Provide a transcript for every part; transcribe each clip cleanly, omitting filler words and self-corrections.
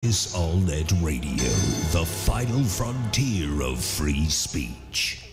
Is All-Net Radio, the final frontier of free speech.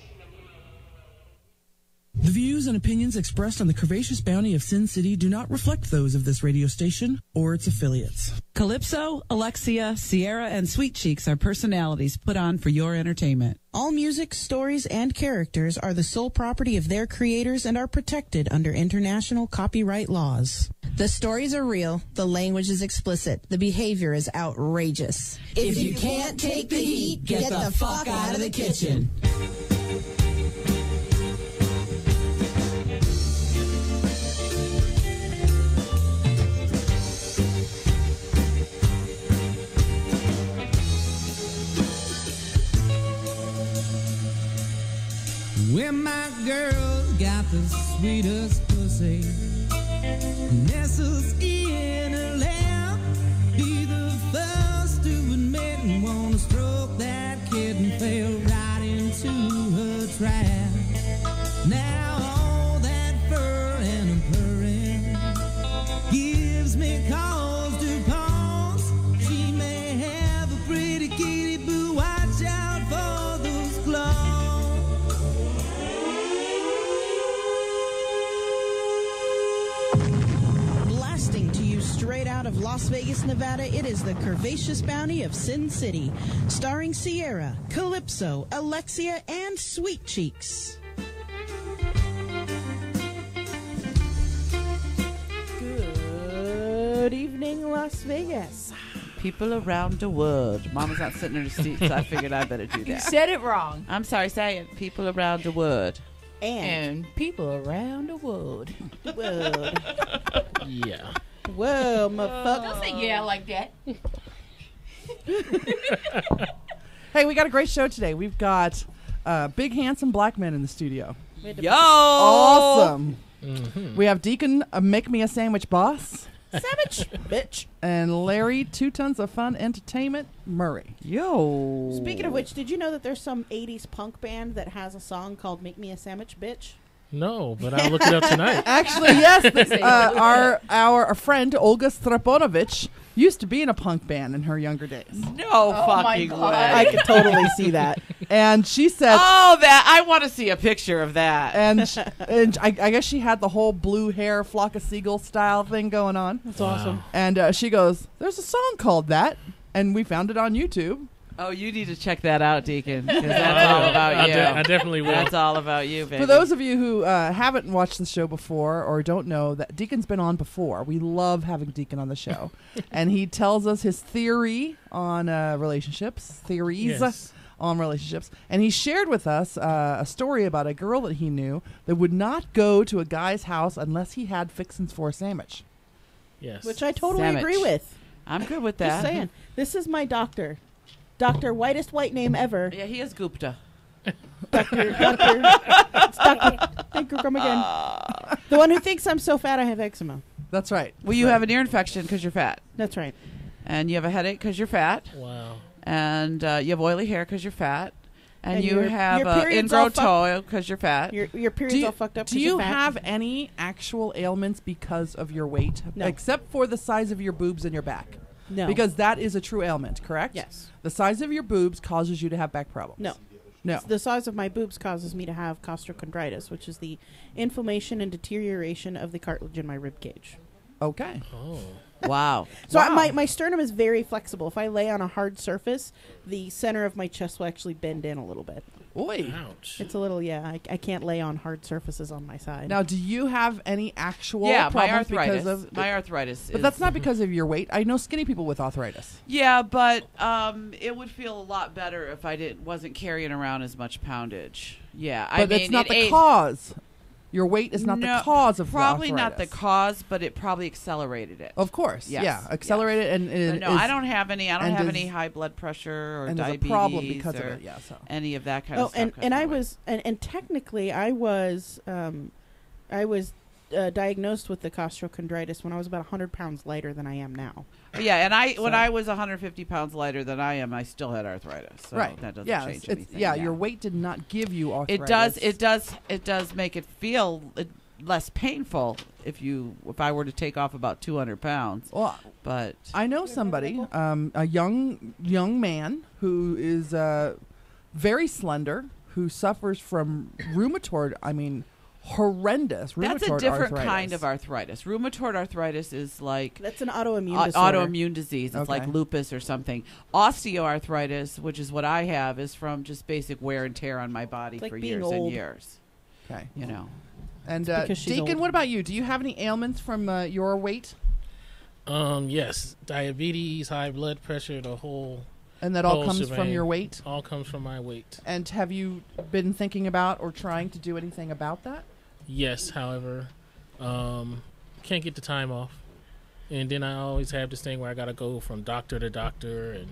The views and opinions expressed on the Curvaceous Bounty of Sin City do not reflect those of this radio station or its affiliates. Calypso, Alexia, Sierra, and Sweetcheeks are personalities put on for your entertainment. All music, stories, and characters are the sole property of their creators and are protected under international copyright laws. The stories are real, the language is explicit, the behavior is outrageous. If you can't take the heat, get the fuck out of the kitchen. When my girl's got the sweetest pussy, nestles in her lap, be the first to admit and wanna stroke that kitten, fell right into her trap. Now all that fur and purring gives me cause to pause. She may have a pretty kitty, but watch out for those claws. Straight out of Las Vegas, Nevada, it is the Curvaceous Bounty of Sin City, starring Sierra, Calypso, Alexia, and Sweetcheeks. Good evening, Las Vegas. People around the world. Mama's not sitting in her seat, so I figured I better do that. You said it wrong. I'm sorry, say it. People around the world. And people around the world. Yeah. Whoa, motherfucker. Don't say yeah like that. Hey, we got a great show today. We've got big, handsome black men in the studio. Yo! Awesome. Mm-hmm. We have Deacon, Make Me a Sandwich Boss. Sandwich, bitch. And Larry, 2 Tons of Fun Entertainment, Murray. Yo. Speaking of which, did you know that there's some 80s punk band that has a song called Make Me a Sandwich, Bitch? No, but I'll look it up tonight. Actually, yes. Our friend Olga Straponovich used to be in a punk band in her younger days. No fucking way. I could totally see that. And she said, "Oh, that I want to see a picture of that." And I guess she had the whole blue hair, flock of seagull style thing going on. That's awesome. And she goes, "There's a song called that," and we found it on YouTube. Oh, you need to check that out, Deacon, because that's all about you. I definitely will. That's all about you, baby. For those of you who haven't watched the show before or don't know that Deacon's been on before, we love having Deacon on the show. And he tells us his theories on relationships. And he shared with us a story about a girl that he knew that would not go to a guy's house unless he had fixins for a sandwich. Yes. Which I totally agree with. I'm good with that. Just saying. This is my doctor. Dr. Whitest white name ever. Yeah, he is Gupta. Dr. Thank you, come again. The one who thinks I'm so fat I have eczema. That's right. Well, you have an ear infection because you're fat. That's right. And you have a headache because you're fat. Wow. And you have oily hair because you're fat. And you your have ingrown toe because you're fat. Your period's all fucked up. Do you have any actual ailments because of your weight? No. Except for the size of your boobs and your back. No. Because that is a true ailment, correct? Yes. The size of your boobs causes you to have back problems. No. No. The size of my boobs causes me to have costochondritis, which is the inflammation and deterioration of the cartilage in my rib cage. Okay. Oh. Wow. So my sternum is very flexible. If I lay on a hard surface, the center of my chest will actually bend in a little bit. Oy. Ouch. It's a little, I can't lay on hard surfaces on my side. Now, do you have any actual my problems arthritis. because of My arthritis. But that's not because of your weight. I know skinny people with arthritis. Yeah, but it would feel a lot better if I wasn't carrying around as much poundage. Yeah, But that's not the cause. Your weight is not the cause of probably arthritis. not the cause, but it probably accelerated it. Of course, Yes. yeah, accelerated But and no, I don't have any. I don't have any high blood pressure or and diabetes there's a problem because or of it. Yeah, so any of that kind of stuff. and I was and technically I was diagnosed with the costochondritis when I was about 100 pounds lighter than I am now. Yeah, and when I was 150 pounds lighter than I am, I still had arthritis. So right. that doesn't change anything. anything. Yeah, your weight did not give you arthritis. It does make it feel less painful if I were to take off about 200 pounds. Well, but I know somebody, a young man who is very slender, who suffers from rheumatoid. I mean, horrendous rheumatoid that's a different arthritis. kind of arthritis. Rheumatoid arthritis is like That's an autoimmune disorder. autoimmune disease. It's Okay. like lupus or something. Osteoarthritis, which is what I have, is from just basic wear and tear on my body Like for being years old. and years. Okay. You know. And because she's Deacon, old. what about you? Do you have any ailments from your weight? Yes, diabetes, high blood pressure, the whole And that all whole comes from shebang. your weight? All comes from my weight. And have you been thinking about or trying to do anything about that? Yes, however, can't get the time off, and then I always have this thing where I gotta go from doctor to doctor and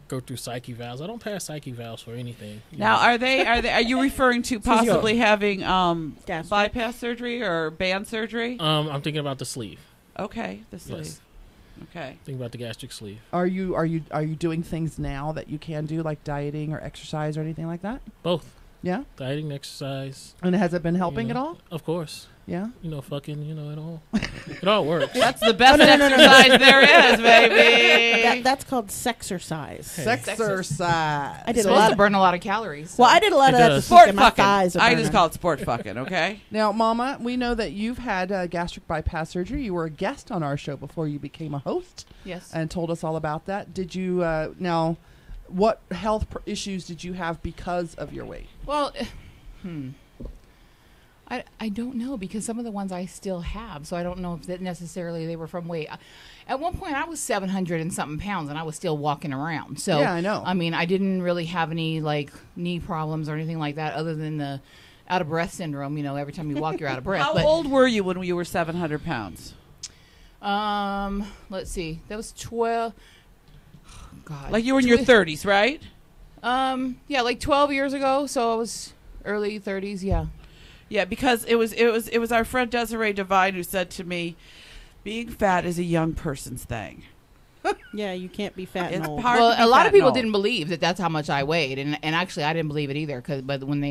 go through psyche valves. I don't pass psyche valves for anything. Now, are you referring to possibly having Gastric. bypass surgery or band surgery? I'm thinking about the sleeve. Okay, the sleeve. Yes. Okay. Thinking about the gastric sleeve. Are you doing things now that you can do, like dieting or exercise or anything like that? Both Yeah. dieting, exercise. And has it been helping you know, at all? Of course. Yeah. Fucking, it all works. That's the best exercise there is, baby. That's called sexercise. Sexercise. I did It's a supposed lot to of, burn a lot of calories. well, I did a lot It of that does. this Sport weekend. My fucking. thighs are I just burning. call it sport fucking, okay? Now, Mama, we know that you've had gastric bypass surgery. You were a guest on our show before you became a host Yes. and told us all about that. Did you, now, what health issues did you have because of your weight? Well, I don't know, because some of the ones I still have, so I don't know if that necessarily they were from weight. At one point, I was 700 and something pounds, and I was still walking around. So Yeah, I know. I mean, I didn't really have any like knee problems or anything like that, other than the out of breath syndrome. Every time you walk, you're out of breath. How But, old were you when you were 700 pounds? Let's see, that was 12. Oh, God, Like you were in your 30s, right? Yeah, like 12 years ago. So I was early 30s. Yeah. Yeah, because it was our friend Desiree Devine who said to me, being fat is a young person's thing. Yeah, you can't be fat and It's old. hard Well, to be a lot fat of people and old. didn't believe that that's how much I weighed, and actually I didn't believe it either. But when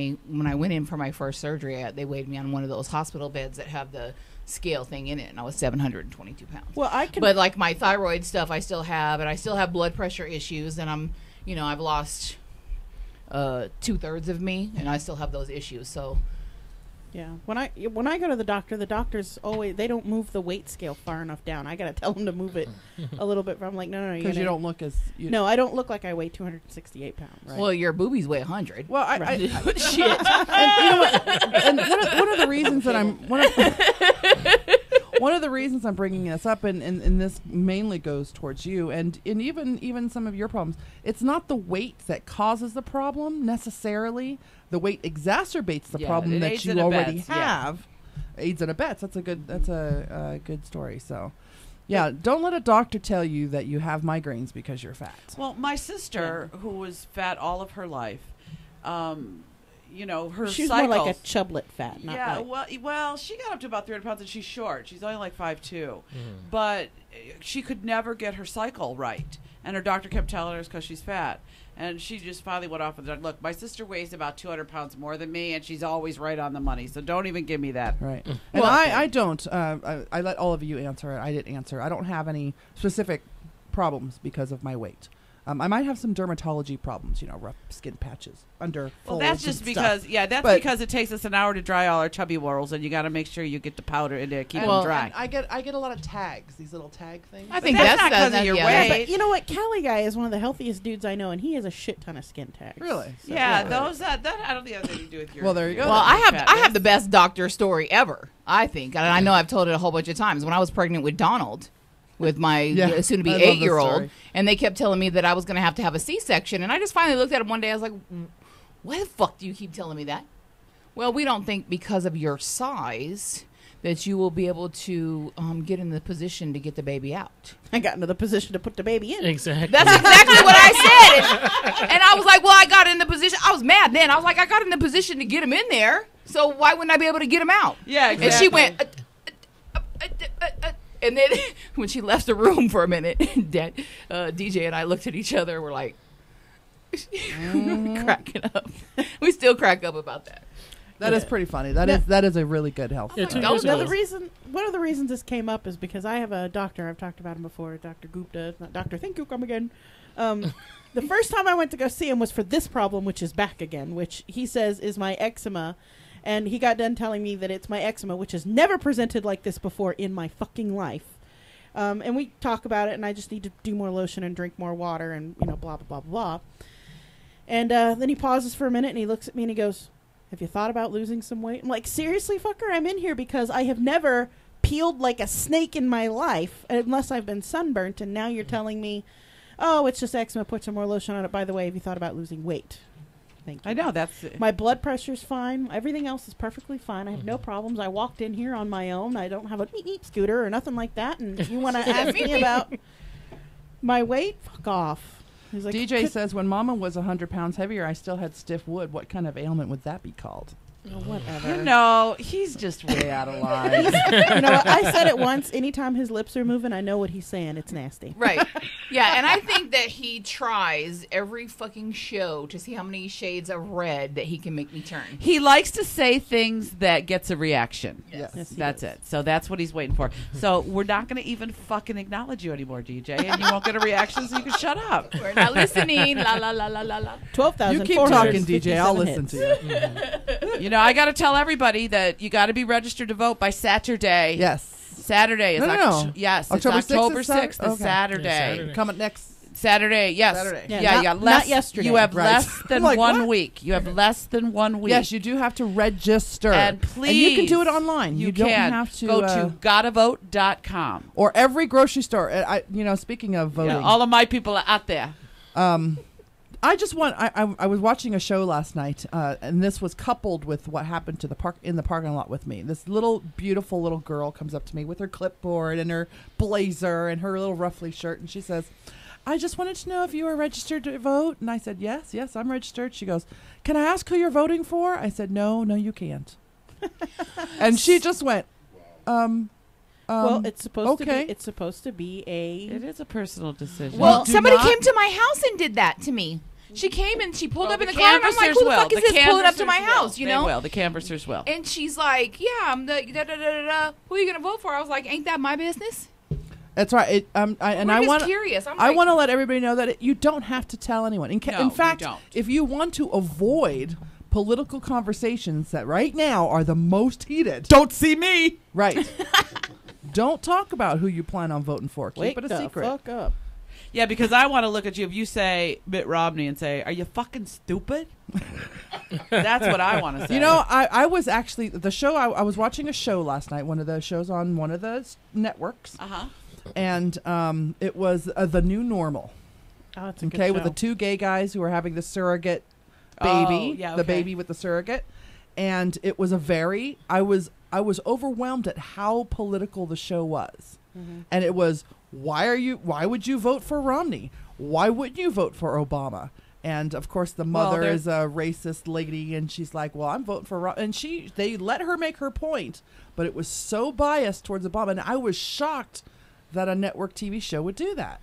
I went in for my first surgery, they weighed me on one of those hospital beds that have the scale thing in it, and I was 722 pounds. Well, I can. But like my thyroid stuff, I still have, and I still have blood pressure issues, and I've lost 2/3 of me, and I still have those issues. So Yeah, when I go to the doctors always, they don't move the weight scale far enough down. I gotta tell them to move it a little bit. I'm like, no, Because you don't look as... No, I don't look like I weigh 268 pounds. Right. well, your boobies weigh 100. Well, Shit. and you know what? And one of the reasons that one of the reasons I'm bringing this up, and this mainly goes towards you, and even some of your problems. It's not the weight that causes the problem necessarily. The weight exacerbates the Yeah, problem it that aids you and already abets, yeah. have. Aids and abets. That's a good story. So, yeah, don't let a doctor tell you that you have migraines because you're fat. Well, my sister, who was fat all of her life, her She's cycles. more like a chublet fat. Not Yeah, like, well, she got up to about 300 pounds, and she's short. She's only like 5'2". But she could never get her cycle right, and her doctor kept telling her it's because she's fat. And she just finally went off and said, "Look, my sister weighs about 200 pounds more than me, and she's always right on the money. So don't even give me that." Right. And I don't. I let all of you answer it. I didn't answer. I don't have any specific problems because of my weight. I might have some dermatology problems, rough skin patches under Well, folds that's just and because, stuff. because it takes us an hour to dry all our chubby whorls, and you got to make sure you get the powder in there, keep them dry. And I get a lot of tags, these little tag things. I think that's that's not 'cause of your yeah. weight. but you know what? Cali guy is one of the healthiest dudes I know, and he has a shit ton of skin tags. Really? So, Yeah, those that I don't think has anything to do with your. Well, there you go. Well, I have the best doctor story ever, I think. And I know I've told it a whole bunch of times. When I was pregnant with Donald, with my Yeah, soon-to-be I love this 8-year-old, story. and they kept telling me that I was going to have a C-section. And I just finally looked at him one day. I was like, why the fuck do you keep telling me that? Well, we don't think because of your size that you will be able to get in the position to get the baby out. I got into the position to put the baby in. Exactly. That's exactly what I said. And I was like, well, I got in the position. I was mad then. I was like, I got in the position to get him in there. So why wouldn't I be able to get him out? Yeah, And she went... and then when she left the room for a minute, DJ and I looked at each other. We're like, cracking up. We still crack up about that. That is pretty funny. That is a really good health. Yeah, 2 Don't years know ago. One of the reasons this came up is because I have a doctor. I've talked about him before, Dr. Gupta. Not Dr. Thank you, come again. The first time I went to go see him was for this problem, which is back again, which he says is my eczema. And he got done telling me that it's my eczema, which has never presented like this before in my fucking life. And we talk about it, and I just need to do more lotion and drink more water and, blah, blah, blah, blah. And then he pauses for a minute, and he looks at me, and he goes, have you thought about losing some weight? I'm like, seriously, fucker? I'm in here because I have never peeled like a snake in my life, unless I've been sunburnt, and now you're telling me, oh, it's just eczema, put some more lotion on it. By the way, have you thought about losing weight? Thank you. I know, that's... My blood pressure's fine. Everything else is perfectly fine. I have no problems. I walked in here on my own. I don't have a meep scooter or nothing like that. And you want to ask me about my weight? Fuck off. He's like, DJ says, when Mama was 100 pounds heavier, I still had stiff wood. What kind of ailment would that be called? Oh, whatever. No, he's just way out of line. You know what? I said it once. Anytime his lips are moving, I know what he's saying. It's nasty. Right. Yeah, and I think that he tries every fucking show to see how many shades of red that he can make me turn. He likes to say things that gets a reaction. Yes. That's it. So that's what he's waiting for. So we're not going to even fucking acknowledge you anymore, DJ, and you won't get a reaction, so you can shut up. We're not listening. La la la la la la. 12,000. You keep talking, DJ. I'll listen to you. I got to tell everybody that you got to be registered to vote by Saturday. Yes. Saturday is No. Yes, October it's October 6th 6th. Okay. Is Saturday. Yeah, Saturday. Coming next Saturday, yes. Saturday. Yeah, Yeah, not yesterday. You have Right. less than I'm like, 1 what? week. You have less than 1 week. Yes, you do have to register. And please. And you can do it online. You don't can. have to go to gottavote.com. or every grocery store. Speaking of voting, Yeah, all of my people are out there. I just want. I was watching a show last night, and this was coupled with what happened to the parking lot with me. This beautiful little girl comes up to me with her clipboard and her blazer and her little ruffly shirt, and she says, "I just wanted to know if you were registered to vote." And I said, "Yes, I'm registered." She goes, "Can I ask who you're voting for?" I said, "No, you can't." And she just went, well, it's supposed okay. to be. It's supposed to be a. It is a personal decision. Well, do somebody not- came to my house and did that to me. She came and she pulled Well, up in the the car, and I'm like, canvassers who the will. fuck is The this pulling up to my canvassers will. house, you They know? will. The canvassers will. And she's like, yeah, I'm the da-da-da-da-da. Who are you going to vote for? I was like, ain't that my business? That's right. We're just curious. I want to let everybody know that you don't have to tell anyone. In No, fact, you don't. if you want to avoid political conversations that right now are the most heated, don't see me. Right. Don't talk about who you plan on voting for. Keep Wake it a the secret. fuck up. Yeah, because I want to look at you. If you say Mitt Romney and say, "Are you fucking stupid?" That's what I want to say. You know, I was actually the show. I was watching a show last night. One of the shows on one of the networks, and it was The New Normal. Oh, it's a good Okay, show. with the two gay guys who were having the surrogate baby, Oh, yeah, the okay. baby with the surrogate, and it was I was overwhelmed at how political the show was, and it was why would you vote for Romney? Why wouldn't you vote for Obama? And of course, the mother is a racist lady, and she's like, "Well, I'm voting for," and they let her make her point, but it was so biased towards Obama, and I was shocked that a network TV show would do that.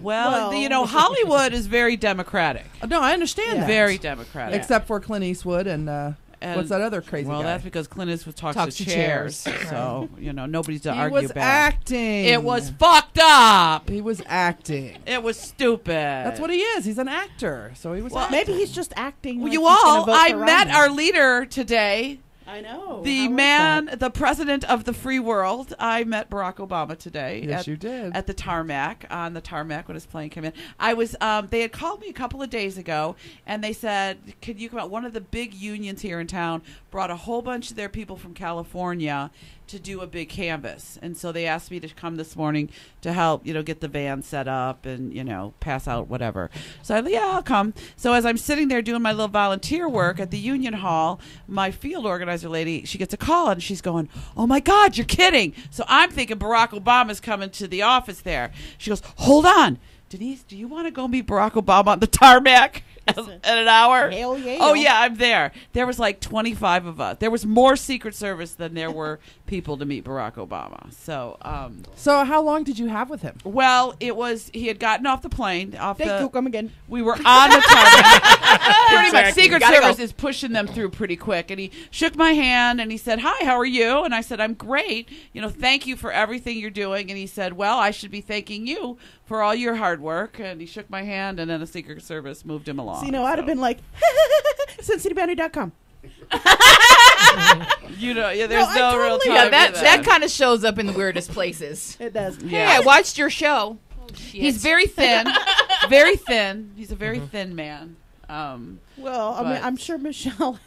Well, you know, Hollywood is very democratic. No, I understand that. Very democratic. Except for Clint Eastwood and what's that other crazy Well, guy? that's because Clint Eastwood talks to chairs. So, you know, nobody's to He argue was about. acting. It was fucked up. He was acting. It was stupid. That's what he is. He's an actor. So he was Well, acting. Maybe he's just acting. Like You he's gonna all, vote I for met Romney. our leader today. I know. The How was man, that? the president of the free world. I met Barack Obama today. Yes, you did. At the tarmac, on the tarmac when his plane came in. I was, they had called me a couple of days ago, and they said, could you come out? One of the big unions here in town brought a whole bunch of their people from California to do a big canvas. And so they asked me to come this morning to help, you know, get the van set up and, you know, pass out whatever. So I said, yeah, I'll come. So as I'm sitting there doing my little volunteer work at the union hall, my field organizer lady, she gets a call and she's going, "Oh my God, you're kidding." So I'm thinking Barack Obama's coming to the office there. She goes, "Hold on. Denise, do you want to go meet Barack Obama on the tarmac at an hour?" Hell yeah. Oh, yeah, I'm there. There was like 25 of us. There was more Secret Service than there were people to meet Barack Obama. So, So how long did you have with him? well, he had gotten off the plane. Thank you, come again. We were on the target. Pretty much, Exactly. Secret Gotta Service go. is pushing them through pretty quick. And he shook my hand and he said, "Hi, how are you?" And I said, "I'm great. Thank you for everything you're doing." And he said, "Well, I should be thanking you for all your hard work." And he shook my hand, and then the Secret Service moved him along. So, I'd have been like, SinCityBounty.com. There's I no real totally- time. Yeah, for that kind of shows up in the weirdest places. It does. Hey, I watched your show. Oh, shit. He's very thin, very thin. He's a very thin man. Well, I mean, But- I'm sure Michelle.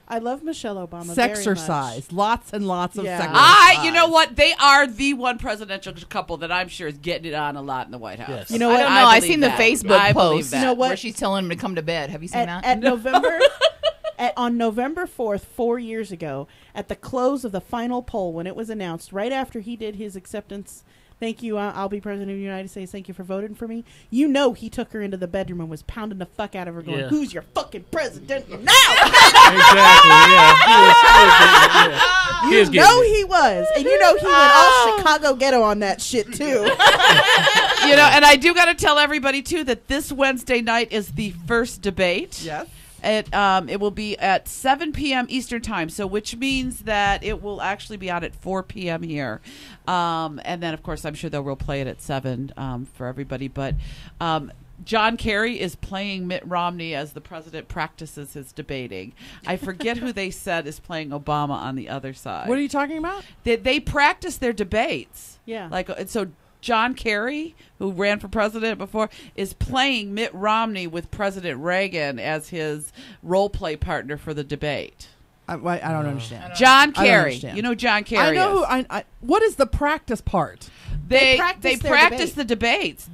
I love Michelle Obama. very much. Sexercise. Lots and lots of Yeah. sexercise. You know what? They are the one presidential couple that I'm sure is getting it on a lot in the White House. Yes. You know what? I don't know. I believe seen the that. Facebook I believe post that. You know what? where she's telling him to come to bed. Have you seen that? At November, on November 4th, 4 years ago, at the close of the final poll, when it was announced, right after he did his acceptance, thank you, I'll be president of the United States, thank you for voting for me. He took her into the bedroom and was pounding the fuck out of her, going, Yeah. "Who's your fucking president now?" Exactly. Yeah. He was getting it. He was, and he went all Chicago ghetto on that shit too. And I do got to tell everybody too that this Wednesday night is the first debate. Yes. It will be at 7 p.m. Eastern time, so which means that it will actually be out at 4 p.m. here. And then, of course, I'm sure they'll play it at 7 for everybody. But John Kerry is playing Mitt Romney as the president practices his debating. I forget who they said is playing Obama on the other side. What are you talking about? They practice their debates. Yeah. So John Kerry, who ran for president before, is playing Mitt Romney with President Reagan as his role play partner for the debate. I don't understand. John I don't Kerry. understand. You know John Kerry. I know is. who. What is the practice part? They practice their practice debate. the debates.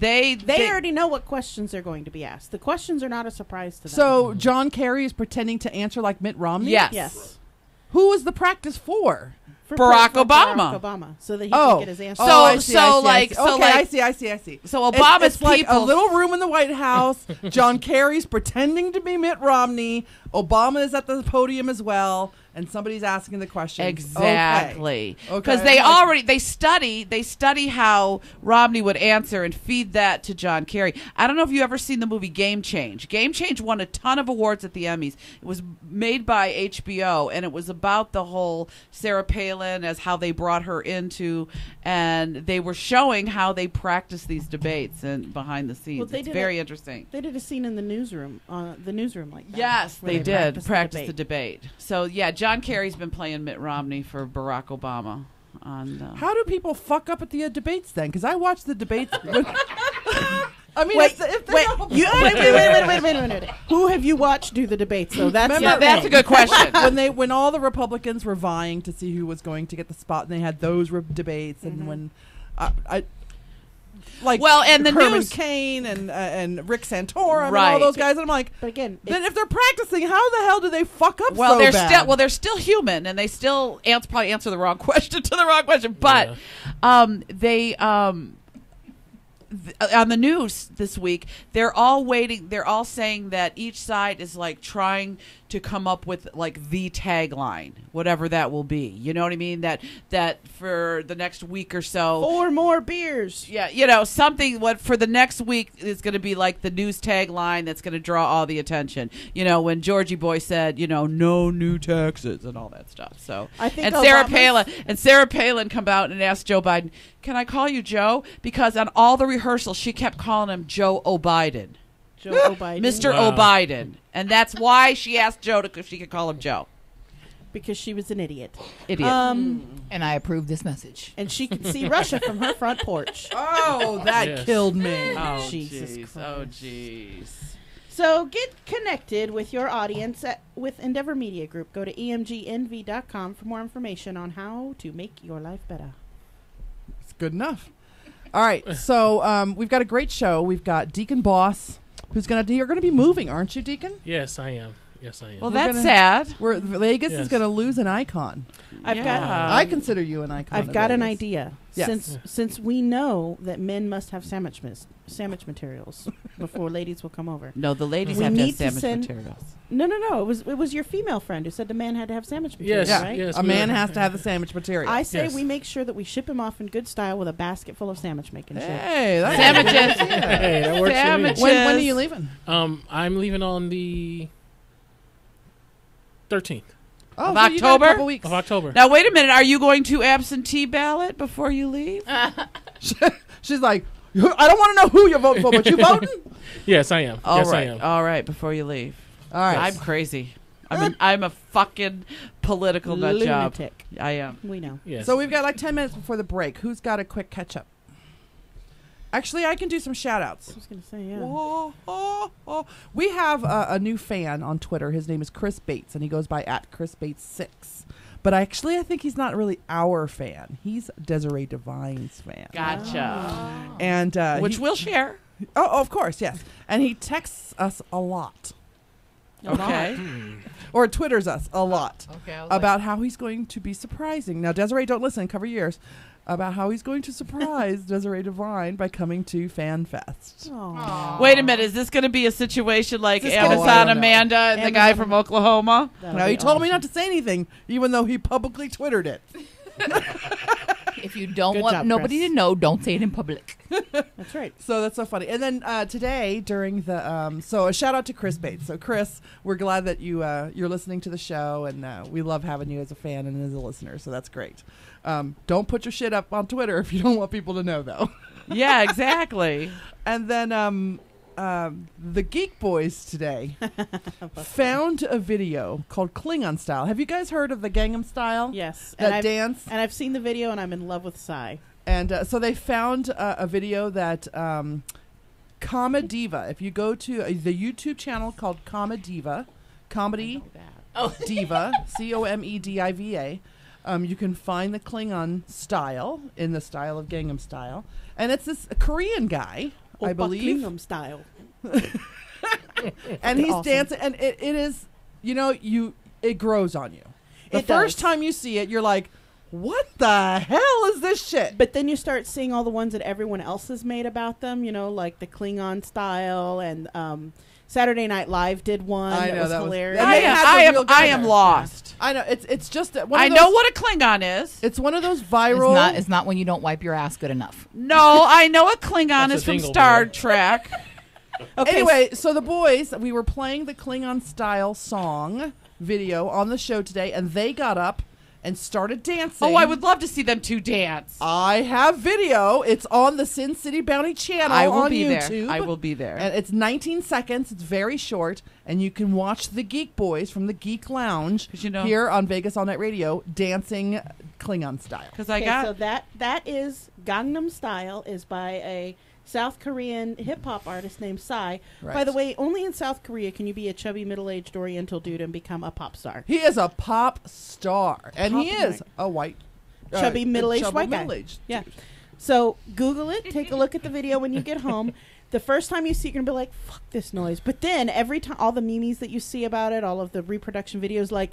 They already know what questions are going to be asked. The questions are not a surprise to them. So John Kerry is pretending to answer like Mitt Romney? Yes. Who is the practice for? For Barack for Obama. Barack Obama, so that he can get his answer. So- I see, I see. I see. So It's- Obama's it's like a people- little room in the White House. John Kerry's pretending to be Mitt Romney. Obama is at the podium as well, and somebody's asking the questions. Exactly. Okay. Because they study how Romney would answer and feed that to John Kerry. I don't know if you ever seen the movie Game Change. Game Change won a ton of awards at the Emmys. It was made by HBO, and it was about the whole Sarah Palin as how they brought her into, and they were showing how they practice these debates and behind the scenes. Well, it's very interesting. They did a scene in the newsroom like that. Yes, where they did practice the the debate. So yeah, John Kerry's been playing Mitt Romney for Barack Obama. How do people fuck up at the debates then? Because I watch the debates. I mean, Wait, if they wait, don't- wait. Who have you watched do the debate? So that's Remember- that's a good question. when all the Republicans were vying to see who was going to get the spot, and they had those debates, and when and the Herman news- Cain and Rick Santorum and all Right. those guys, and I'm like, But again, then if they're practicing, how the hell do they fuck up? Well, so they're bad? they're still human, and they still probably answer the wrong question to the wrong question. But they on the news this week, they're all waiting. They're all saying that each side is like trying to come up with like the tagline, whatever that will be. You know what I mean? That for the next week or so, 4 more beers. Yeah, something what for the next week is going to be like the news tagline that's going to draw all the attention. When Georgie Boy said, no new taxes and all that stuff. So I think Sarah Palin come out and asked Joe Biden, "Can I call you Joe?" Because on all the rehearsals she kept calling him Joe O'Biden. Joe O'Biden. Mr. Wow. O'Biden. And that's why she asked Joe if she could call him Joe. Because she was an idiot. Idiot. And I approve this message. And she could see Russia from her front porch. Oh, that Yes. killed me. Oh, Jesus jeez. Christ. Oh, jeez. So get connected with your audience with Endeavor Media Group. Go to emgnv.com for more information on how to make your life better. It's good enough. All right, so we've got a great show. We've got Deacon Boss, you're going to be moving, aren't you, Deacon? Yes, I am. Yes, I am. Well, that's sad. Vegas is Yes. going to lose an icon. I consider you an icon. I've of got an Vegas. idea. Yes. Since we know that men must have sandwich materials before ladies will come over. No, the ladies We have to have need to sandwich send- materials. No. It was your female friend who said the man had to have sandwich materials, Yes, right? yes. A man has to have the sandwich material. I say Yes. we make sure that we ship him off in good style with a basket full of sandwich making shit. Hey, that's Sandwiches. Hey, that works Sandwiches. for me. when are you leaving? I'm leaving on the 13th Oh, Of so you got a October? couple weeks. of October. Now, wait a minute. Are you going to absentee ballot before you leave? She's like, I don't want to know who you vote for, but you voting? Yes, I am. All yes, right. I am. All right, before you leave. All right. I'm crazy. I'm a fucking political nut job. Lunatic. I am. We know. Yes. So we've got like 10 minutes before the break. Who's got a quick catch up? Actually, I can do some shout outs. I was going to say, yeah. Oh. We have a new fan on Twitter. His name is Chris Bates, and he goes by @ChrisBates6. But I think he's not really our fan. He's Desiree Divine's fan. Gotcha. And Which we'll share. Oh, of course, yes. And he texts us a lot. Okay. Or Twitters us a lot Okay. about how he's going to be surprising. Now, Desiree, don't listen. Cover your ears. About how he's going to surprise Desiree Divine by coming to Fan Fest. Aw. Wait a minute. Is this going to be a situation like This is gonna- Amazon I don't know. Amanda and the guy from Oklahoma? That'll Now, be he told me awesome. not to say anything, even though he publicly Twittered it. If you don't Good want job, nobody Chris. to know, don't say it in public. That's right. So that's so funny. And then today during the so a shout out to Chris Bates. So Chris, we're glad that you're listening to the show, and we love having you as a fan and as a listener. So that's great. Don't put your shit up on Twitter if you don't want people to know, though. Yeah, exactly. And then the Geek Boys today found a video called Klingon Style. Have you guys heard of the Gangnam Style? Yes. That dance? And I've seen the video, and I'm in love with Psy. And so they found a video that Comediva, if you go to the YouTube channel called Comediva, Comedy Diva, Comediva, you can find the Klingon style in the style of Gangnam Style. And it's this Korean guy, I Oppa believe. Klingon style. And he's Awesome. dancing, and it is, it grows on you. The It first does. time you see it, you're like, what the hell is this shit? But then you start seeing all the ones that everyone else has made about them, like the Klingon style, and Saturday Night Live did one I that know, was that was- hilarious. and they had the real guy I am there. lost. I know it's just one I of know those- what a Klingon is. It's one of those viral. It's not when you don't wipe your ass good enough. No, I know a Klingon That's is a from dingle Star boy. Trek. Okay, Anyway, so the boys, we were playing the Klingon style song video on the show today, and they got up and started dancing. Oh, I would love to see them two dance. I have video. It's on the Sin City Bounty channel I will on be YouTube. there. I will be there. And it's 19 seconds. It's very short, and you can watch the Geek Boys from the Geek Lounge 'Cause you know- here on Vegas All Night Radio dancing Klingon style. Because I Okay, got so that is Gangnam Style is by a South Korean hip hop artist named Psy. Right. By the way, only in South Korea can you be a chubby middle-aged Oriental dude and become a pop star. He is a pop star, and he Pop is a white, Chubby middle-aged chubby white guy. middle-aged Yeah. dude. So Google it. Take a look at the video when you get home. The first time you see it, you're going to be like, fuck this noise. But then every time, all the memes that you see about it, all of the reproduction videos like,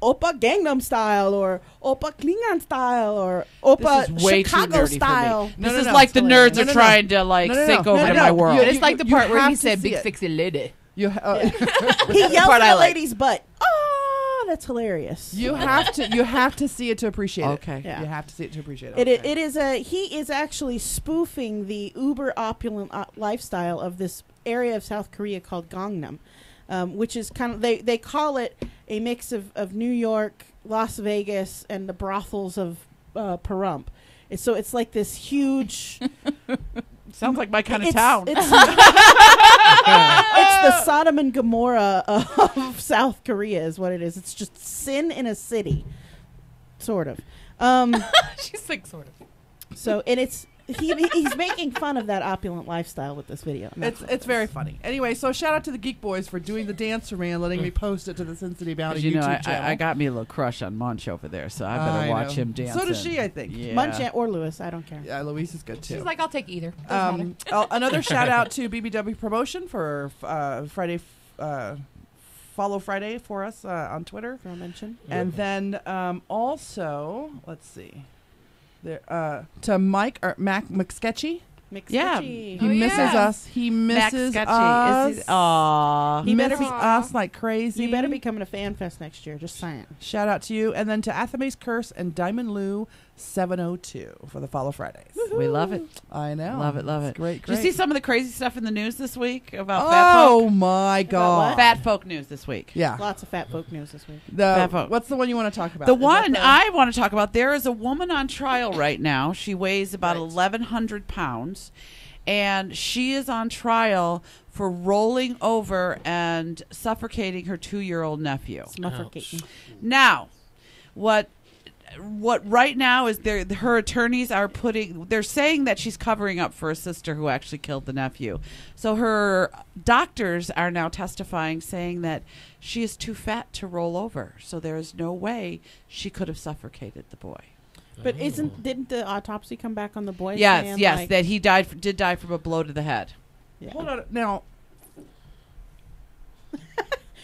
Oppa Gangnam Style or Oppa Klingon Style or Oppa This is way too Chicago nerdy Style. for me. No, This no, is no. like the nerds No, are no, no. trying to like No, no, no. sink over No, to no. my world. You- It's like the part where have he to said see big it. sexy lady. You, He yells part at I a like. lady's butt. Oh, that's hilarious. you have to see it to appreciate it. Okay. Yeah. You have to see it to appreciate It, it. it is he is actually spoofing the uber opulent lifestyle of this area of South Korea called Gangnam, which is kind of they call it a mix of New York, Las Vegas, and the brothels of Pahrump. It's like this huge. Sounds like my kind of It's- town. It's, it's the Sodom and Gomorrah of South Korea, is what it is. It's just sin in a city, sort of. She's like sort of. So, and he's making fun of that opulent lifestyle with this video. And that's It's very funny. Anyway, so shout out to the Geek Boys for doing the dance for me and letting me post it to the Sin City Bounty 'Cause, you know, YouTube channel. I got me a little crush on Munch over there, so I better I watch know. him dance. So does she, I think. Yeah. Munch or Lewis, I don't care. Yeah, Louise is good too. She's like, I'll take either. Doesn't matter. Another shout out to BBW Promotion for Friday follow Friday for us on Twitter. For a mention. And then also, let's see, there to Mike or Mac McSketchy. Yeah. He misses us. He misses us. Aww. He misses us like crazy. You better be coming to Fan Fest next year. Just saying. Shout out to you. And then to Athame's Curse and Diamond Lou 702 for the Follow Fridays. We love it. I know. Love it. It's great. Did you see some of the crazy stuff in the news this week about fat folk? Oh my God. Fat folk news this week. Yeah. Lots of fat folk news this week. Fat folk. What's the one you want to talk about? The one I want to talk about, there is a woman on trial right now. She weighs about 1,100 pounds. And she is on trial for rolling over and suffocating her 2-year-old nephew. Suffocating. Now, what right now is her attorneys are they're saying that she's covering up for a sister who actually killed the nephew. So her doctors are now testifying, saying that she is too fat to roll over. So there is no way she could have suffocated the boy. But didn't the autopsy come back on the boy? Yes, that he did die from a blow to the head. Yeah. Hold on. Now,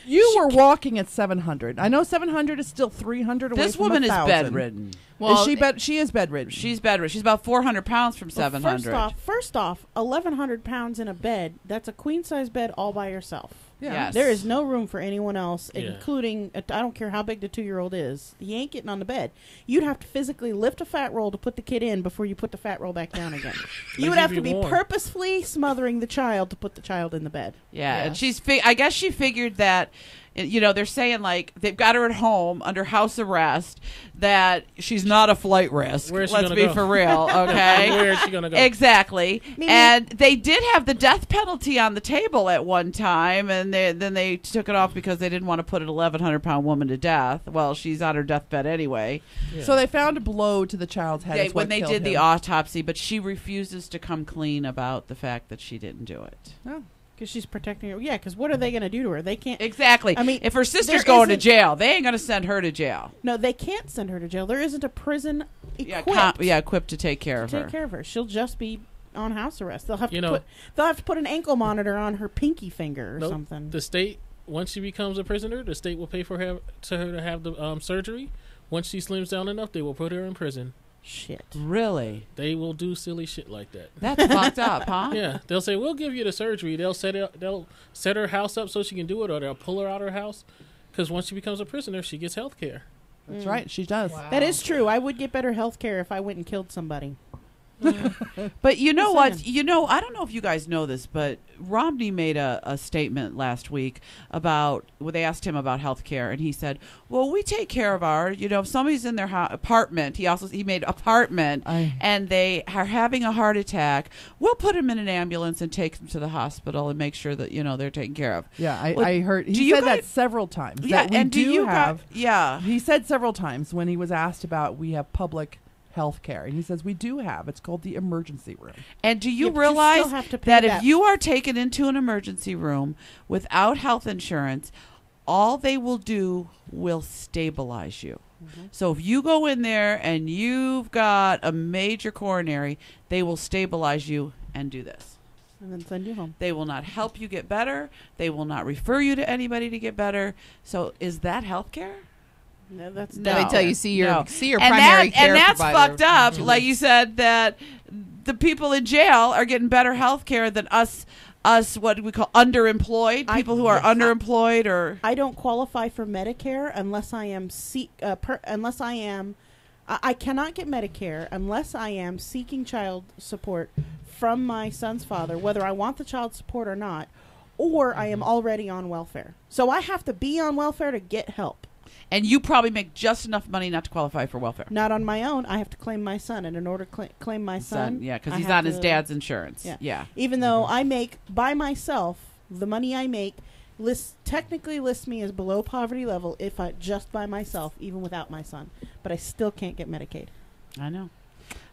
you were walking at 700. I know 700 is still 300 away This from woman is 1,000. bedridden. Well, she is bedridden. She's bedridden. She's about 400 pounds from 700. First off, 1,100 pounds in a bed, that's a queen-size bed all by yourself. Yeah. Yes. There is no room for anyone else, including, I don't care how big the 2-year-old is. He ain't getting on the bed. You'd have to physically lift a fat roll to put the kid in before you put the fat roll back down again. You would have to be purposefully smothering the child to put the child in the bed. Yeah, and I guess she figured that, they're saying, like, they've got her at home under house arrest, that she's not a flight risk. Where's she Let's gonna be go? for real, okay? Where is she going to go? Exactly. And they did have the death penalty on the table at one time, and then they took it off because they didn't want to put an 1,100-pound woman to death. Well, she's on her deathbed anyway. Yeah. So they found a blow to the child's head. When they did the autopsy, but she refuses to come clean about the fact that she didn't do it. Oh. Because she's protecting her. Yeah, because what are they going to do to her? They can't. Exactly. I mean, if her sister's going to jail, they ain't going to send her to jail. No, they can't send her to jail. There isn't a prison equipped. Equipped to take care of her. Take care of her. She'll just be on house arrest. They'll have to put an ankle monitor on her pinky finger or something. The state, once she becomes a prisoner, the state will pay for her to have the surgery. Once she slims down enough, they will put her in prison. Shit. Really? They will do silly shit like that. That's fucked up, huh? Yeah. They'll say, we'll give you the surgery. They'll set her house up so she can do it, or they'll pull her out of her house. Because once she becomes a prisoner, she gets health care. That's right. She does. Wow. That is true. I would get better health care if I went and killed somebody. But you know what? I don't know if you guys know this, but Romney made a statement last week about, they asked him about health care, and he said, well, we take care of if somebody's in their apartment, he made apartment, and they are having a heart attack, we'll put them in an ambulance and take them to the hospital and make sure that, they're taken care of. Yeah, I heard, he said that several times. Yeah, and he said several times when he was asked about, we have public health care, and he says we do have, it's called the emergency room. And do you realize that if you are taken into an emergency room without health insurance, all they will do will stabilize you. So if you go in there and you've got a major coronary, they will stabilize you and do this. And then send you home. They will not help you get better. They will not refer you to anybody to get better. So is that health care? No, that's They tell you see your and primary care and that's provider. fucked up. Like you said, that the people in jail are getting better health care than us what we call underemployed, people who are underemployed or. I don't qualify for Medicare unless I am I cannot get Medicare unless I am seeking child support from my son's father, whether I want the child support or not, or I am already on welfare. So I have to be on welfare to get help. And you probably make just enough money not to qualify for welfare. Not on my own. I have to claim my son. And in order to claim my son... Yeah, because he's on his dad's insurance. Yeah. Even though I make, by myself, the money I make technically lists me as below poverty level if I just by myself, even without my son. But I still can't get Medicaid. I know.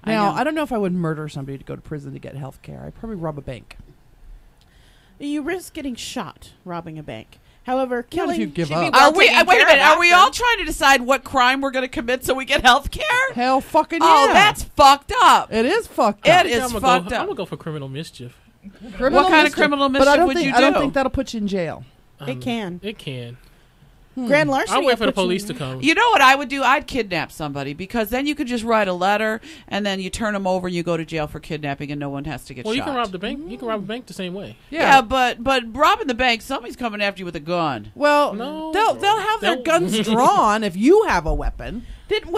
Now, I don't know if I would murder somebody to go to prison to get health care. I'd probably rob a bank. You risk getting shot robbing a bank. However, killing... If you give up. Wait a minute. Are we all trying to decide what crime we're going to commit so we get health care? Hell fucking yeah. Oh, that's fucked up. It is fucked up. It is fucked up. I'm going to go for criminal mischief. What kind of criminal mischief would you do? I don't think that'll put you in jail. It can. It can. Grand larceny. I'll wait for the will put you police in to there. come. You know what I would do? I'd kidnap somebody because then you could just write a letter and then you turn them over and you go to jail for kidnapping and no one has to get Well, shot. you can rob the bank. You can rob a bank the same way. Yeah, but robbing the bank, somebody's coming after you with a gun. Well, No. they'll have their They'll- guns drawn if you have a weapon. Didn't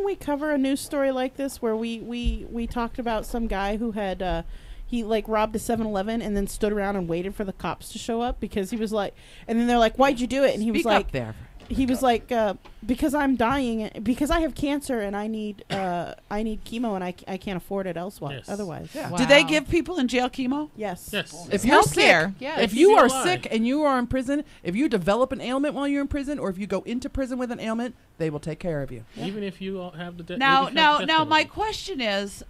we cover a news story like this where we talked about some guy who had he like robbed a 7-Eleven and then stood around and waited for the cops to show up because he was like, and then they're like, "Why'd you do it?" And he was Speak like, up there. he was like, because I'm dying, because I have cancer and I need chemo and I can't afford it elsewhere. Yes. Otherwise, Yeah. Do they give people in jail chemo? yes, Yes. If you're healthcare. sick, Yeah. if Keep you you are alive. sick and you are in prison, if you develop an ailment while you're in prison, or if you go into prison with an ailment, they will take care of you. Even if you all have the death. Now, my question is,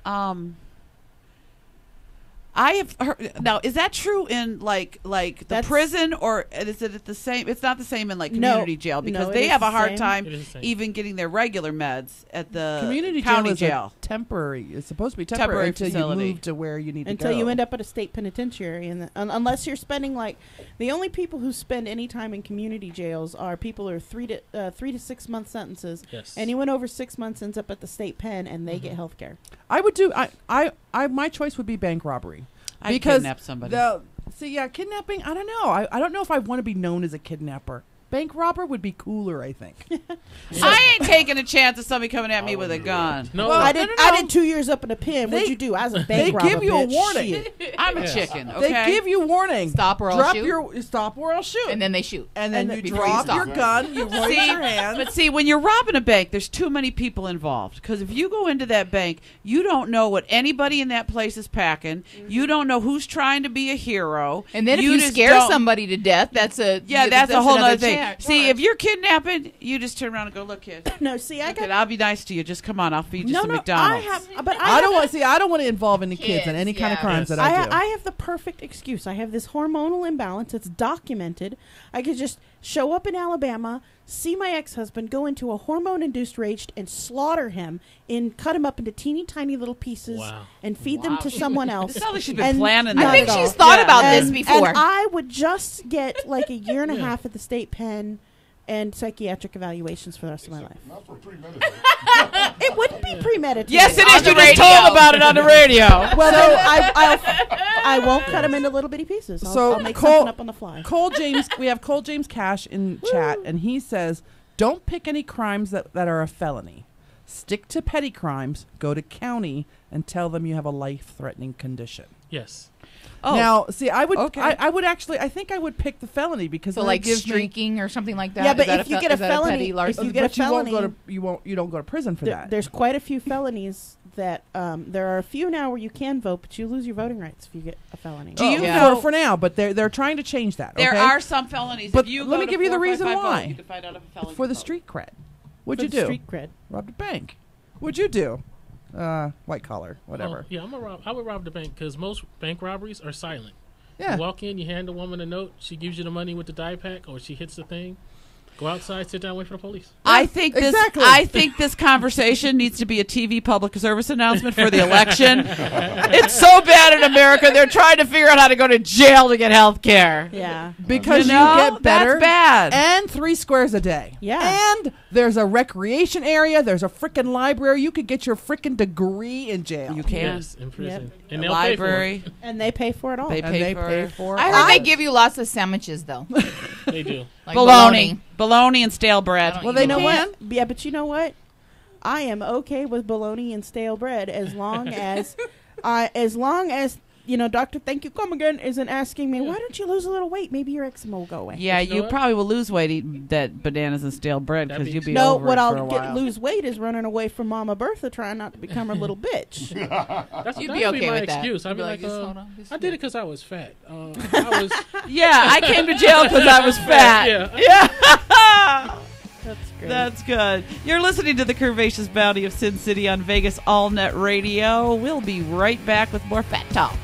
I have heard, now, is that true in like the That's- prison, or is it the same? It's not the same in like No. community jail because No, it they is have a the hard same. time It is the same. even getting their regular meds at the Community county jail is jail. a temporary. It's supposed to be Temporary temporary until facility. you move to where you need until to go. you end up at a state penitentiary, and unless you're spending like the only people who spend any time in community jails are people who are 3 to 6 month sentences. Yes. Anyone over 6 months ends up at the state pen, and they get Mm-hmm. health care. I would do. I my choice would be bank robbery. I'd because kidnap somebody. Kidnapping. I don't know. I don't know if I want to be known as a kidnapper. Bank robber would be cooler, I think. I ain't taking a chance of somebody coming at me with a gun. No. Well, I did. no. I did 2 years up in a pen. What'd They- you do? I was a they bank robber. give you a bitch. warning. Shit. I'm a Yes. chicken. Okay. They give you warning. Stop or I'll Drop shoot. your stop or I'll shoot. And then they shoot. And then you before you drop stop. your gun. You raise See, your hand. but see, when you're robbing a bank, there's too many people involved. Because if you go into that bank, you don't know what anybody in that place is packing. You don't know who's trying to be a hero. And then if you just scare don't- somebody to death, that's a that's a whole another other thing. charge. See, if you're kidnapping, you just turn around and go, "Look, kid, No, see, I look, got. kid, I'll be nice to you. Just come on, I'll feed you No, some no, McDonald's." I have, but I don't want. See, I don't want to involve any kids in Kids, any kind of yeah. crimes Yes. that I do. I have the perfect excuse. I have this hormonal imbalance. It's documented. I could just show up in Alabama, see my ex-husband, go into a hormone-induced rage, and slaughter him, and cut him up into teeny tiny little pieces, Wow. and feed them to someone else. It sounds like she's been And planning not that. I think at all. she's thought Yeah. about this And- before. And I would just get like a year and a Yeah. half at the state pen and psychiatric evaluations for the rest of my life. Not for premeditated. It wouldn't be premeditated. Yes, it On is. the You just radio. told about it on the radio. Well, then I won't cut them into little bitty pieces. I'll make Cole- something up on the fly. Cole James, we have Cole James Cash in chat, and he says, "Don't pick any crimes that are a felony. Stick to petty crimes. Go to county and tell them you have a life-threatening condition." Yes. Oh, Now, see, I would, Okay. I would actually, I think I would pick the felony because So then like it gives me- streaking or something like that. Yeah, Is but that if you get a is that felony- petty if larceny? you get a but you won't go to felony- you don't go to prison for that. There's quite a few felonies that there are a few now where you can vote, but you lose your voting rights if you get a felony. Do you Yeah. know- for now, but they're trying to change that. there okay? are some felonies. But if you let go me to give you the 455 reason vote, why. you can find out if a felony for the vote. street cred. What'd For you the do? Street cred. Robbed a bank. What'd you do? White collar, whatever. Oh, yeah, I would rob the bank because most bank robberies are silent. Yeah. You walk in, you hand the woman a note, she gives you the money with the die pack, or she hits the thing. Go outside, sit down, wait for the police. I think this. exactly. I think this conversation needs to be a TV public service announcement for the election. It's so bad in America; they're trying to figure out how to go to jail to get health care. Yeah. Because You you, know, get better that's bad. and 3 squares a day. Yeah. And there's a recreation area. There's a freaking library. You could get your freaking degree in jail. You can. Yes, in prison. Yep. And The they'll pay for library. And they pay for it all. They and pay they for pay it. for it. I heard they give you lots of sandwiches though. it. They do. Like Bologna and stale bread. I don't Well, eat they You know can. what? Yeah, but you know what? I am okay with bologna and stale bread as long as Dr. Thank You Come Again isn't asking me, why don't you lose a little weight? Maybe your eczema will go away. Yeah, You know you what? probably will lose weight eating that bananas and stale bread That'd because be- you'll be No, over what it for a I'll while. lose weight is running away from Mama Bertha, trying not to become her little bitch. That's You'd that'd be okay my with that. excuse. I'd You'd be be like, like, just hold on, just I did it because I was fat. I was. Yeah, I came to jail because I was fat. Yeah. That's great. That's good. You're listening to the Curvaceous Bounty of Sin City on Vegas AllNet Radio. We'll be right back with more Fat Talk.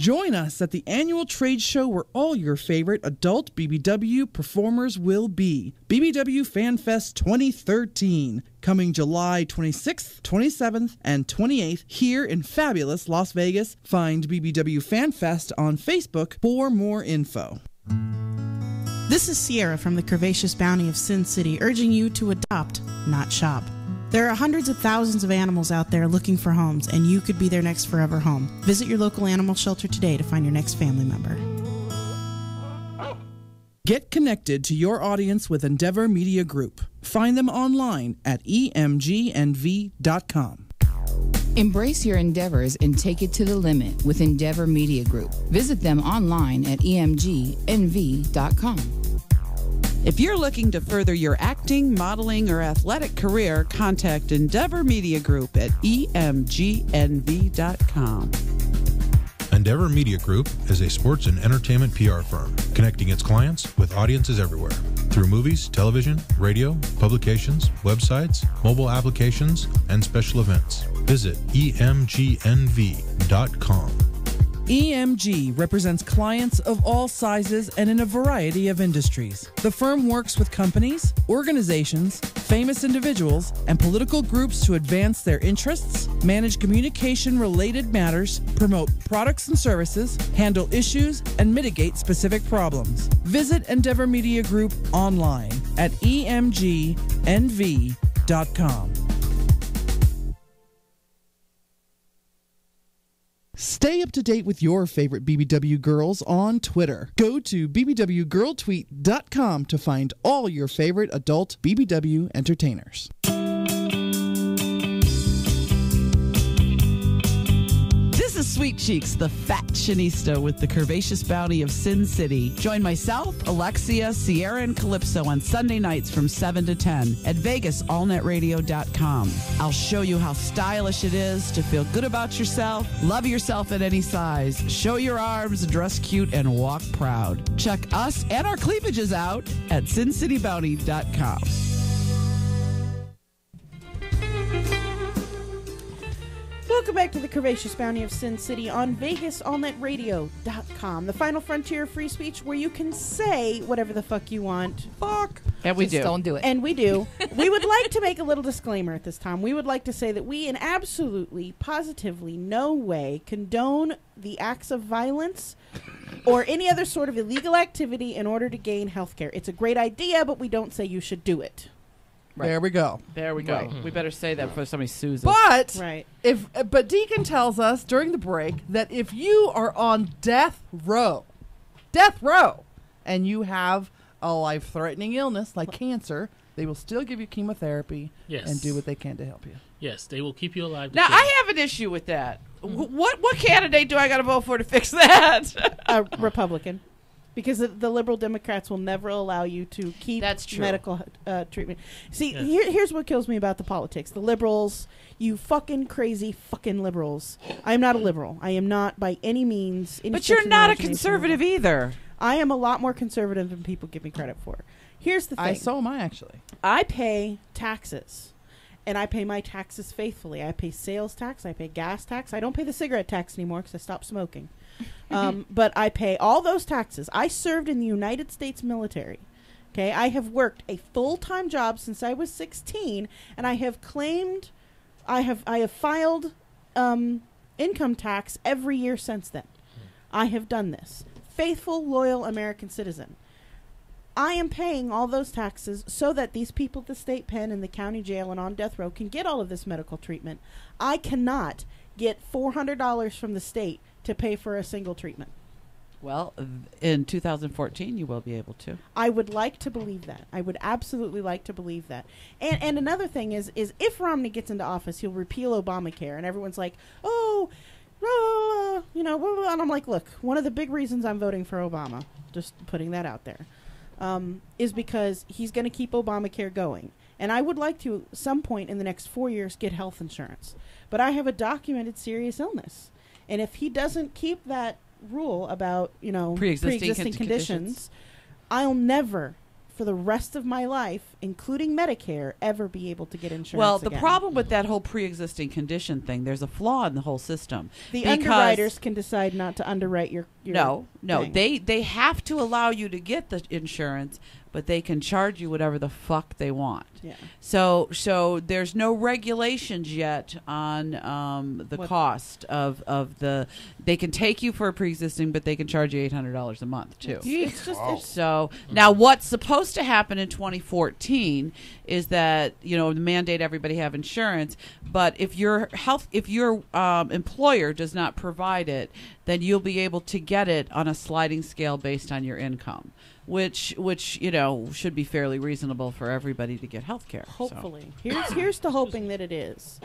Join us at the annual trade show where all your favorite adult BBW performers will be. BBW Fan Fest 2013, coming July 26th, 27th, and 28th here in fabulous Las Vegas. Find BBW Fan Fest on Facebook for more info. This is Sierra from the Curvaceous Bounty of Sin City, urging you to adopt, not shop. There are hundreds of thousands of animals out there looking for homes, and you could be their next forever home. Visit your local animal shelter today to find your next family member. Get connected to your audience with Endeavor Media Group. Find them online at emgnv.com. Embrace your endeavors and take it to the limit with Endeavor Media Group. Visit them online at emgnv.com. If you're looking to further your acting, modeling, or athletic career, contact Endeavor Media Group at emgnv.com. Endeavor Media Group is a sports and entertainment PR firm connecting its clients with audiences everywhere through movies, television, radio, publications, websites, mobile applications, and special events. Visit emgnv.com. EMG represents clients of all sizes and in a variety of industries. The firm works with companies, organizations, famous individuals, and political groups to advance their interests, manage communication-related matters, promote products and services, handle issues, and mitigate specific problems. Visit Endeavor Media Group online at emgnv.com. Stay up to date with your favorite BBW girls on Twitter. Go to bbwgirltweet.com to find all your favorite adult BBW entertainers. This is Sweetcheeks, the fashionista with the curvaceous bounty of Sin City. Join myself, Alexia, Sierra, and Calypso on Sunday nights from 7 to 10 at VegasAllNetRadio.com. I'll show you how stylish it is to feel good about yourself, love yourself at any size, show your arms, dress cute, and walk proud. Check us and our cleavages out at SinCityBounty.com. Welcome back to the Curvaceous Bounty of Sin City on VegasAllNetRadio.com, the final frontier of free speech where you can say whatever the fuck you want. Fuck. And we Just do. don't do it. And we do. We would like to make a little disclaimer at this time. We would like to say that we in absolutely, positively no way condone the acts of violence or any other sort of illegal activity in order to gain health care. It's a great idea, but we don't say you should do it. Right. There we go. There we go. Right. We better say that before somebody sues us. But Right. but Deacon tells us during the break that if you are on death row, and you have a life-threatening illness like cancer, they will still give you chemotherapy and do what they can to help you. Yes, they will keep you alive. Now, I have an issue with that. What candidate do I got to vote for to fix that? A Republican. Because the liberal Democrats will never allow you to keep medical treatment. See, here's what kills me about the politics. The liberals, you fucking crazy fucking liberals. I am not a liberal. I am not by any means. But you're not a conservative either. I am a lot more conservative than people give me credit for. Here's the thing. So am I, actually. I pay taxes. And I pay my taxes faithfully. I pay sales tax. I pay gas tax. I don't pay the cigarette tax anymore because I stopped smoking. But I pay all those taxes. I served in the United States military. Okay, I have worked a full-time job since I was 16, and I have claimed, I have filed income tax every year since then. I have done this. Faithful, loyal American citizen. I am paying all those taxes so that these people at the state pen and the county jail and on death row can get all of this medical treatment. I cannot get $400 from the state to pay for a single treatment. Well, in 2014, you will be able to. I would like to believe that. I would absolutely like to believe that. And another thing is if Romney gets into office, he'll repeal Obamacare, and everyone's like, oh, you know, blah, blah, blah. And I'm like, look, one of the big reasons I'm voting for Obama, just putting that out there, is because he's going to keep Obamacare going. And I would like to, at some point in the next 4 years, get health insurance. But I have a documented serious illness. And if he doesn't keep that rule about, you know, pre-existing conditions, I'll never for the rest of my life, including Medicare, ever be able to get insurance Well, the again. problem with that whole pre-existing condition thing, there's a flaw in the whole system. The because underwriters can decide not to underwrite your no, thing. they have to allow you to get the insurance, but they can charge you whatever the fuck they want. Yeah. So there's no regulations yet on the cost of the. They can take you for a pre-existing, but they can charge you $800 a month too. It's just So now, what's supposed to happen in 2014 is that mandate everybody have insurance, but if your employer does not provide it, then you'll be able to get it on a sliding scale based on your income, which should be fairly reasonable for everybody to get health care. Hopefully. Here's to hoping that it is.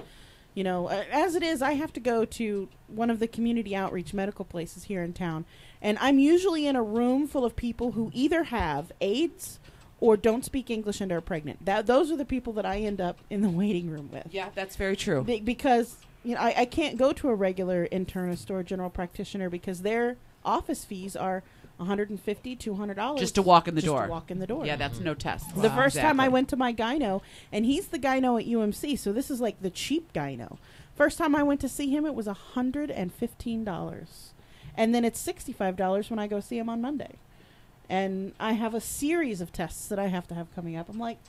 As it is, I have to go to one of the community outreach medical places here in town, and I'm usually in a room full of people who either have AIDS or don't speak English and are pregnant. Those are the people that I end up in the waiting room with. Yeah, that's very true. Because I can't go to a regular internist or general practitioner because their office fees are $150, $200 just to walk in the door. To walk in the door. Yeah, that's no test. The first time I went to my gyno, and he's the gyno at UMC, so this is like the cheap gyno. First time I went to see him, it was $115, and then it's $65 when I go see him on Monday. And I have a series of tests that I have to have coming up. I'm like,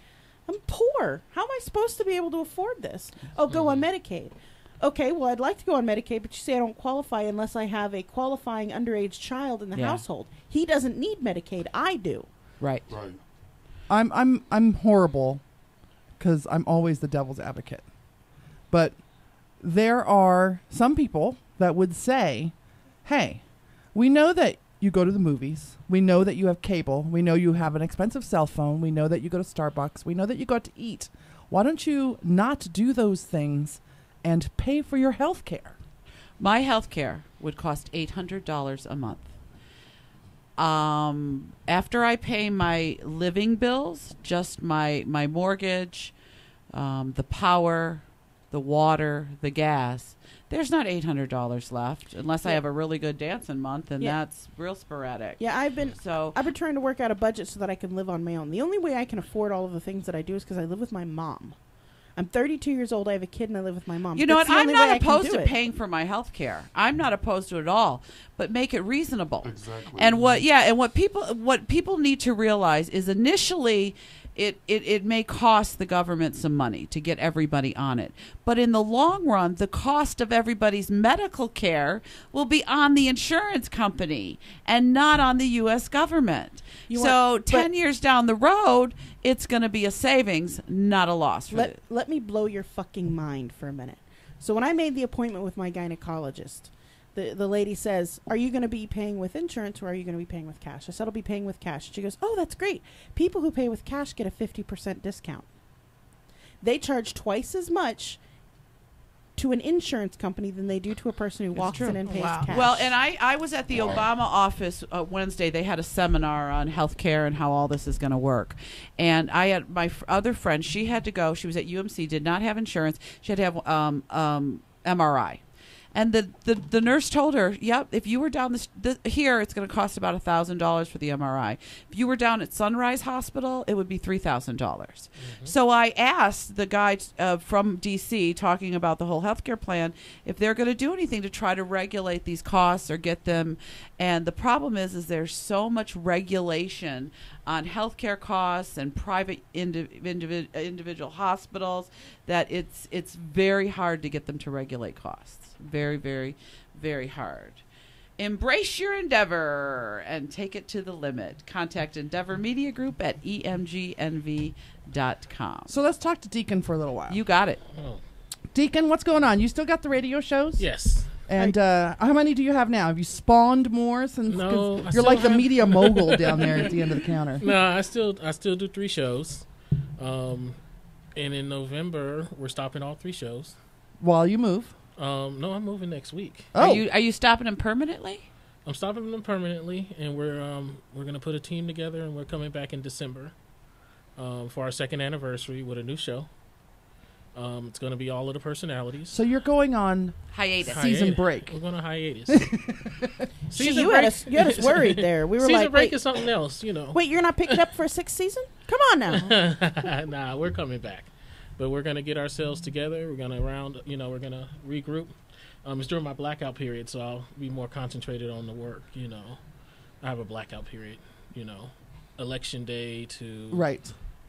I'm poor. How am I supposed to be able to afford this? Oh, go on Medicaid. Okay, well, I'd like to go on Medicaid, but you say I don't qualify unless I have a qualifying underage child in the household. He doesn't need Medicaid. I do. Right. I'm horrible because I'm always the devil's advocate. But there are some people that would say, hey, we know that you go to the movies. We know that you have cable. We know you have an expensive cell phone. We know that you go to Starbucks. We know that you go out to eat. Why don't you not do those things and pay for your health care? My health care would cost $800 a month. After I pay my living bills, just my mortgage, the power, the water, the gas, there's not $800 left unless I have a really good dancing month, and that's real sporadic. Yeah, I've been trying to work out a budget so that I can live on my own. The only way I can afford all of the things that I do is because I live with my mom. I'm 32 years old. I have a kid, and I live with my mom. You know what? I'm not opposed to paying for my health care. I'm not opposed to it at all, but make it reasonable. Exactly. And what people need to realize is initially it may cost the government some money to get everybody on it, but in the long run, the cost of everybody's medical care will be on the insurance company and not on the U.S. government. 10 years down the road, it's going to be a savings, not a loss. Let me blow your fucking mind for a minute. So when I made the appointment with my gynecologist, the lady says, are you going to be paying with insurance or are you going to be paying with cash? I said, I'll be paying with cash. She goes, oh, that's great. People who pay with cash get a 50% discount. They charge twice as much to an insurance company than they do to a person who walks in and pays cash. Well, and I was at the Obama office Wednesday. They had a seminar on healthcare and how all this is going to work. And I had my other friend. She had to go. She was at UMC, did not have insurance. She had to have MRI. And the nurse told her, yep, if you were down here, it's going to cost about $1,000 for the MRI. If you were down at Sunrise Hospital, it would be $3,000. So I asked the guy from D.C. talking about the whole healthcare plan if they're going to do anything to try to regulate these costs or get them. And the problem is there's so much regulation on healthcare costs and private individual hospitals that it's very hard to get them to regulate costs. Very, very, very hard. Embrace your endeavor and take it to the limit. Contact Endeavor Media Group at emgnv.com. So let's talk to Deacon for a little while. You got it. Deacon, what's going on? You still got the radio shows? Yes. And how many do you have now? Have you spawned more since? No, you're like the media mogul down there at the end of the counter. No, I still do 3 shows. And in November, we're stopping all 3 shows. While you move? No, I'm moving next week. Oh. Are you stopping them permanently? I'm stopping them permanently, and we're going to put a team together, and we're coming back in December for our 2nd anniversary with a new show. It's going to be all of the personalities. So you're going on hiatus. Season break. We're going on hiatus. You had us worried there. We were season like, break wait, is something else, you know. Wait, you're not picking up for a 6th season? Come on now. Nah, we're coming back. But we're going to get ourselves together. We're going to we're going to regroup. It's during my blackout period, so I'll be more concentrated on the work, you know. I have a blackout period, you know. Election day to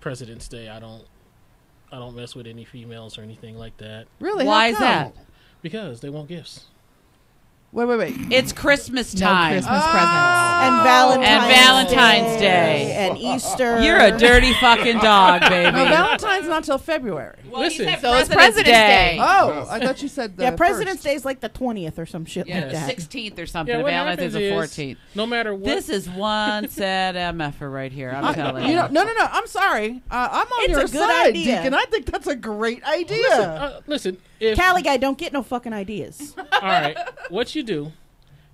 President's Day, I don't mess with any females or anything like that. Really? Why is that? Because they want gifts. Wait. It's Christmas time. No Christmas presents. And Valentine's Day. And Easter. You're a dirty fucking dog, baby. No, Valentine's not till February. Listen, So it's President's Day. Oh, I thought you said the President's first. Day is like the 20th or some shit like that. 16th or something. Yeah, what Valentine's is the happens 14th. no matter what. This is one sad MFer right here. I'm telling you. No. I'm sorry. I'm on It's your a good side, idea. Deacon. I think that's a great idea. Listen, if Cali guy, don't get no fucking ideas. all right, what you do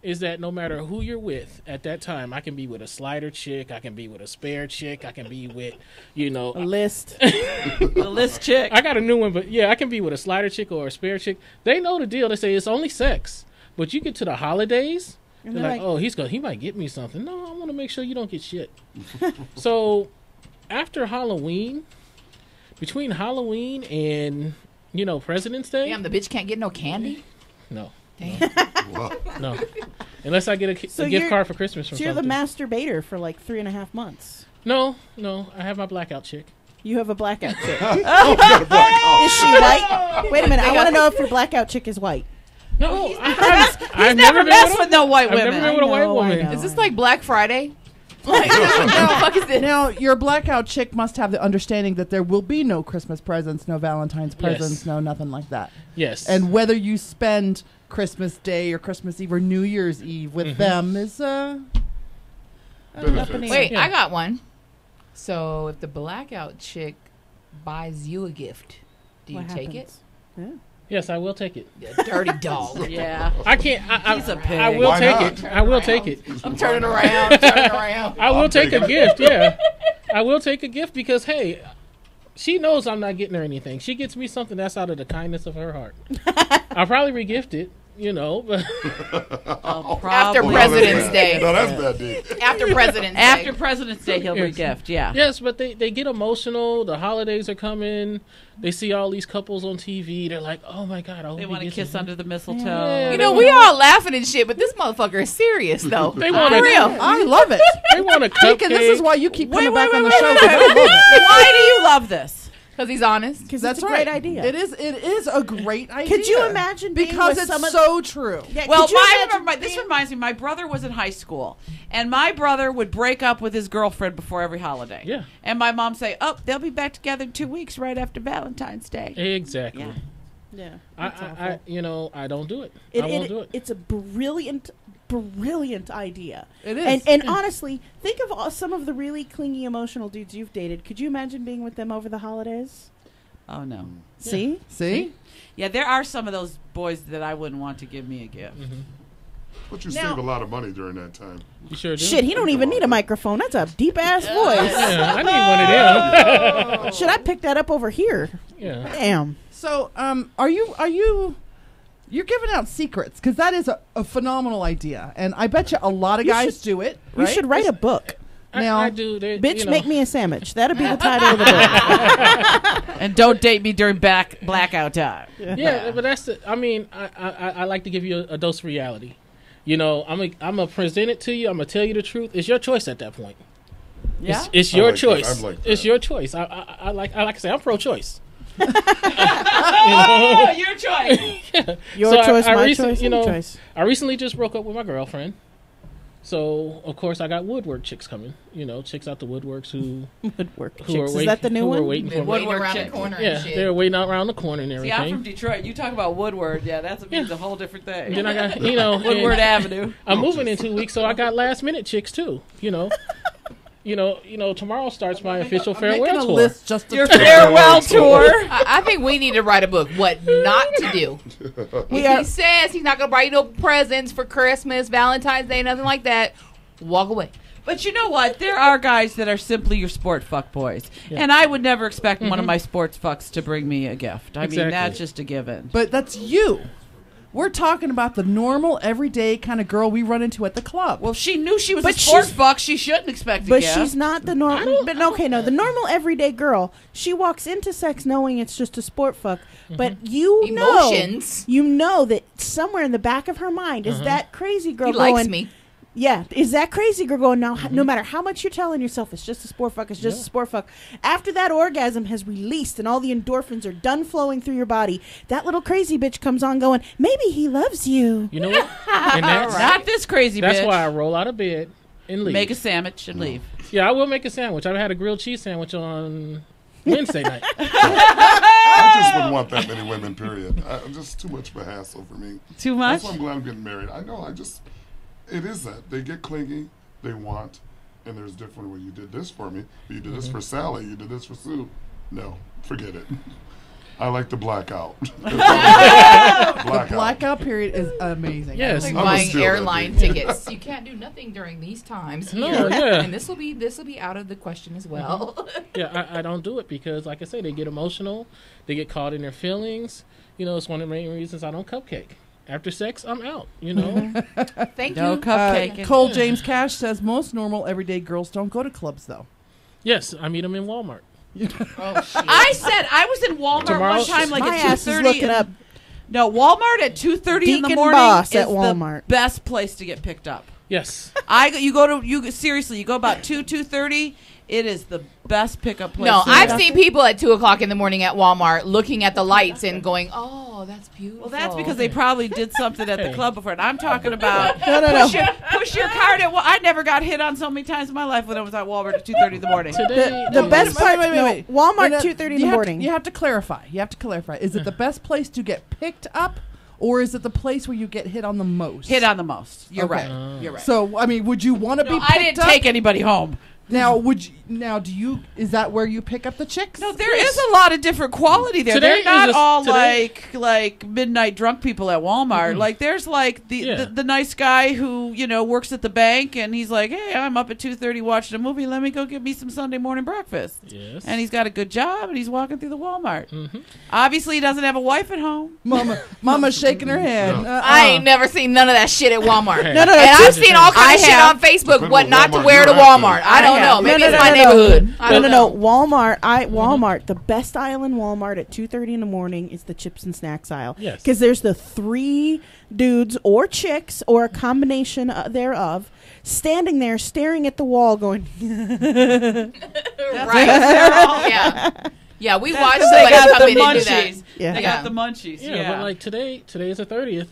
is that no matter who you're with at that time, I can be with a slider chick, I can be with a spare chick, I can be with, you know, A list. The list chick. I got a new one, but yeah, I can be with a slider chick or a spare chick. They know the deal. They say it's only sex, but you get to the holidays, And they're they're like, like- oh, he might get me something. No, I want to make sure you don't get shit. So after Halloween, between Halloween and, you know, President's Day, Damn, the bitch can't get no candy? no. Damn. No, unless I get a gift you're- card for Christmas from So you're the something. masturbator for like 3.5 months. No, I have my blackout chick. You have a blackout chick. Oh, Is she white? Wait a minute. I want to know if your blackout chick is white. No, He's never messed with no white I've women. never been with a white I know. woman. Is Is this like Black Friday? Like, what the fuck is this? Now, your blackout chick must have the understanding that there will be no Christmas presents, no Valentine's presents, no nothing like that. Yes. And whether you spend Christmas Day or Christmas Eve or New Year's Eve with them is up in the Wait, air. I got one. So if the blackout chick buys you a gift, do you What take happens? Yes, I will take it. it? Dirty dog. Yeah. I can't. He's a pig. I will Why take not? it. I will take it. I'm turning around. I will take a gift. Yeah, I will take a gift because hey, she knows I'm not getting her anything. She gets me something that's out of the kindness of her heart. I'll probably regift it. You know, but After President's Day. No, that's bad, dude. After President's Day. After President's Day, he'll re-gift. Yeah. yes, but they get emotional. The holidays are coming. They see all these couples on TV. They're like, oh my god, I hope They he want to gets kiss me. under the mistletoe. Yeah. You know, we all laughing and shit, but this motherfucker is serious, though. They want For real. I love it. They want a cupcake. Deacon, this is why you keep coming back on the wait, show. wait, 'cause I love it. Why do you love this? Because he's honest. Because That's it's a right. great idea. It is a great idea. Could you imagine being because with it's some of- so true. Yeah, Well, could you imagine this being- reminds me. My brother was in high school, and my brother would break up with his girlfriend before every holiday. Yeah. And my mom say, "Oh, they'll be back together in 2 weeks, right after Valentine's Day." Exactly. Yeah. Yeah. I I don't do it. It- I won't it- do it. It's a brilliant idea. It is. And honestly, think of some of the really clingy, emotional dudes you've dated. Could you imagine being with them over the holidays? Oh no. See? See? Yeah, there are some of those boys that I wouldn't want to give me a gift. But you Now- save a lot of money during that time. You sure do? Shit, he don't even need a microphone. That's a deep ass voice. Yeah, I need one of them. Should I pick that up over here? Yeah. Damn. So, are you? You're giving out secrets because that is a phenomenal idea, and I bet you a lot of You guys should- do it. You Right? should write a book. Now, I do. They, Bitch, you know, make me a sandwich. That'd be the title of the book. And don't date me during blackout time. Yeah, but that's the. I mean, I like to give you a dose of reality. You know, I'm gonna present it to you. I'm gonna tell you the truth. It's your choice at that point. Yeah. It's I your like that. choice. I like It's that. your choice. I like to say I'm pro-choice. Oh, your choice. Your So choice, I my recent- choice, you any know, choice. I recently just broke up with my girlfriend. So of course I got woodwork chicks coming. You know, chicks out the woodworks who Woodwork who chicks. are Is waiting. that the new who one? Are waiting for Been me. waiting Woodwork around the chick. corner Yeah, and shit. they're waiting out around the corner and See, everything. I'm from Detroit. You talk about Woodward. Yeah, that means a whole different thing. And then I got Woodward and Avenue. I'm moving in 2 weeks, so I got last minute chicks too. You know, tomorrow starts my official I'm making farewell a tour. list just to Your farewell tour. I think we need to write a book. What not to do. If he says he's not going to buy you no presents for Christmas, Valentine's Day, nothing like that, walk away. But you know what? There are guys that are simply your sport fuck boys. Yeah. And I would never expect one of my sports fucks to bring me a gift. I mean, that's just a given. But that's you. We're talking about the normal, everyday kind of girl we run into at the club. Well, if she knew she was a sport fuck, she shouldn't expect a gift. But she's not the normal. But okay, no, the normal everyday girl. She walks into sex knowing it's just a sport fuck. But you know that somewhere in the back of her mind is that crazy girl going, likes me. Yeah, is that crazy girl going, now, no matter how much you're telling yourself it's just a sport fuck, it's just a sport fuck. After that orgasm has released and all the endorphins are done flowing through your body, that little crazy bitch comes on going, maybe he loves you. You know what? And that's, not this crazy bitch. That's why I roll out of bed and leave. Make a sandwich and leave. Yeah, I will make a sandwich. I had a grilled cheese sandwich on Wednesday night. I just wouldn't want that many women, period. Just too much of a hassle for me. Too much? That's why I'm glad I'm getting married. I know, it is that. They get clingy, they want, and there's different, well, you did this for me, you did this for Sally, you did this for Sue. No, forget it. I like the blackout. The blackout period is amazing. Yes, like buying airline tickets. You can't do nothing during these times here. No, yeah. And this will be out of the question as well. Yeah, I don't do it because, like I say, they get emotional, they get caught in their feelings. You know, it's one of the main reasons I don't cupcake. After sex, I'm out, you know. Thank no you. Cupcake. Cole James Cash says most normal, everyday girls don't go to clubs, though. Yes, I meet them in Walmart. I said I was in Walmart one time, like my at ass is looking up. No, Walmart at 2:30 in the Deacon morning Boss is at Walmart. the best place to get picked up. Yes. You go about 2:30. It is the best pickup place. No, I've seen people at 2:00 in the morning at Walmart looking at the lights and going, "Oh, that's beautiful." Well, that's because they probably did something at the club before. And I'm talking about push your cart at. I never got hit on so many times in my life when I was at Walmart at 2:30 in the morning. The best part, wait. Walmart 2:30 in the morning. You have to clarify. Is it the best place to get picked up? Or is it the place where you get hit on the most? Hit on the most. You're right. You're right. So, I mean, would you want to be picked up? I didn't take anybody home. Now, is that where you pick up the chicks? No, there is a lot of different quality there. They're not all like midnight drunk people at Walmart. Mm-hmm. Like there's like the nice guy who, works at the bank and he's like, "Hey, I'm up at 2:30 watching a movie. Let me go get me some Sunday morning breakfast." Yes. And he's got a good job and he's walking through the Walmart. Mm-hmm. Obviously, he doesn't have a wife at home. Mama's shaking her head. No. I ain't never seen none of that shit at Walmart. No. And I've seen all kinds of shit on Facebook what not to wear to Walmart. I don't know. Maybe it's my neighborhood. No. Walmart. The best aisle in Walmart at 2:30 in the morning is the chips and snacks aisle. Yes. Because there's the 3 dudes or chicks or a combination thereof standing there staring at the wall going. Right. Yeah, we watched somebody come in and do that. Yeah. They got the munchies. Yeah, but like today is the 30th.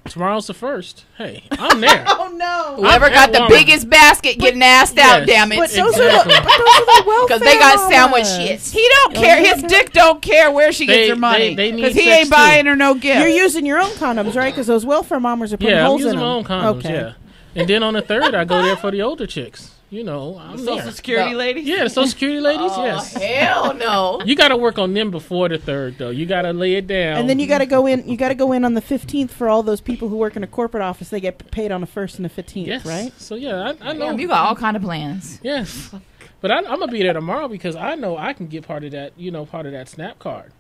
Tomorrow's the 1st. Hey, I'm there. Oh no! Whoever got the biggest basket getting asked out, damn it! But those are the welfare because they got sandwich shit. He don't care. His dick don't care where she gets her money because he ain't buying her no gift. You're using your own condoms, right? Because those welfare mamas are putting holes in them. Yeah, I'm using my own condoms. Okay. Yeah, and then on the 3rd, I go there for the older chicks. I'm Social Security ladies? Yeah, the Social Security ladies, yes. Hell no. You got to work on them before the 3rd, though. You got to lay it down. And then you got to go in. You got to go in on the 15th for all those people who work in a corporate office. They get paid on the 1st and the 15th, right? So, yeah, I know. Damn, you got all kind of plans. Yes. But I'm going to be there tomorrow because I know I can get part of that SNAP card.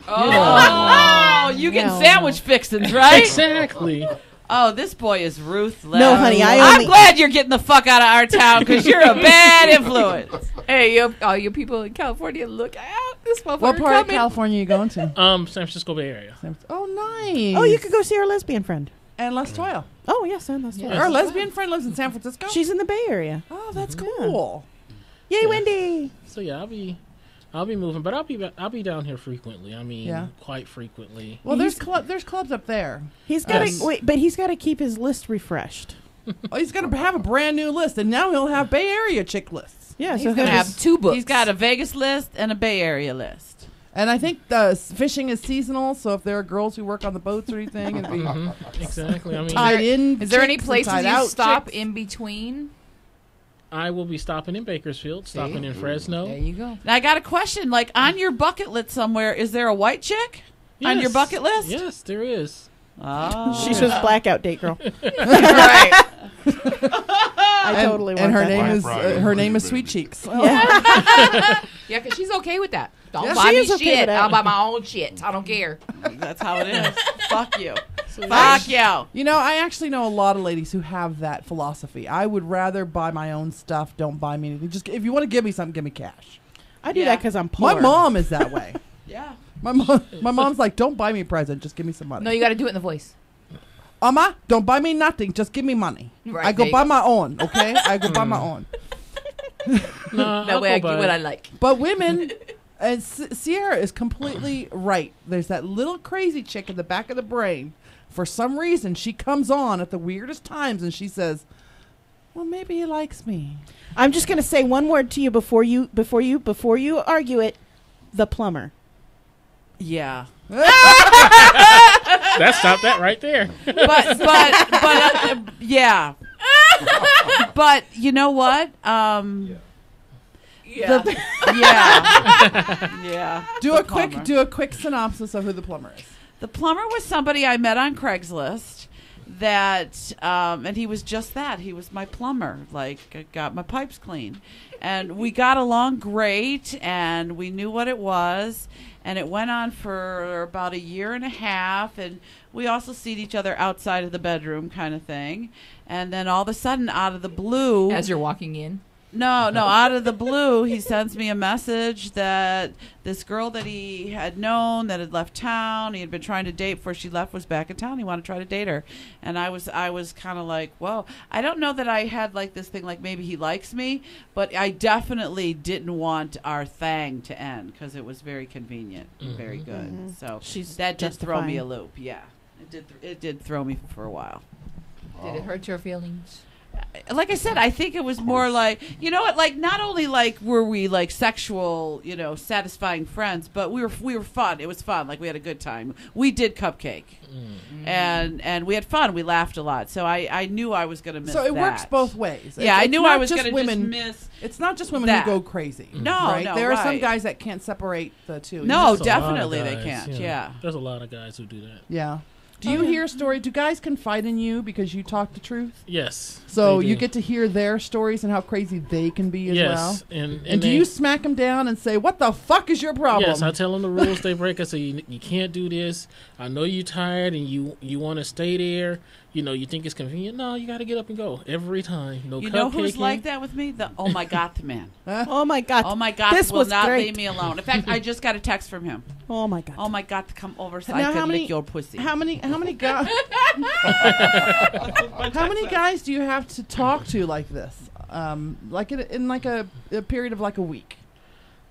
Oh, you get sandwich fixins, right? Exactly. Oh, this boy is ruthless. No, honey, I'm glad you're getting the fuck out of our town because you're a bad influence. Hey, all you people in California, look out! This motherfucker What part coming. of California are you going to? San Francisco Bay Area. Oh, nice. Oh, you could go see our lesbian friend. And Les Toyle. Oh, yes, and Les Toyle. Our lesbian friend lives in San Francisco? She's in the Bay Area. Oh, that's cool. Yay, Wendy! So yeah, I'll be moving, but I'll be down here frequently. I mean, quite frequently. Well, there's clubs up there. He's got he's got to keep his list refreshed. He's got to have a brand new list, and now he'll have Bay Area chick lists. Yeah, so he's gonna have 2 books. He's got a Vegas list and a Bay Area list. And I think fishing is seasonal, so if there are girls who work on the boats or anything, it'd be exactly. I mean, tied in. Is there any places you stop in between? I will be stopping in Bakersfield, stopping in Fresno. There you go. Now, I got a question. Like, on your bucket list somewhere, is there a white chick on your bucket list? Yes, there is. Oh. She says blackout date, girl. Right. I totally want and her that. name is Sweetcheeks. Yeah, because she's okay with that. Don't Yeah, buy she me is okay with shit. that. I'll buy my own shit. I don't care. That's how it is. Fuck you. Fuck you. You know, I actually know a lot of ladies who have that philosophy. I would rather buy my own stuff. Don't buy me anything. Just if you want to give me something, give me cash. I do that because I'm poor. My mom is that way. Yeah. My mom's like, don't buy me a present. Just give me some money. No, you got to do it in the voice. Amma, don't buy me nothing. Just give me money. Right, I go there buy you my own. Okay, I go buy my own. No, That way I get what I like. But women, and Sierra is completely right. There's that little crazy chick in the back of the brain. For some reason, she comes on at the weirdest times and she says, "Well, maybe he likes me." I'm just going to say one word to you before you argue it. The plumber. Yeah. That stopped that right there. But yeah. But you know what? Yeah. Yeah. Do a quick synopsis of who the plumber is. The plumber was somebody I met on Craigslist that, and he was just that. He was my plumber. Like, got my pipes clean. And we got along great, and we knew what it was. And it went on for about a year and a half, and we also seen each other outside of the bedroom kind of thing. And then all of a sudden, out of the blue... As you're walking in? No, out of the blue, he sends me a message that this girl that he had known that had left town, he had been trying to date before she left, was back in town. He wanted to try to date her. And I was kind of like, whoa. I don't know that I had like this thing like maybe he likes me, but I definitely didn't want our thing to end because it was very convenient and very good. Mm-hmm. So She's that did throw me justifying. a loop. Yeah, it did throw me for a while. Did it hurt your feelings? Like I said, I think it was more like, you know what, like not only like were we like sexual, you know, satisfying friends, but we were fun. It was fun. Like we had a good time. We did cupcake, and we had fun. We laughed a lot. So I knew I was going to miss. So it that. works both ways. Yeah, I It's knew not I was just going to women. miss. It's not just women that. who go crazy. No, right? no, There are some right. guys that can't separate the two. No, There's a lot of definitely they guys, can't. Yeah. There's a lot of guys who do that. Yeah. Do you hear stories? Do guys confide in you because you talk the truth? Yes. So they you do. get to hear their stories and how crazy they can be as well. Yes. And And do they- you smack them down and say, "What the fuck is your problem?" Yes, I tell them the rules they break. I say, you can't do this. I know you're tired and you want to stay there. You know, you think it's convenient. No, you got to get up and go every time. No You know who's cupcaking. like that with me? The oh my god man. Oh my god. Oh my god, This will was not great. leave me alone. In fact, I just got a text from him. Oh my god. Oh my god, to come over so Now, I can lick your pussy. How many guys? How many guys do you have to talk to like this? Like in like a period of like a week?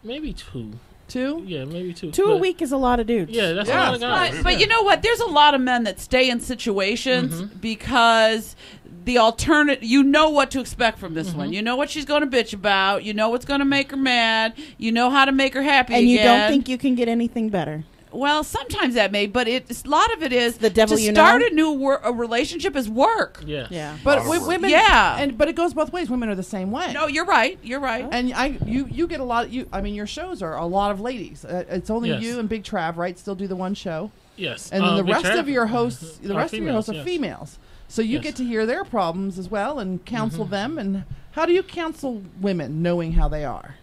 Maybe two. Two? Yeah, maybe two. Two a But- week is a lot of dudes. Yeah, that's a lot of guys. But you know what? There's a lot of men that stay in situations because the alternate. You know what to expect from this one. You know what she's going to bitch about. You know what's going to make her mad. You know how to make her happy And you again. don't think you can get anything better. Well, sometimes that may, but a lot of it is The devil to you start know? a new a relationship is work. Yeah. Yeah. But Lot of work. women, Yeah. but it goes both ways. Women are the same way. No, you're right. You're right. And you get a lot. I mean, your shows are a lot of ladies. It's only Yes. you and Big Trav, right? Still do the one show, Yes. and then the Big rest Trav- of your hosts, are females, are yes. females. So you Yes. get to hear their problems as well and counsel them. And how do you counsel women, knowing how they are?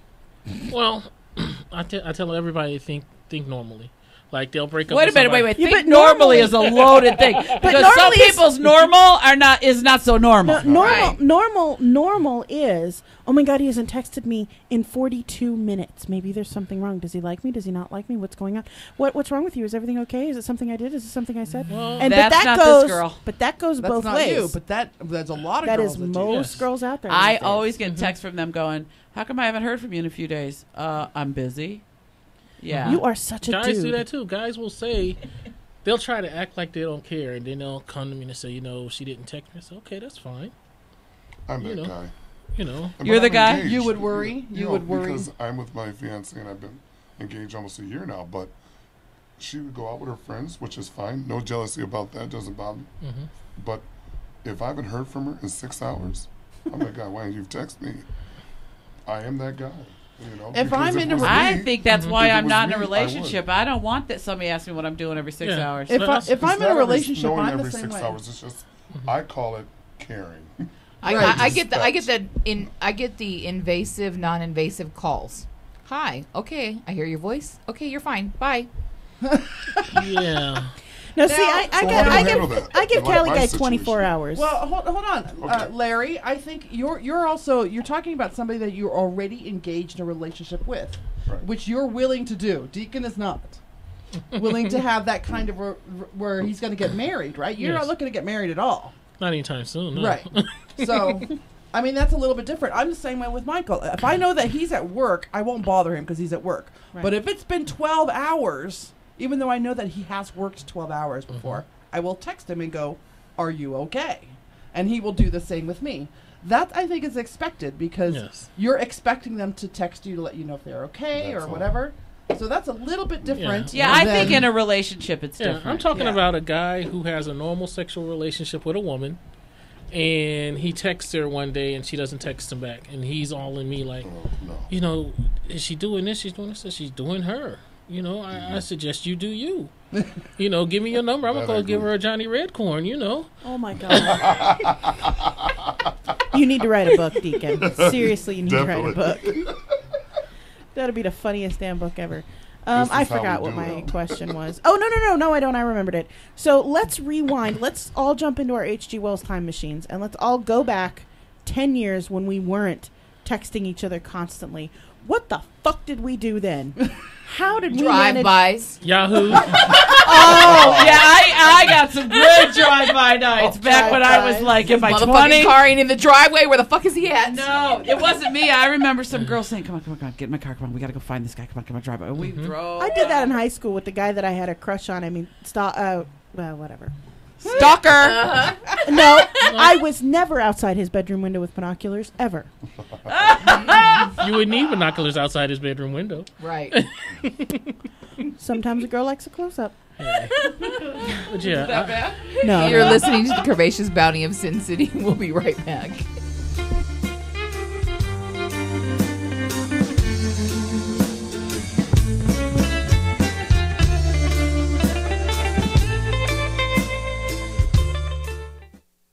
Well, I tell everybody to think normally. Like they'll break up. Wait a with minute. somebody. Wait. Yeah, Think but normally normally- is a loaded thing because some normally is- people's normal is not so normal. No, normal is, oh my god, he hasn't texted me in 42 minutes. Maybe there's something wrong. Does he like me? Does he not like me? What's going on? What's wrong with you? Is everything okay? Is it something I did? Is it something I said? Well, And That's but that not goes, this girl. But that goes That's both not ways. you, but there's a lot of That girls is that do. most Yes. girls out there. I these days. always get texts from them going, "How come I haven't heard from you in a few days?" I'm busy. Yeah. You are such a guys dude. do that too. Guys will say they'll try to act like they don't care, and then they'll come to me and say, she didn't text me. I say, okay, that's fine. I'm You that know. guy. You know. But You're the I'm guy? engaged. You would worry? You would worry? Because I'm with my fiance and I've been engaged almost a year now. But she would go out with her friends, which is fine. No jealousy about that. Doesn't bother me. Mhm. But if I haven't heard from her in 6 hours, I'm that guy. Why didn't you text me? I am that guy. If because I'm it in a was I me- think that's why if it I'm was not in me, a I would. relationship. I don't want that somebody asks me what I'm doing every 6 Yeah. hours. If But I'm in a It's not relationship, knowing I'm the every same 6 way. hours. It's just I call it caring. I get the invasive, non-invasive calls. Hi. Okay, I hear your voice. Okay, you're fine. Bye. Yeah. No, see, I give Cali Guy 24 hours. Well, hold on, Larry. I think you're talking about somebody that you're already engaged in a relationship with, which you're willing to do. Deacon is not willing to have that kind of where he's going to get married, right? You're not looking to get married at all. Not anytime soon, no. Right. So, I mean, that's a little bit different. I'm the same way with Michael. If I know that he's at work, I won't bother him because he's at work. Right. But if it's been 12 hours, even though I know that he has worked 12 hours before, I will text him and go, "Are you okay?" And he will do the same with me. That, I think, is expected because you're expecting them to text you to let you know if they're okay or whatever. So that's a little bit different. Yeah, I think in a relationship it's different. I'm talking about a guy who has a normal sexual relationship with a woman, and he texts her one day and she doesn't text him back, and he's all in me like, you know, is she doing this? She's doing this. She's doing her. You know, I suggest you do you. You know, give me your number. I'm going to go give her a Johnny Redcorn, you know. Oh, my God. You need to write a book, Deacon. Seriously, you need to write a book. That'll be the funniest damn book ever. I forgot what my question was. Oh, no, I don't. I remembered it. So let's rewind. Let's all jump into our H.G. Wells time machines, and let's all go back 10 years when we weren't texting each other constantly. What the fuck did we do then? How did we drive-bys? Yahoo. Oh, yeah, I got some good drive-by nights back when I was like in my 20s. Car ain't in the driveway. Where the fuck is he at? No, it wasn't me. I remember some girl saying, come on, get in my car. Come on, we got to go find this guy. Come on, drive by. We drove. I did that in high school with the guy that I had a crush on. I mean, well, whatever. Stalker. No, I was never outside his bedroom window with binoculars, ever. You would need binoculars outside his bedroom window. Right. Sometimes a girl likes a close-up. Yeah. Is that bad? No. You're listening to the Curvaceous Bounty of Sin City. We'll be right back.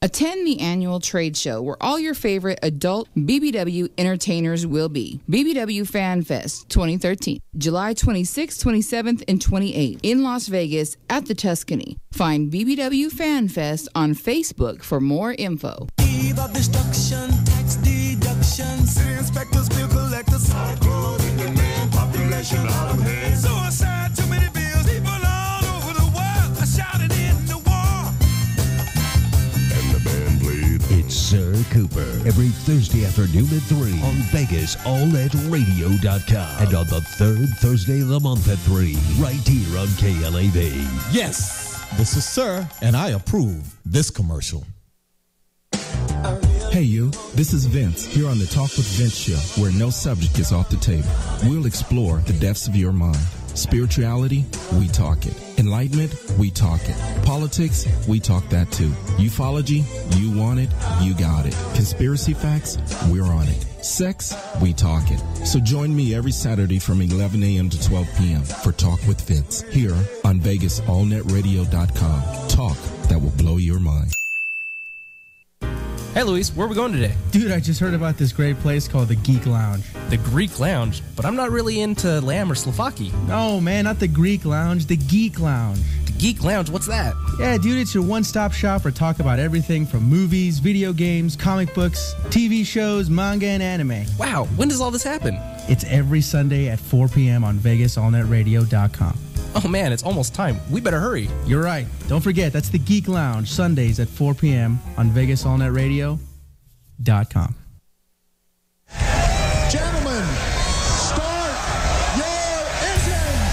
Attend the annual trade show where all your favorite adult BBW entertainers will be. BBW Fan Fest 2013, July 26th, 27th, and 28th in Las Vegas at the Tuscany. Find BBW Fan Fest on Facebook for more info. Eve of destruction, tax deductions, inspectors, bill collectors, population out of hand. Suicide, too many bills, people all over the world are shouting in the war. It's Sir Cooper every Thursday afternoon at 3 on VegasAllNetRadio.com and on the third Thursday of the month at 3 right here on KLAV. Yes, this is Sir, and I approve this commercial. Hey you, this is Vince here on the Talk with Vince show, where no subject is off the table. We'll explore the depths of your mind. Spirituality, we talk it. Enlightenment, we talk it. Politics, we talk that too. Ufology, you want it, you got it. Conspiracy facts, we're on it. Sex, we talk it. So join me every Saturday from 11 a.m. to 12 p.m. for Talk with Vince here on VegasAllNetRadio.com. Talk that will blow your mind. Hey, Luis, where are we going today? Dude, I just heard about this great place called the Geek Lounge. The Greek Lounge? But I'm not really into lamb or Slovaki. No, man, not the Greek Lounge, the Geek Lounge. The Geek Lounge? What's that? Yeah, dude, it's your one-stop shop for talk about everything from movies, video games, comic books, TV shows, manga, and anime. Wow, when does all this happen? It's every Sunday at 4 p.m. on VegasAllNetRadio.com. Oh, man, it's almost time. We better hurry. You're right. Don't forget, that's the Geek Lounge, Sundays at 4 p.m. on VegasAllNetRadio.com. Gentlemen, start your engines!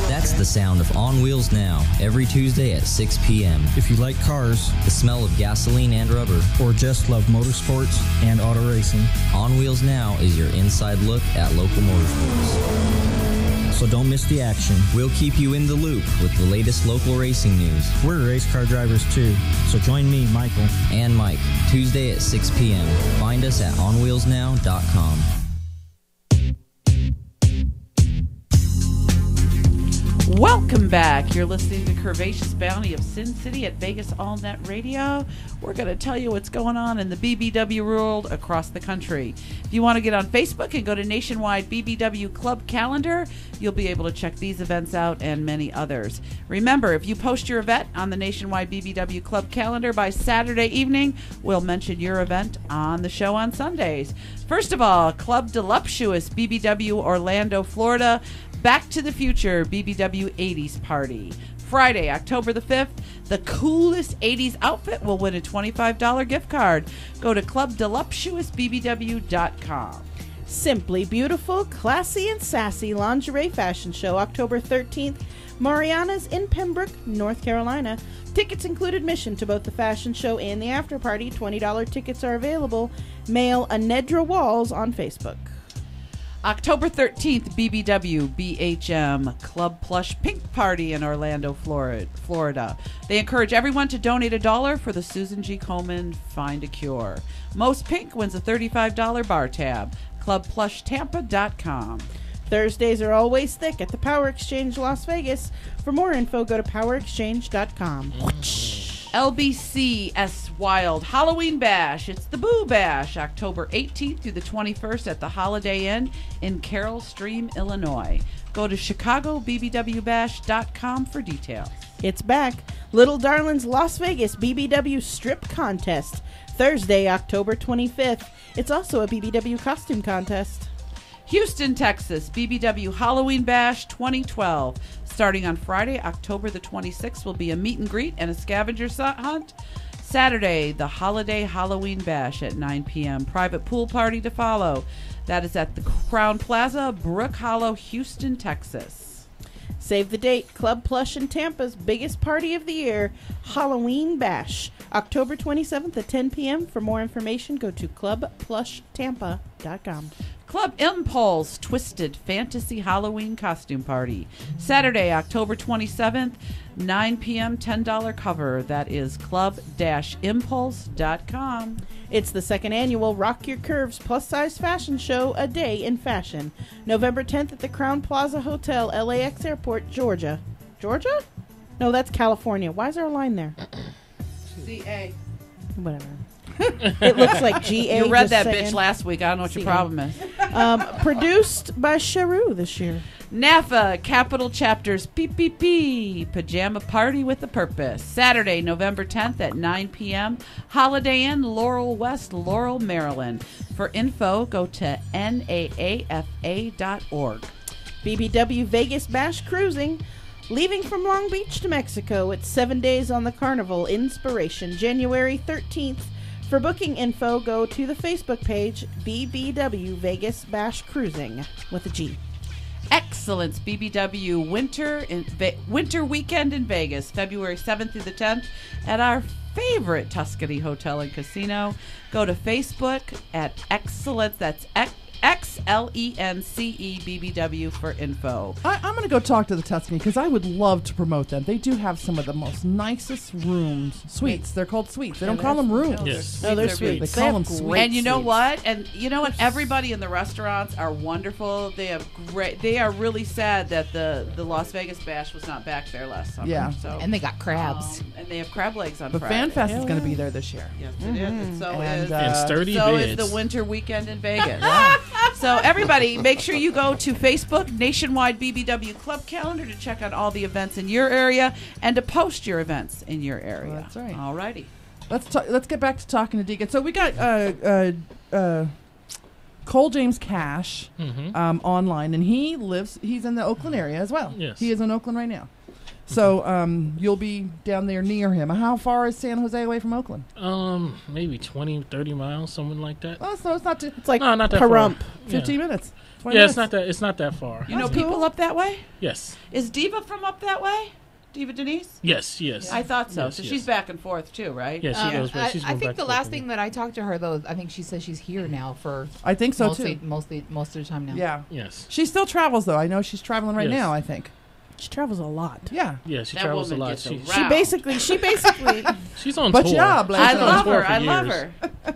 That's the sound of On Wheels Now, every Tuesday at 6 p.m. If you like cars, the smell of gasoline and rubber, or just love motorsports and auto racing, On Wheels Now is your inside look at local motorsports. So don't miss the action. We'll keep you in the loop with the latest local racing news. We're race car drivers too, so join me, Michael. And Mike, Tuesday at 6 p.m. Find us at onwheelsnow.com. Welcome back. You're listening to Curvaceous Bounty of Sin City at Vegas All Net Radio. We're going to tell you what's going on in the BBW world across the country. If you want to get on Facebook and go to Nationwide BBW Club Calendar, you'll be able to check these events out and many others. Remember, if you post your event on the Nationwide BBW Club Calendar by Saturday evening, we'll mention your event on the show on Sundays. First of all, Club Deluptuous BBW Orlando, Florida. Back to the Future BBW 80s Party. Friday, October the 5th, the coolest 80s outfit will win a $25 gift card. Go to clubdeluptuousbbw.com. Simply Beautiful, Classy and Sassy Lingerie Fashion Show, October 13th, Mariana's in Pembroke, North Carolina. Tickets include admission to both the fashion show and the after party. $20 tickets are available. Mail Anedra Walls on Facebook. October 13th, BBW BHM Club Plush Pink Party in Orlando, Florida. They encourage everyone to donate $1 for the Susan G. Komen Find a Cure. Most Pink wins a $35 bar tab. ClubPlushTampa.com. Thursdays are always thick at the Power Exchange Las Vegas. For more info, go to PowerExchange.com. LBCS Wild Halloween Bash. It's the Boo Bash, October 18th through the 21st at the Holiday Inn in Carroll Stream, Illinois. Go to ChicagoBBWBash.com for details. It's back. Little Darling's Las Vegas BBW Strip Contest, Thursday, October 25th. It's also a BBW costume contest. Houston, Texas, BBW Halloween Bash 2012. Starting on Friday, October the 26th, will be a meet and greet and a scavenger hunt. Saturday, the Holiday Halloween Bash at 9 p.m. Private pool party to follow. That is at the Crown Plaza, Brook Hollow, Houston, Texas. Save the date. Club Plush in Tampa's biggest party of the year, Halloween Bash, October 27th at 10 p.m. For more information, go to clubplushtampa.com. Club Impulse Twisted Fantasy Halloween Costume Party. Saturday, October 27th, 9 p.m., $10 cover. That is club-impulse.com. It's the second annual Rock Your Curves plus-size fashion show, A Day in Fashion. November 10th at the Crown Plaza Hotel, LAX Airport, Georgia. Georgia? No, that's California. Why is there a line there? CA. Whatever. It looks like GA. You read that saying. bitch last week. I don't know what your problem is. Produced by Cheru this year. NAFA Capital Chapters PPP Pajama Party with a Purpose. Saturday, November 10th at 9 p.m. Holiday Inn, Laurel West, Laurel, Maryland. For info, go to naafa.org. BBW Vegas Bash Cruising. Leaving from Long Beach to Mexico. It's 7 days on the Carnival Inspiration, January 13th. For booking info, go to the Facebook page, BBW Vegas Bash Cruising, with a G. Excellence BBW Winter Weekend in Vegas, February 7th through the 10th at our favorite Tuscany Hotel and Casino. Go to Facebook at Excellence, that's XLENCE for info. I'm going to go talk to the Tuscany because I would love to promote them. They do have some of the most nicest rooms. Suites. They're called suites. They don't call them rooms. Yes. No, they're suites. They call them suites. And you know what? And you know what? Everybody in the restaurants are wonderful. They have great. They are really sad that the Las Vegas Bash was not back there last summer. Yeah. So, and they got crabs. and they have crab legs on But Friday. FanFest is going to be there this year. Yes, it is. And so And, is And sturdy so bids. is the Winter Weekend in Vegas. So everybody, make sure you go to Facebook, Nationwide BBW Club Calendar, to check out all the events in your area and to post your events in your area. Well, that's right. All righty. Let's get back to talking to Deacon. So we got Cole James Cash online, and he's in the Oakland area as well. Yes. He is in Oakland right now. So you'll be down there near him. How far is San Jose away from Oakland? Maybe 20, 30 miles, something like that. Oh, so it's not too. It's like No, not that Pahrump. far. 15 Yeah. minutes. 20 Yeah, minutes. it's not that far. You know That's people cool. up that way? Yes. Is Diva from up that way? Diva Denise? Yes. I thought so. Yes, So yes. she's back and forth too, right? Yeah, she goes back. She's I going think back the to last Oakland. thing that I talked to her, though, I think she says she's here now for I think so most too. of the time now. Yeah. Yes. She still travels though. I know she's traveling right Yes. now. I think. She travels a lot. Yeah. Yeah, she That travels a woman lot. gets She's around. She basically. she's on But tour. yeah, Blaze, I She's been on love tour her. for I years. love her.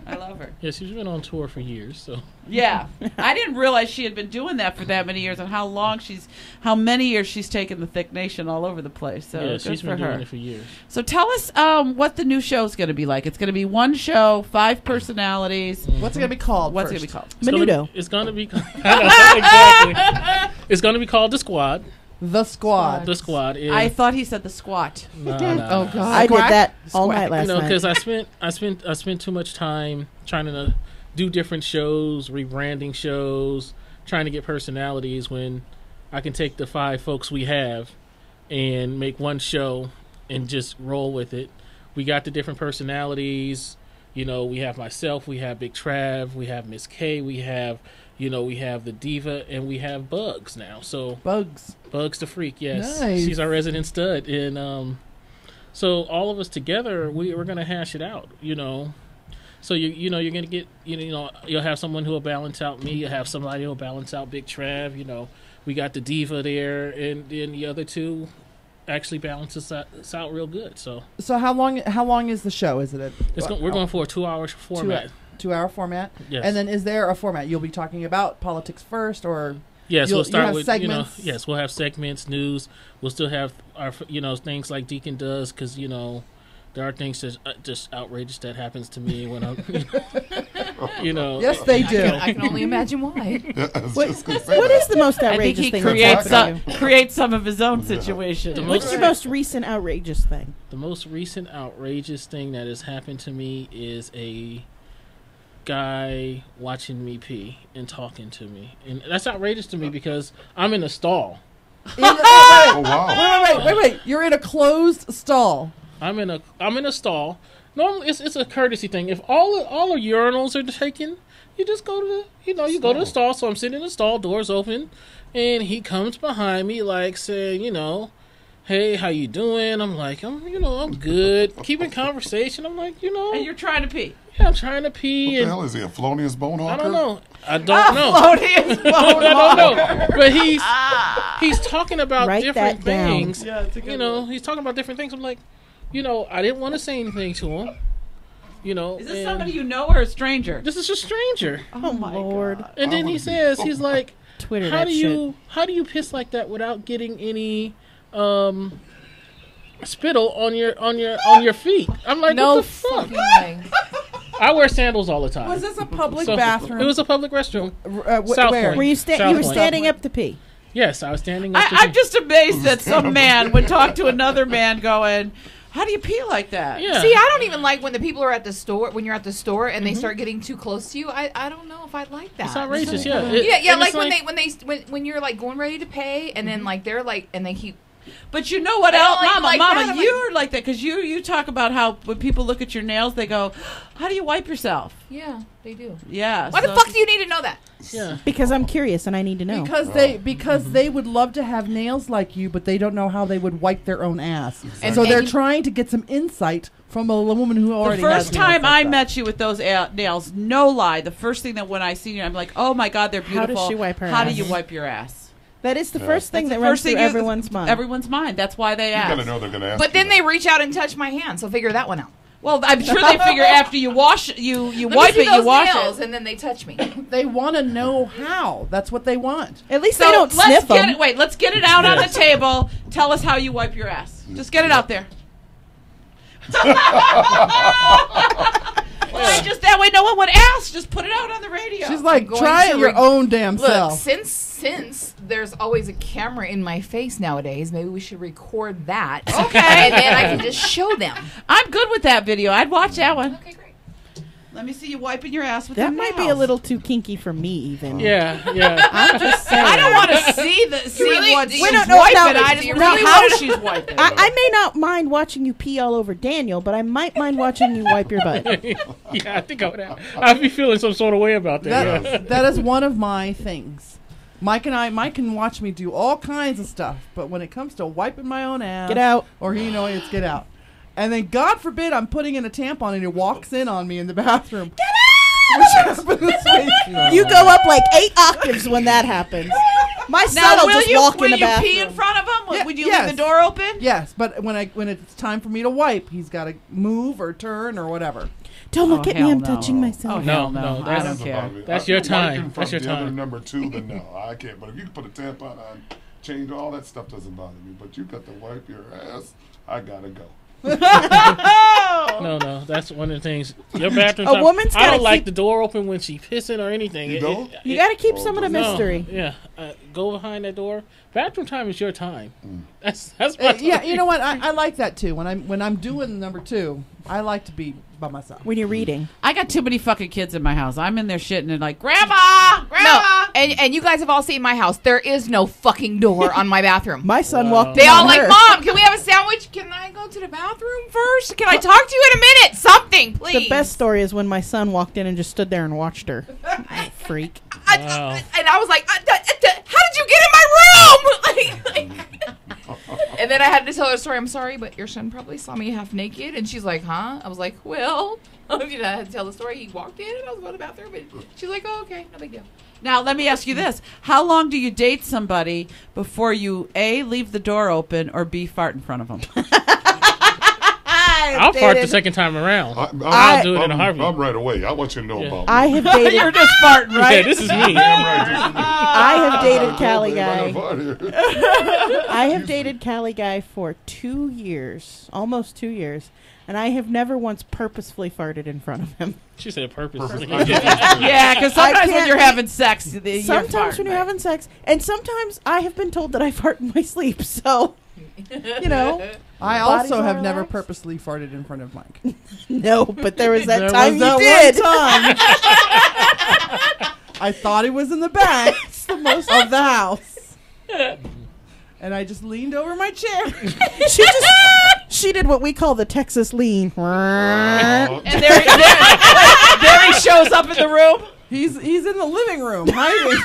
I love her. Yeah, she's been on tour for years. So Yeah, I didn't realize she had been doing that for that many years, and how many years she's taken the Thick Nation all over the place. So yeah, good she's for been her. doing it for years. So tell us what the new show is going to be like. It's going to be one show, 5 personalities. What's it gonna be called? What's it first? going to be called? Menudo. It's gonna be exactly. It's gonna be called The Squad. The Squad. The Squad is. I thought he said the squat. No. Oh God! I did that all night last night. because I spent too much time trying to do different shows, rebranding shows, trying to get personalities when I can take the 5 folks we have and make one show and just roll with it. We got the different personalities. You know, we have myself, we have Big Trav, we have Miss K, we have the Diva, and we have Bugs now. So Bugs the Freak, yes. Nice. She's our resident stud. And so all of us together, we're going to hash it out, you know. So, you're going to get, you'll have someone who will balance out me. You'll have somebody who will balance out Big Trav. You know, we got the Diva there, and then the other 2 actually balance us out real good. So how long is the show? Is it we're going for a 2-hour format. 2-hour format? Yes. And then is there a format? You'll be talking about politics first, or yes, we'll start with segments? yes, we'll have segments, news. We'll still have our things like Deacon does, because there are things that just outrageous that happens to me when I'm Yes, they do. I can only imagine why. What is the most outrageous I think thing? he creates some of his own situation. What's your most recent outrageous thing? The most recent outrageous thing that has happened to me is a guy watching me pee and talking to me, and that's outrageous to me because I'm in a stall. Oh, wow. Wait! You're in a closed stall. I'm in a stall. Normally, it's a courtesy thing. If all the urinals are taken, you just go to you go to the stall. So I'm sitting in the stall, doors open, and he comes behind me like saying, hey, how you doing? I'm like, I'm good. Keeping conversation. I'm like, And you're trying to pee. Yeah, I'm trying to pee. What the hell is he, a felonious bone hawker? I don't know. I don't know. Felonious bone I don't know. But he's talking about Write different that down. things. Yeah, it's a good one. He's talking about different things. I'm like, I didn't want to say anything to him. Is this somebody you know or a stranger? This is a stranger. Oh my Lord! God. And then he says, he's like, Twitter how that do you piss like that without getting any spittle on your feet? I'm like, No what the fuck? fucking way. I wear sandals all the time. Was this a public bathroom? It was a public restroom. Where? Point. Were you South were Point. standing up to pee? Yes, I was standing up. I'm just amazed that some man would talk to another man going, how do you pee like that? Yeah. See, I don't even like when the people are at the store, when you're at the store and they start getting too close to you. I don't know if I'd like that. It's outrageous, yeah. When you're like going ready to pay and then like they're like, and they keep. But you know what I don't else, like Mama? like Mama, that. I'm you're like that because you talk about how when people look at your nails, they go, "How do you wipe yourself?" Yeah, they do. Yeah. Why the fuck do you need to know that? Yeah. Because I'm curious and I need to know. Because they would love to have nails like you, but they don't know how they would wipe their own ass. Exactly. So they're trying to get some insight from a woman who already. The first has time nails I like that. met you with those nails, no lie, the first thing that when I see you, I'm like, "Oh my God, they're How beautiful." does she wipe her How do ass? you wipe your ass? That is the first thing That's that the runs first through thing everyone's mind. Everyone's mind. That's why they You ask. gotta know they're gonna ask. But then they reach out and touch my hand, so figure that one out. Well, I'm sure they figure after you wash, you Let wipe me it, see you those wash nails, it. and then they touch me. They want to know how. That's what they want. At least So they don't let's sniff get them. it. Wait, let's get it out on the table. Tell us how you wipe your ass. Just get it out there. Well, just that way, no one would ask. Just put it out on the radio. She's like, going try to your own damn Look, self. since there's always a camera in my face nowadays, maybe we should record that. Okay. And then I can just show them. I'm good with that video. I'd watch that one. Okay, great. Let me see you wiping your ass with That your might nails. be a little too kinky for me, even. Yeah. I'm just saying. I don't want to see really- what do she's you- wiping. no, no, I just do you want to really see how wanna- she's wiping. I may not mind watching you pee all over Daniel, but I might mind watching you wipe your butt. Yeah, I think I'd be feeling some sort of way about that. Yeah. That is one of my things. Mike can watch me do all kinds of stuff, but when it comes to wiping my own ass, Get out. or it's get out. And then God forbid I'm putting in a tampon and he walks in on me in the bathroom. Get out! Which happened this week. You go up like 8 octaves when that happens. My son Now, will will just you walk in the pee in bathroom. front of him? Yeah, Would you yes. leave the door open? Yes, but when it's time for me to wipe, he's got to move or turn or whatever. Don't look at me. hell I'm no. touching myself. Oh, hell no. I don't care. That's your time. That's your time. Number 2, then no, I can't. But if you can put a tampon on, change all that stuff doesn't bother me. But you got to wipe your ass. I gotta go. No, that's one of the things. Your bathroom. A woman's I gotta don't like keep- the door open when she's pissing or anything. You don't? You got to keep some of the mystery. Yeah, go behind that door. Bathroom time is your time. That's my time. Yeah, you know what? I like that too. When I'm doing number 2, I like to be by myself. When you're reading. I got too many fucking kids in my house. I'm in there shitting and like, Grandma! No, and you guys have all seen my house. There is no fucking door on my bathroom. My son walked in. They all on like, her. Mom, can we have a sandwich? Can I go to the bathroom first? Can I talk to you in a minute? Something, please. The best story is when my son walked in and just stood there and watched her. Freak. And I was like, how did you get in my room? And then I had to tell her a story. I'm sorry, but your son probably saw me half naked. And she's like, huh? I was like, well, I had to tell the story. He walked in and I was going to the bathroom. And she's like, oh, okay, no big deal. Now, let me ask you this. How long do you date somebody before you, A, leave the door open, or B, fart in front of them? I'll fart the second time around. I'll do it in a heartbeat. I'm right away. I want you to know about me. I have dated. You're just farting, right? Yeah, this is me. I have dated Cali guy. Guy. I have dated Cali guy for 2 years, almost 2 years, and I have never once purposefully farted in front of him. She said purposely. Yeah, because sometimes when you're having sex, sometimes when you're having sex, and sometimes I have been told that I fart in my sleep. So, you know, I bodies also are have never relaxed. purposely farted in front of Mike. No, but there was that There time was you that did. one time. I thought he was in the back of the house. And I just leaned over my chair. She did what we call the Texas lean. And there he shows up in the room. He's in the living room hiding.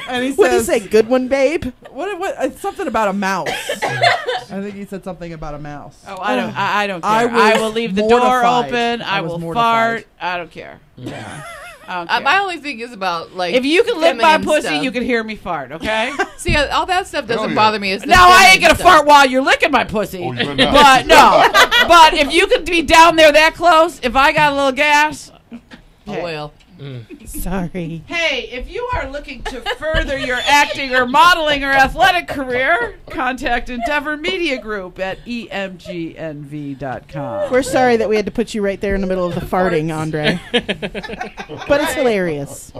And he says, What did he say? Good one, babe. What? Something about a mouse. I think he said something about a mouse. Oh, I don't care. I I will leave the door mortified. open. I was will mortified. fart. I don't care. Yeah. I don't care. My only thing is about, like, If you can lick my feminine pussy, stuff. you can hear me fart, okay? See, all that stuff doesn't bother me. It's the Now, I ain't feminine going to stuff. fart while you're licking my pussy. Oh, you're not. But, no. But if you could be down there that close, if I got a little gas. Oh, well. Sorry. Hey, if you are looking to further your acting or modeling or athletic career, contact Endeavor Media Group at emgnv.com. We're sorry that we had to put you right there in the middle of the farting, Andre. But it's hilarious.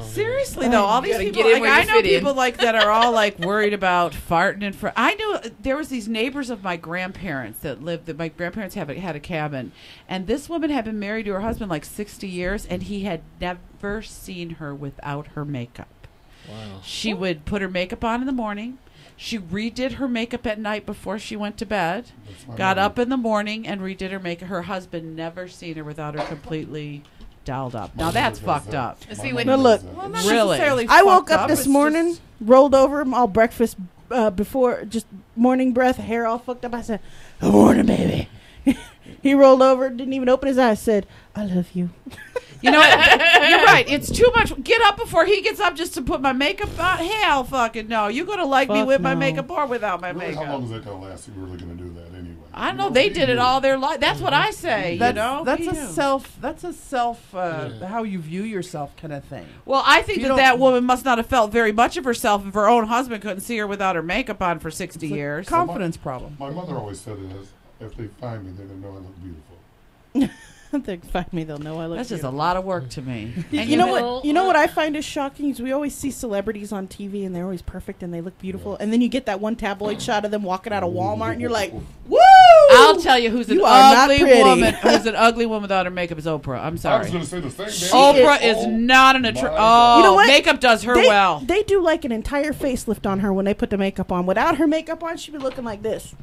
Seriously though, all these gotta people, get in like, where I you know fit in. people like that are all like worried about farting in front. I knew there was these neighbors of my grandparents that lived. That my grandparents had a cabin, and this woman had been married to her husband like 60 years, and he had never seen her without her makeup. Wow. She would put her makeup on in the morning. She redid her makeup at night before she went to bed. Got up in the morning and redid her makeup. Her husband never seen her without her completely dolled up. Now that's fucked up. See, when Now look, Really? I woke up this morning, rolled over, all breakfast before, just morning breath, hair all fucked up. I said, "Good morning, baby." He rolled over, didn't even open his eyes, said, "I love you." You know, you're right. It's too much. Get up before he gets up just to put my makeup on. Hell fucking no. You're going to like me Fuck with my no. makeup or without my Really, makeup. how long is that going to last if you're really going to do that anyway? I don't know. They did it all their life. That's what I say, That's, you know? that's a Yeah. self how you view yourself kind of thing. Well, I think You that don't- that woman must not have felt very much of herself if her own husband couldn't see her without her makeup on for 60 It's a years. confidence problem. My mother always said it as, if they find me, they're going to know I look beautiful. If they find me, they'll know I look That's just a beautiful. lot of work to me. And you know what? You know what I find is shocking is we always see celebrities on TV and they're always perfect and they look beautiful, and then you get that one tabloid shot of them walking out of Walmart and you're like, "Woo!" I'll tell you who's an You are not ugly pretty. woman. Who's an ugly woman without her makeup is Oprah. I'm I was sorry. going to say the same thing. Oprah is not an attractive. Oh, You know what? makeup does her they, well. They do like an entire facelift on her when they put the makeup on. Without her makeup on, she'd be looking like this.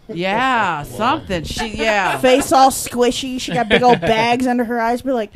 Yeah, something. Yeah. Face all squishy. She got big old bags under her eyes. Be like,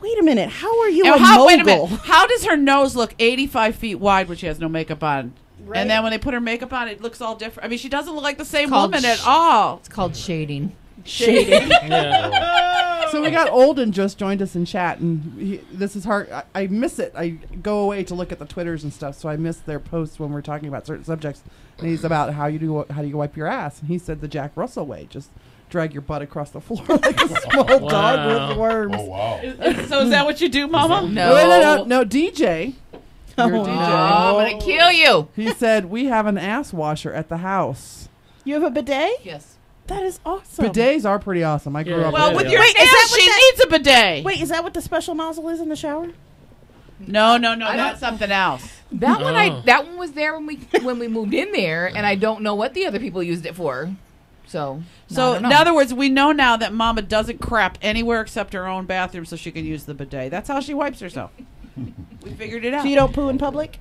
wait a minute, how are you And a how, wait a mogul? minute. How does her nose look 85 feet wide when she has no makeup on? Right. And then when they put her makeup on, it looks all different. I mean, she doesn't look like the same called woman at all. It's called shading. Shading. Yeah. So we got Olden just joined us in chat, and this is hard. I miss it. I go away to look at the Twitters and stuff, so I miss their posts when we're talking about certain subjects. And he's about how do you wipe your ass, and he said the Jack Russell way, just drag your butt across the floor like a small dog with worms. Oh wow! So is that what you do, Mama? No, DJ. Your DJ. I'm gonna kill you. He said we have an ass washer at the house. You have a bidet? Yes. That is awesome. Bidets are pretty awesome. I grew up. Well, with your Wait, ass, she needs a bidet. Wait, is that what the special nozzle is in the shower? No, that's something else. That one was there when we moved in there, and I don't know what the other people used it for. So in other words, we know now that Mama doesn't crap anywhere except her own bathroom, so she can use the bidet. That's how she wipes herself. We figured it out. So you don't poo in public?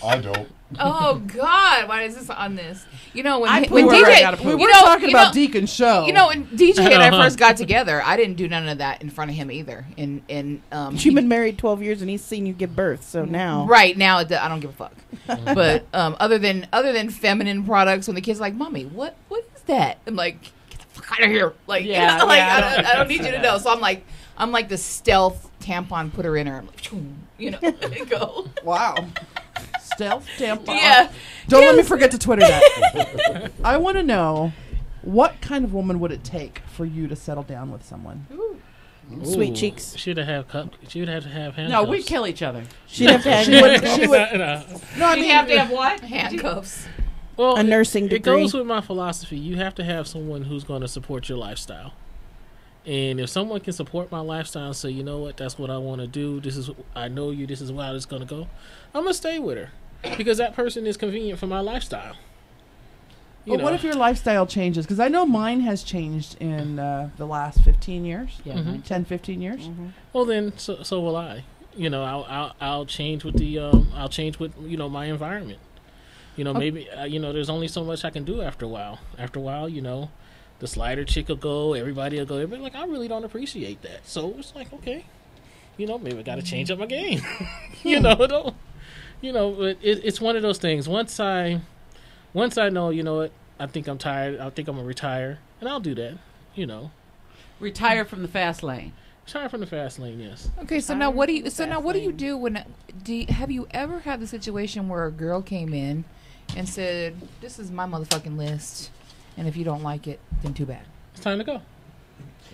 I don't. Oh God! Why is this on this? You know when we were DJ, talking about Deacon's show. You know when DJ and I first got together, I didn't do none of that in front of him either. And you've been married 12 years and he's seen you give birth, so now right now I don't give a fuck. But other than feminine products, when the kids are like, "Mommy, what is that?" I'm like, "Get the fuck out of here!" Like, I don't need you to know. So I'm like the stealth tampon putter in her. I'm like, go. Wow. Stealth tampon. Yeah. Don't let me forget to Twitter that. I want to know, what kind of woman would it take for you to settle down with someone? Ooh. Sweetcheeks. She'd have to have handcuffs. No, we'd kill each other. She'd have to have. She'd have to have what? Handcuffs. Well, a nursing degree. It goes with my philosophy. You have to have someone who's going to support your lifestyle. And if someone can support my lifestyle and say, you know what, that's what I want to do. I know you. This is how it's going to go. I'm gonna stay with her because that person is convenient for my lifestyle. But what if your lifestyle changes? Because I know mine has changed in the last 15 years. Yeah, 10, 15 years. Mm-hmm. Well, then so will I. I'll change with I'll change with my environment. Maybe there's only so much I can do after a while. After a while, the slider chick will go, everybody will go. Everybody like, I really don't appreciate that. So it's like, okay, maybe I got to change up my game. But it's one of those things. Once I know, what, I think I'm tired. I think I'm gonna retire, and I'll do that. Retire from the fast lane. Retire from the fast lane. Yes. Okay. So now, what do you do when? Have you ever had the situation where a girl came in and said, "This is my motherfucking list, and if you don't like it, then too bad. It's time to go."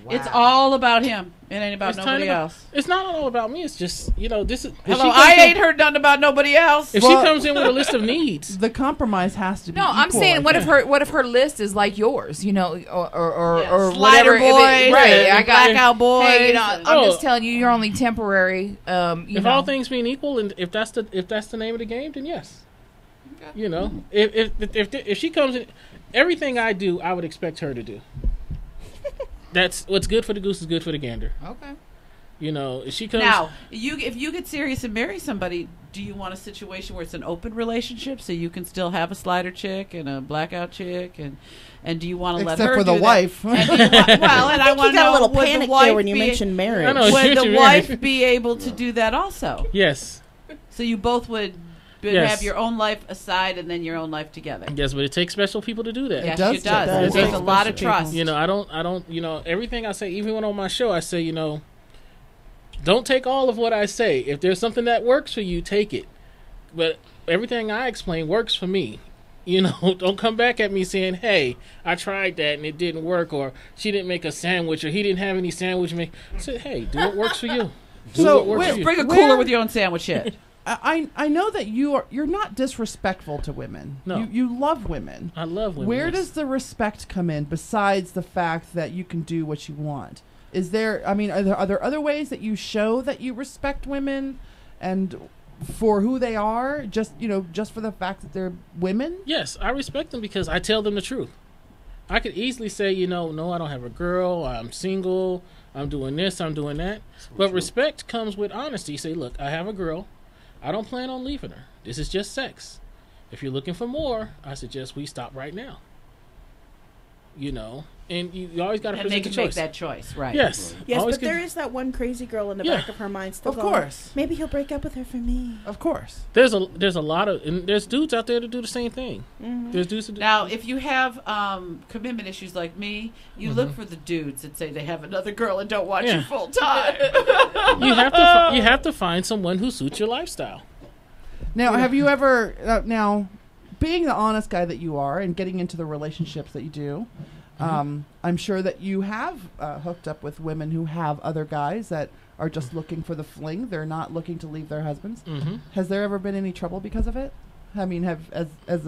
Wow. It's all about him. It ain't about nobody else. It's not all about me. It's just, this is... Hello, I ain't heard nothing about nobody else. If she comes in with a list of needs... The compromise has to be equal, I'm saying, what if her list is like yours, or Slider whatever. Boys, right, I got Blackout Boys. Hey, I'm just telling you, you're only temporary. If all things being equal, and if that's the name of the game, then yes. Okay. If she comes in... Everything I do, I would expect her to do. That's what's good for the goose is good for the gander. Okay. If she comes now, if you get serious and marry somebody, do you want a situation where it's an open relationship so you can still have a slider chick and a blackout chick, and do you want to let her except for do the that? wife? And I want to know, a little would panic the wife there when you be- mentioned marriage. Would the wife be able to do that also? Yes. So you both would have your own life aside and then your own life together. Yes, but it takes special people to do that. Yes, it does. There's a lot of trust. I don't, everything I say, even when on my show, I say, don't take all of what I say. If there's something that works for you, take it. But everything I explain works for me. Don't come back at me saying, hey, I tried that and it didn't work, or she didn't make a sandwich, or he didn't have any sandwich make. I said, hey, do what works for you. Bring a cooler with your own sandwich shit. I know that you're not disrespectful to women. No. You love women. I love women. Where does the respect come in besides the fact that you can do what you want? Is there? I mean, are there other ways that you show that you respect women and for who they are? Just for the fact that they're women? Yes, I respect them because I tell them the truth. I could easily say, no, I don't have a girl. I'm single. I'm doing this. I'm doing that. But respect comes with honesty. You say, look, I have a girl. I don't plan on leaving her. This is just sex. If you're looking for more, I suggest we stop right now. And you always got to and present they the can make choice. that choice, right? Yes. Yes, Always but there is that one crazy girl in the Yeah. back of her mind still Of going, course. maybe he'll break up with her for me. Of course. There's a lot of, and there's dudes out there that do the same thing. Mhm. There's dudes that do. Now, if you have commitment issues like me, you look for the dudes that say they have another girl and don't want Yeah. you full time. You have to find someone who suits your lifestyle. Now, have you ever being the honest guy that you are and getting into the relationships that you do? I'm sure that you have hooked up with women who have other guys that are just looking for the fling. They're not looking to leave their husbands. Has there ever been any trouble because of it? I mean, has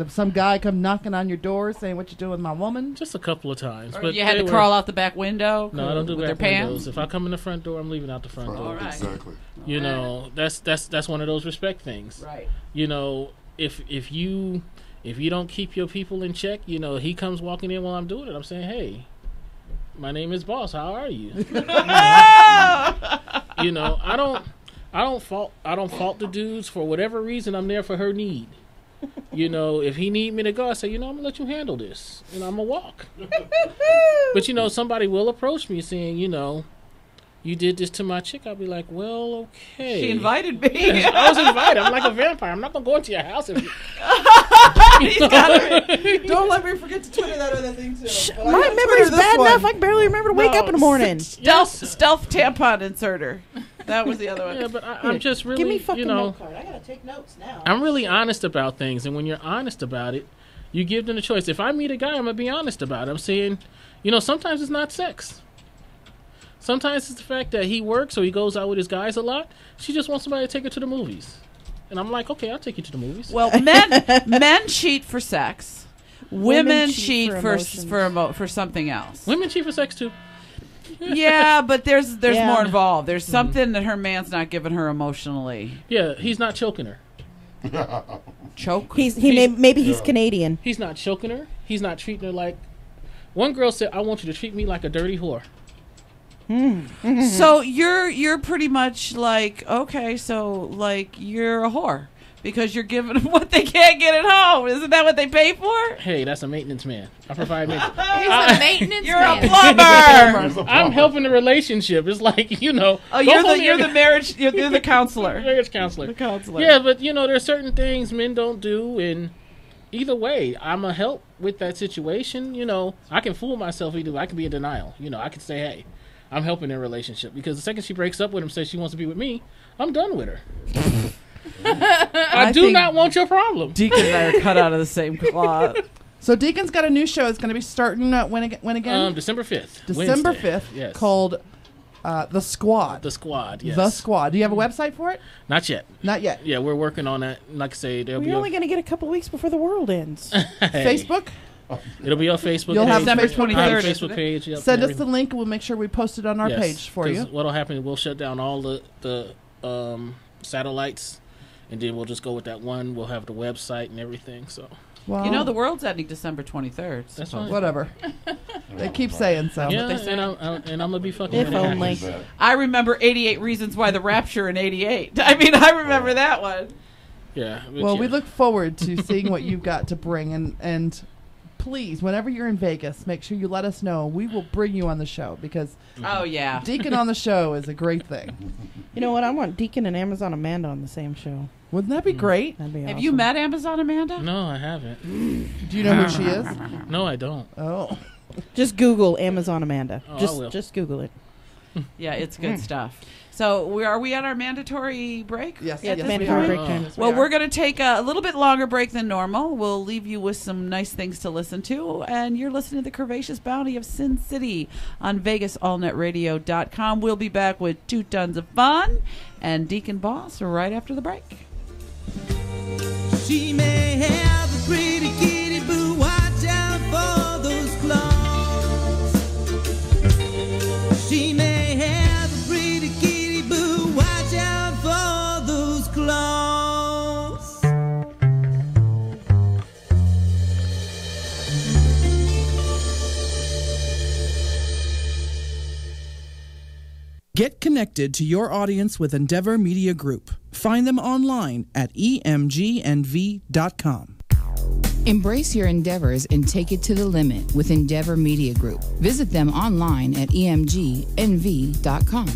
some guy come knocking on your door saying, "What you doing with my woman?" Just a couple of times. Or But you had to crawl out the back window? No, I don't do with back their pants? windows. If I come in the front door, I'm leaving out the front door. All right. Exactly. You know, that's one of those respect things. Right. You know, if you don't keep your people in check, you know, he comes walking in while I'm doing it. I'm saying, "Hey, my name is Boss. How are you?" You know, I don't fault the dudes for whatever reason. I'm there for her need. You know, if he need me to go, I say, you know, I'm gonna let you handle this. You know, I'm gonna walk. But you know, somebody will approach me saying, you know, you did this to my chick. I'll be like, well, okay. She invited me. Yeah, I was invited. I'm like a vampire. I'm not gonna go into your house if you. Don't let me forget to Twitter that other thing too. But I My gotta memory's Twitter this bad one. enough. I can barely remember to wake up in the morning. Stealth tampon inserter. That was the other one. Yeah, but I'm just really, Give me fucking you know, note card. I gotta take notes now. I'm really honest about things, and when you're honest about it, you give them the choice. If I meet a guy, I'm gonna be honest about it. I'm saying, you know, sometimes it's not sex. Sometimes it's the fact that he works or he goes out with his guys a lot. She just wants somebody to take her to the movies, and I'm like, okay, I'll take you to the movies. Well, men cheat for sex. Women cheat for something else. Women cheat for sex too. Yeah, but there's Yeah. more involved. There's something that her man's not giving her emotionally. Yeah, he's not choking her. Choke? Maybe he's Canadian. He's not choking her. He's not treating her like. One girl said, "I want you to treat me like a dirty whore." So you're pretty much like, okay, so like you're a whore because you're giving them what they can't get at home. Isn't that what they pay for? Hey, that's a maintenance man. I provide maintenance. He's a maintenance You're man. a plumber. I'm helping the relationship. It's like, you know. Oh, you're the marriage. You're the counselor. Marriage counselor. The counselor. Yeah, but you know, there's certain things men don't do, and either way, I'm a help with that situation. You know, I can fool myself either way. I can be in denial. You know, I can say, hey, I'm helping their relationship, because the second she breaks up with him, says she wants to be with me, I'm done with her. I do not want your problem. Deacon and I are cut out of the same cloth. So Deacon's got a new show. It's going to be starting when again? December 5th. December Wednesday. 5th. Yes. Called The Squad. The Squad, yes. The Squad. Do you have a website for it? Not yet. Not yet. Yeah, we're working on that. Like I say, there'll be We're only going to get a couple weeks before the world ends. Facebook? It'll be on Facebook. You'll have December Facebook 23rd. Facebook page. Yep, Send us and the link. We'll make sure we post it on our yes, page for you. What'll happen, we'll shut down all the satellites, and then we'll just go with that one. We'll have the website and everything. So, Well, You know, the world's ending December 23rd. that's fine. whatever. They keep saying so. Yeah, they say. and I'm gonna be fucking. If happy. only. I remember 88 Reasons Why the Rapture in 88. I mean, I remember that one. Yeah. but Well, yeah. we look forward to seeing what you've got to bring, and please, whenever you're in Vegas, make sure you let us know. We will bring you on the show, because Oh, yeah. Deacon on the show is a great thing. You know what? I want Deacon and Amazon Amanda on the same show. Wouldn't that be great? That'd be Have awesome. you met Amazon Amanda? No, I haven't. Do you know who she is? No, I don't. Oh. Just Google Amazon Amanda. Oh, I will. Just Google it. Yeah, it's good stuff. So are we on our mandatory break? Yes. Yeah, it's yes, mandatory we break are. time. Yes, we Well, are. we're going to take a little bit longer break than normal. We'll leave you with some nice things to listen to. And you're listening to the Curvaceous Bounty of Sin City on VegasAllNetRadio.com. We'll be back with 2 tons of fun and Deacon Boss right after the break. She may have a pretty kitty, but watch out for those claws. She may have a pretty kitty, but watch out for those claws. Get connected to your audience with Endeavor Media Group. Find them online at emgnv.com. Embrace your endeavors and take it to the limit with Endeavor Media Group. Visit them online at emgnv.com.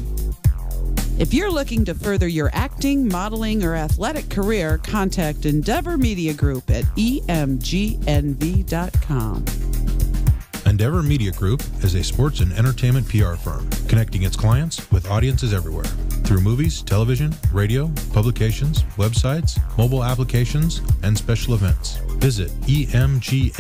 If you're looking to further your acting, modeling, or athletic career, contact Endeavor Media Group at emgnv.com. Endeavor Media Group is a sports and entertainment PR firm connecting its clients with audiences everywhere through movies, television, radio, publications, websites, mobile applications, and special events. Visit emgnv.com.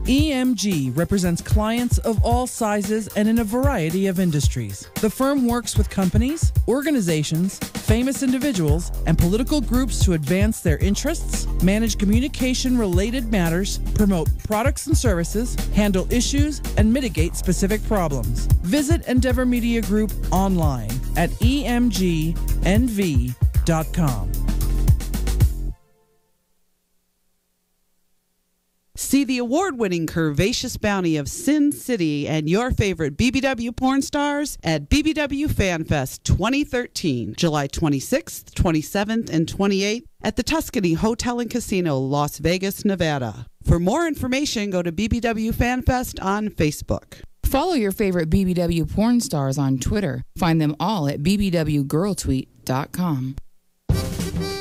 EMG represents clients of all sizes and in a variety of industries. The firm works with companies, organizations, famous individuals, and political groups to advance their interests, manage communication-related matters, promote products and services, handle issues, and mitigate specific problems. Visit Endeavor Media Group online at emgnv.com. See the award-winning Curvaceous Bounty of Sin City and your favorite BBW porn stars at BBW Fan Fest 2013, July 26th, 27th, and 28th at the Tuscany Hotel and Casino, Las Vegas, Nevada. For more information, go to BBW Fan Fest on Facebook. Follow your favorite BBW porn stars on Twitter. Find them all at bbwgirltweet.com.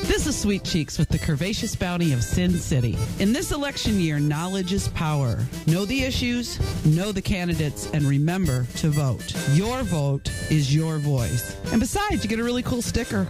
This is Sweetcheeks with the Curvaceous Bounty of Sin City. In this election year, knowledge is power. Know the issues, know the candidates, and remember to vote. Your vote is your voice. And besides, you get a really cool sticker.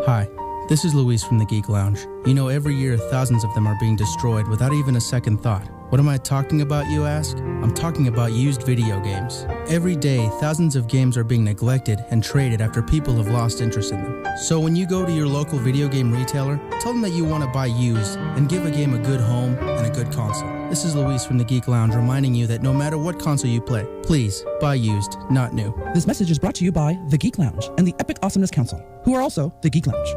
Hi, this is Luis from the Geek Lounge. You know, every year thousands of them are being destroyed without even a second thought. What am I talking about, you ask? I'm talking about used video games. Every day, thousands of games are being neglected and traded after people have lost interest in them. So when you go to your local video game retailer, tell them that you want to buy used and give a game a good home and a good console. This is Luis from the Geek Lounge reminding you that no matter what console you play, please buy used, not new. This message is brought to you by the Geek Lounge and the Epic Awesomeness Council, who are also the Geek Lounge.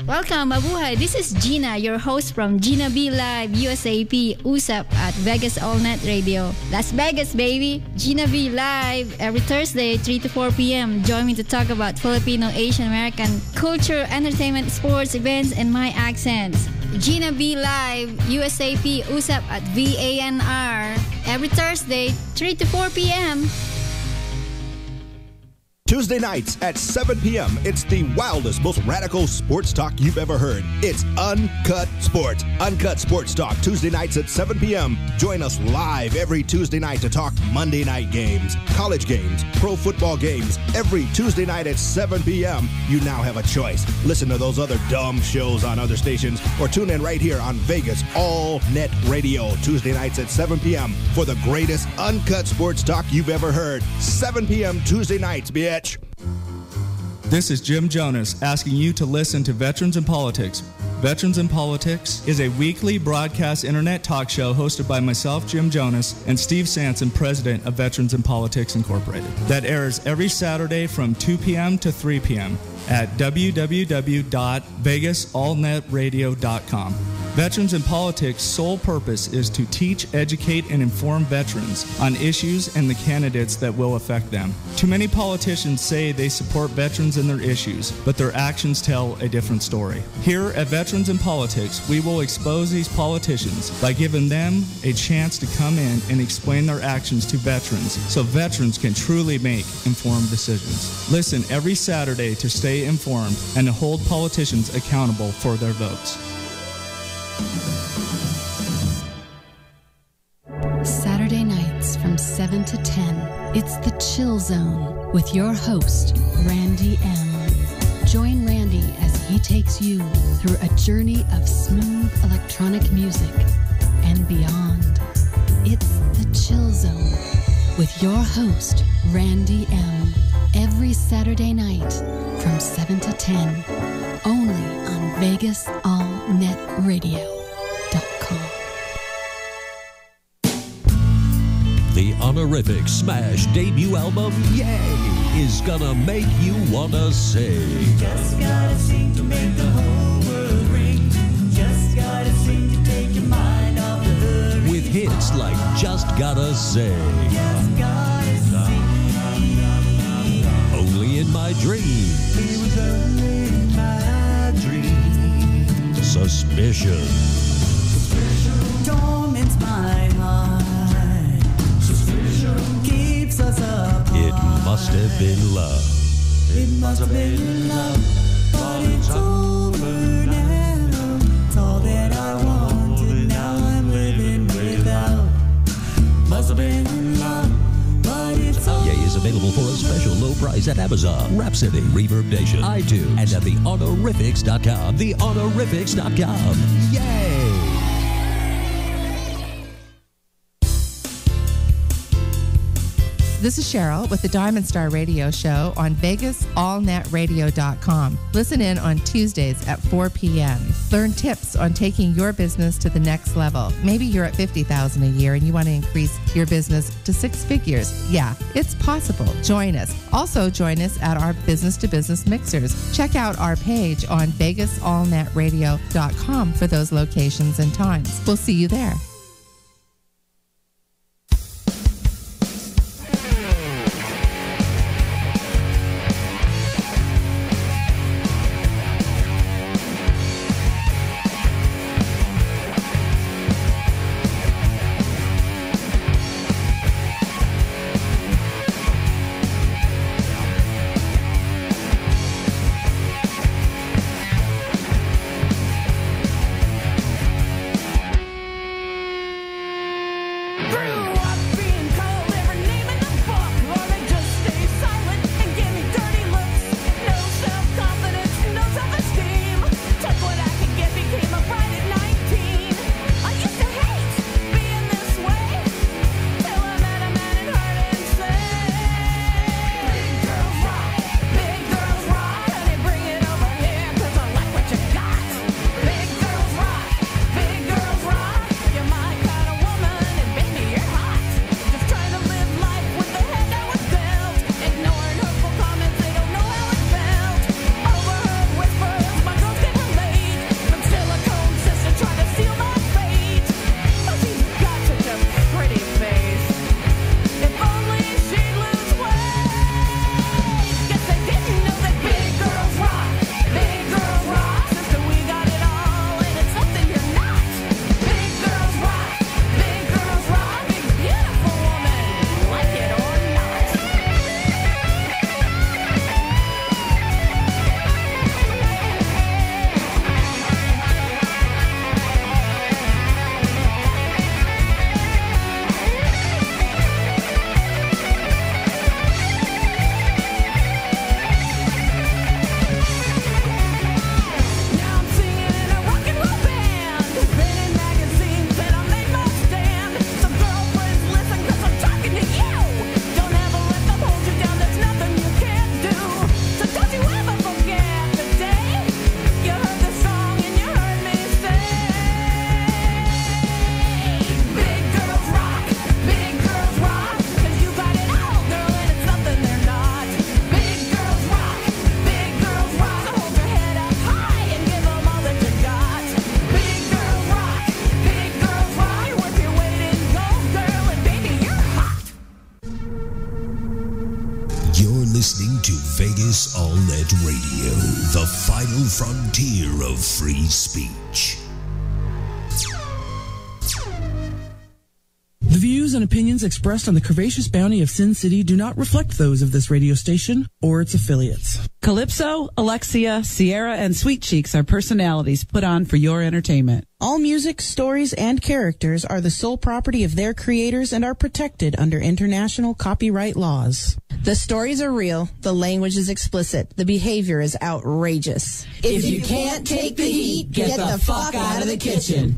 Welcome, Mabuhay. This is Gina, your host from Gina B Live, USAP, USAP at Vegas All Net Radio. Las Vegas, baby. Gina B Live every Thursday, 3 to 4 p.m. Join me to talk about Filipino, Asian American culture, entertainment, sports, events, and my accents. Gina B Live, USAP, USAP at VANR every Thursday, 3 to 4 p.m. Tuesday nights at 7 p.m., it's the wildest, most radical sports talk you've ever heard. It's Uncut Sports. Uncut Sports Talk, Tuesday nights at 7 p.m. Join us live every Tuesday night to talk Monday night games, college games, pro football games. Every Tuesday night at 7 p.m., you now have a choice. Listen to those other dumb shows on other stations or tune in right here on Vegas All Net Radio, Tuesday nights at 7 p.m. for the greatest uncut sports talk you've ever heard. 7 p.m. Tuesday nights, bitch. This is Jim Jonas asking you to listen to Veterans in Politics. Veterans in Politics is a weekly broadcast internet talk show hosted by myself, Jim Jonas, and Steve Sanson, president of Veterans in Politics Incorporated, that airs every Saturday from 2 p.m. to 3 p.m. at www.vegasallnetradio.com. Veterans in Politics' sole purpose is to teach, educate, and inform veterans on issues and the candidates that will affect them. Too many politicians say they support veterans and their issues, but their actions tell a different story. Here at Veterans in Politics, we will expose these politicians by giving them a chance to come in and explain their actions to veterans so veterans can truly make informed decisions. Listen every Saturday to stay informed and to hold politicians accountable for their votes. Saturday nights from 7 to 10, it's The Chill Zone with your host, Randy M. Join Randy as he takes you through a journey of smooth electronic music and beyond. It's The Chill Zone with your host, Randy M. Every Saturday night from 7 to 10, only on VegasAllNetRadio.com. The honorific Smash debut album, Yay, is gonna make you wanna sing. Just gotta sing to make the whole world ring. Just gotta sing to take your mind off the hurry. With hits like Just Gotta Say. Just gotta sing. dreams. It was only my dream. Suspicion. Torments my heart. Suspicion keeps us apart. It must have been love. It must have been love, but it's over now. It's all that I wanted, now I'm living without. Must have been love, but it's over. Yay is available for a special low price at Amazon, Rhapsody, Reverb Nation, iTunes, and at thehonorifics.com. Thehonorifics.com. Yay! This is Cheryl with the Diamond Star Radio Show on VegasAllNetRadio.com. Listen in on Tuesdays at 4 p.m. Learn tips on taking your business to the next level. Maybe you're at $50,000 a year and you want to increase your business to 6 figures. Yeah, it's possible. Join us. Also join us at our business-to-business mixers. Check out our page on VegasAllNetRadio.com for those locations and times. We'll see you there. listening to Vegas All Net Radio, the final frontier of free speech. The views and opinions expressed on the Curvaceous Bounty of Sin City do not reflect those of this radio station or its affiliates. Calypso, Alexia, Sierra, and Sweetcheeks are personalities put on for your entertainment. All music, stories, and characters are the sole property of their creators and are protected under international copyright laws. The stories are real, the language is explicit, the behavior is outrageous. If you can't take the heat, get the fuck out of the kitchen.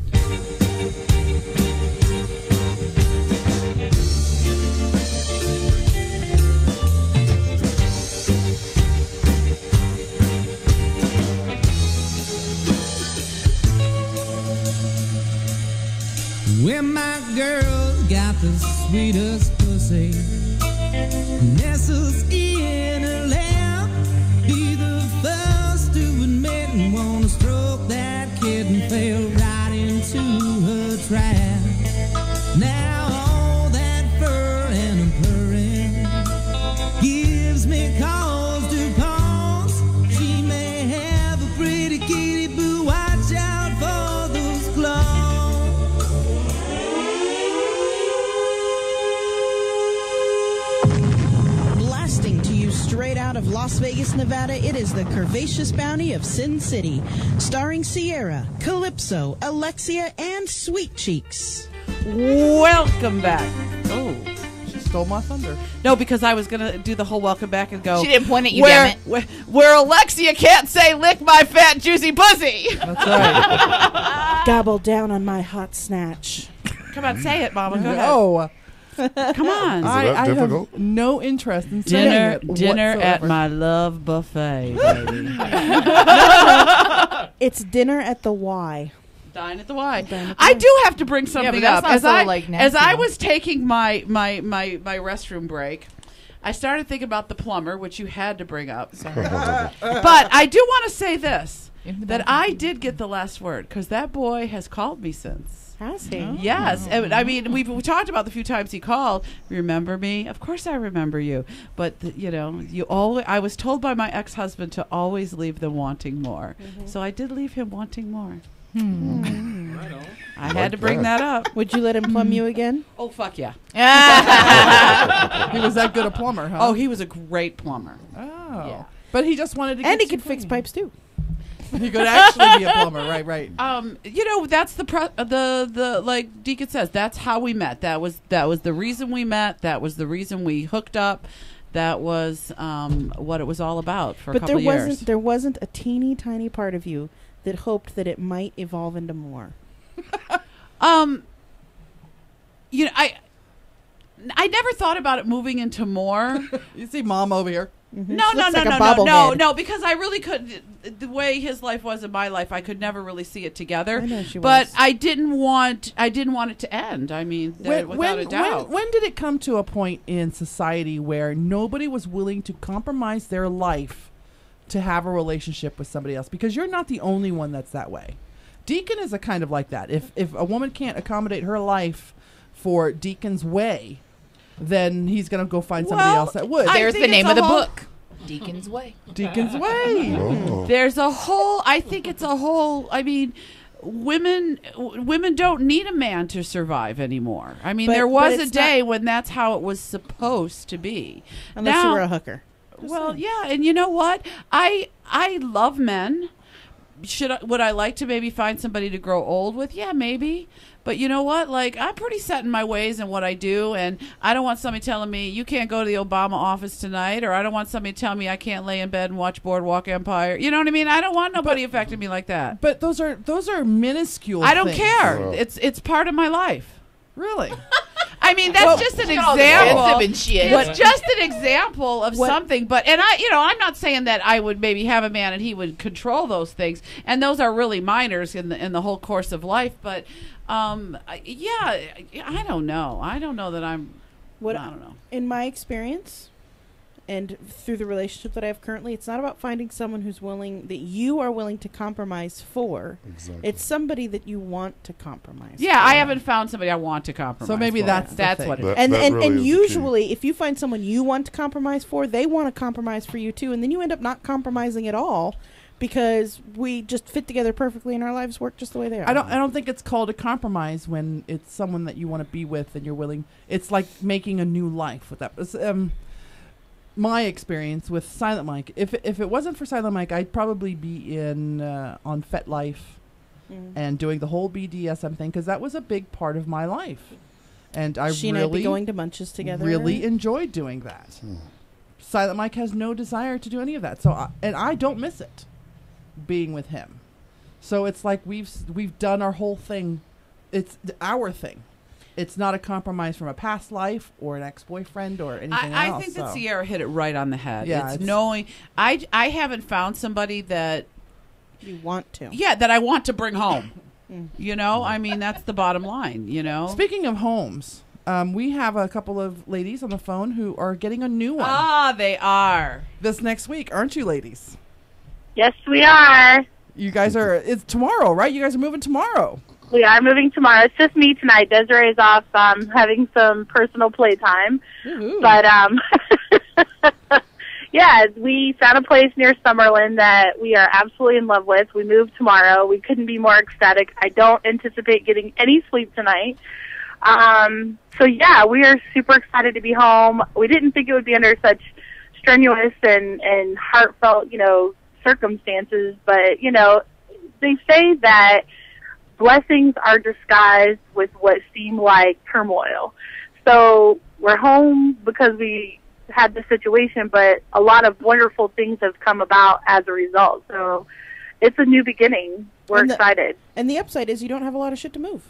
Well, my girl's got the sweetest pussy, nestles in her lap, be the first to admit and wanna stroke that kitten, fell right into her trap. Now all that fur and purring gives me cause to pause. Las Vegas, Nevada, it is the Curvaceous Bounty of Sin City, starring Sierra, Calypso, Alexia, and Sweetcheeks. Welcome back. Oh, she stole my thunder. No, because I was going to do the whole welcome back and go. She didn't point at you, damn it. Where Alexia can't say, lick my fat, juicy pussy. That's right. Gobble down on my hot snatch. Come on, say it, Mama. Go No. ahead. Come on. I have no interest in saying it Dinner at whatsoever. my love buffet, baby. It's dinner at the Y. Dine at the Y. I do have to bring something that's up. not As so, I like, as I nasty. was taking my restroom break, I started thinking about the plumber, which you had to bring up. Sorry. But I do want to say this, that I did get the last word, because that boy has called me since. Has he? Yes. And, I mean, we talked about the few times he called. Remember me? Of course I remember you. But, I was told by my ex-husband to always leave them wanting more. So I did leave him wanting more. Right on. I had to bring that up. Would you let him plumb you again? Oh, fuck yeah. He was that good a plumber, huh? Oh, he was a great plumber. Oh. Yeah. But he just wanted to And get he could fix pipes, too. He could actually be a plumber, right. That's the like Deacon says, that's how we met. That was the reason we met. That was the reason we hooked up. That was what it was all about for a couple of years. But there wasn't a teeny tiny part of you that hoped that it might evolve into more. I never thought about it moving into more. You see Mom over here. Mm-hmm. No, because I really couldn't. The way his life was in my life, I could never really see it together. I know she but was. I didn't want it to end. I mean, without a doubt. When did it come to a point in society where nobody was willing to compromise their life to have a relationship with somebody else? Because you're not the only one that's that way. Deacon is a kind of like that. If a woman can't accommodate her life for Deacon's way, then he's going to go find somebody else that would. There's the name of the book. Deacon's Way. Deacon's Way. Oh. There's a whole, I think it's a whole, I mean, women don't need a man to survive anymore. I mean, there was a day when that's how it was supposed to be. Unless you were a hooker. Well, yeah, and you know what? I love men. Would I like to maybe find somebody to grow old with? Yeah, maybe. But you know what? Like, I'm pretty set in my ways and what I do, and I don't want somebody telling me you can't go to the Obama office tonight, or I don't want somebody telling me I can't lay in bed and watch Boardwalk Empire. You know what I mean? I don't want nobody affecting me like that. But those are minuscule. I don't things. care. It's part of my life. Really? I mean, that's just an example. And shit. It's just an example of something. But I'm not saying that I would maybe have a man and he would control those things. And those are really minors in the whole course of life. But I don't know. I don't know that I don't know. In my experience, and through the relationship that I have currently, it's not about finding someone that you are willing to compromise for. Exactly. It's somebody that you want to compromise. Yeah, for. I haven't found somebody I want to compromise. So maybe for. that's what it is. And really is the usually, if you find someone you want to compromise for, they want to compromise for you too, and then you end up not compromising at all because we just fit together perfectly and our lives work just the way they are. I don't think it's called a compromise when it's someone that you want to be with and you're willing. It's like making a new life with that. My experience with Silent Mike. If it wasn't for Silent Mike, I'd probably be on FetLife and doing the whole BDSM thing, because that was a big part of my life, and She and I'd be going to Munches together. Really enjoyed doing that. Silent Mike has no desire to do any of that, and I don't miss it, being with him. So it's like we've done our whole thing. It's our thing. It's not a compromise from a past life or an ex-boyfriend or anything else. I think that Sierra hit it right on the head. Yeah, it's knowing. I haven't found somebody that you want to. Yeah, that I want to bring home. You know, I mean, that's the bottom line. You know. Speaking of homes, we have a couple of ladies on the phone who are getting a new one. Ah, they are this next week, aren't you, ladies? Yes, we are. You guys are. It's tomorrow, right? You guys are moving tomorrow. We are moving tomorrow. It's just me tonight. Desiree's off having some personal playtime. But, yeah, we found a place near Summerlin that we are absolutely in love with. We move tomorrow. We couldn't be more ecstatic. I don't anticipate getting any sleep tonight. So, yeah, we are super excited to be home. We didn't think it would be under such strenuous and heartfelt, circumstances. But, they say that blessings are disguised with what seem like turmoil. So we're home because we had the situation, but a lot of wonderful things have come about as a result. So it's a new beginning. We're excited. And the upside is you don't have a lot of shit to move.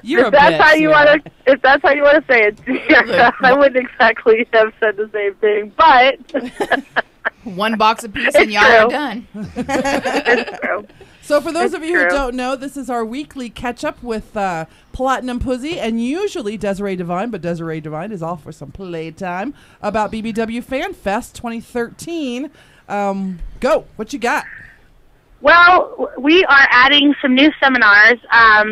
You're if that's how you want to say it, yeah, I wouldn't exactly have said the same thing, but one box of peace and y'all are done. It's true. So for those of you who true. don't know, this is our weekly catch-up with Platinum Pussy and usually Desiree Devine, but Desiree Devine is off for some playtime about BBW Fan Fest 2013. Go. What you got? Well, we are adding some new seminars.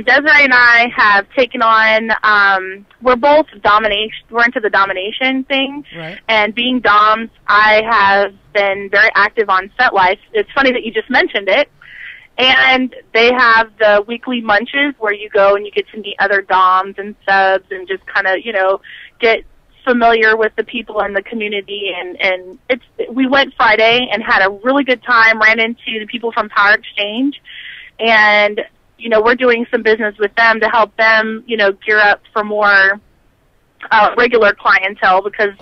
Desiree and I have taken on, we're both we're into the domination thing. Right. And being doms, I have been very active on FetLife. It's funny that you just mentioned it. And they have the weekly munches where you go and you get to meet other doms and subs and just kind of, get familiar with the people in the community. And we went Friday and had a really good time, ran into the people from Power Exchange. And, we're doing some business with them to help them, gear up for more regular clientele, because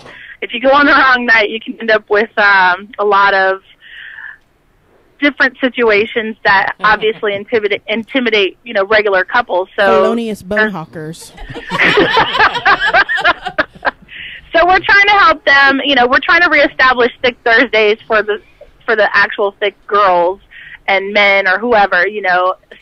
if you go on the wrong night, you can end up with a lot of different situations that obviously intimidate, regular couples. So felonious bone hawkers. So we're trying to help them. We're trying to reestablish Thick Thursdays for the actual thick girls and men or whoever.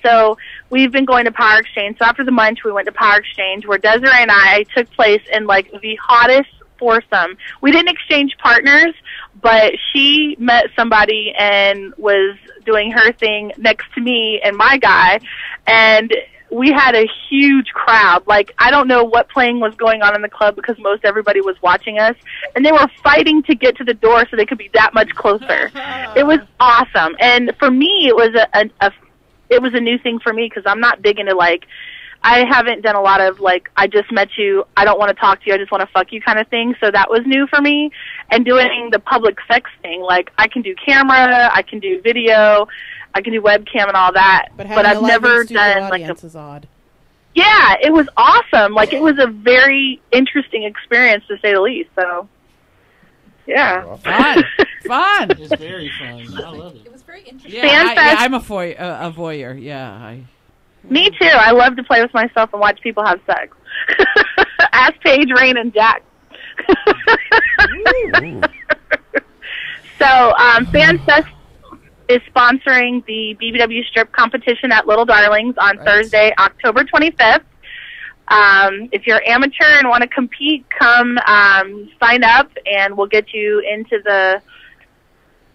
So we've been going to Power Exchange. So after the munch, we went to Power Exchange, where Desiree and I took place in like the hottest foursome. We didn't exchange partners, but she met somebody and was doing her thing next to me and my guy, and we had a huge crowd. Like, I don't know what playing was going on in the club because most everybody was watching us, and they were fighting to get to the door so they could be that much closer. It was awesome. And for me, it was a new thing for me, because I'm not big into, like, I haven't done a lot of, like, I just met you, I don't want to talk to you, I just want to fuck you kind of thing. So that was new for me. And doing the public sex thing, like, I can do camera, I can do video, I can do webcam and all that. But I've never done, like, is odd. Yeah, it was awesome. Like, it was a very interesting experience, to say the least. So, yeah. Fun. It's very fun. I love it. It was very interesting. Yeah, I'm a voyeur. Yeah. Me too. I love to play with myself and watch people have sex. Ask Paige, Rain, and Jack. So, FanFest is sponsoring the BBW Strip competition at Little Darlings on Thursday, October 25th. If you're amateur and want to compete, come sign up, and we'll get you into the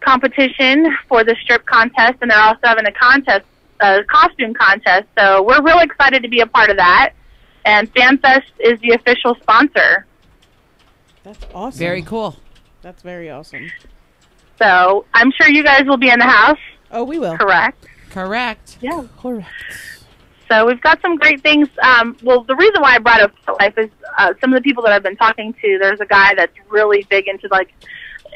competition for the strip contest. And they're also having a costume contest. So we're real excited to be a part of that. And FanFest is the official sponsor. That's awesome. Very cool. That's very awesome. So I'm sure you guys will be in the house. Oh, we will. Correct. Yeah, correct. So we've got some great things. Well, the reason why I brought up life is some of the people that I've been talking to. There's a guy that's really big into, like,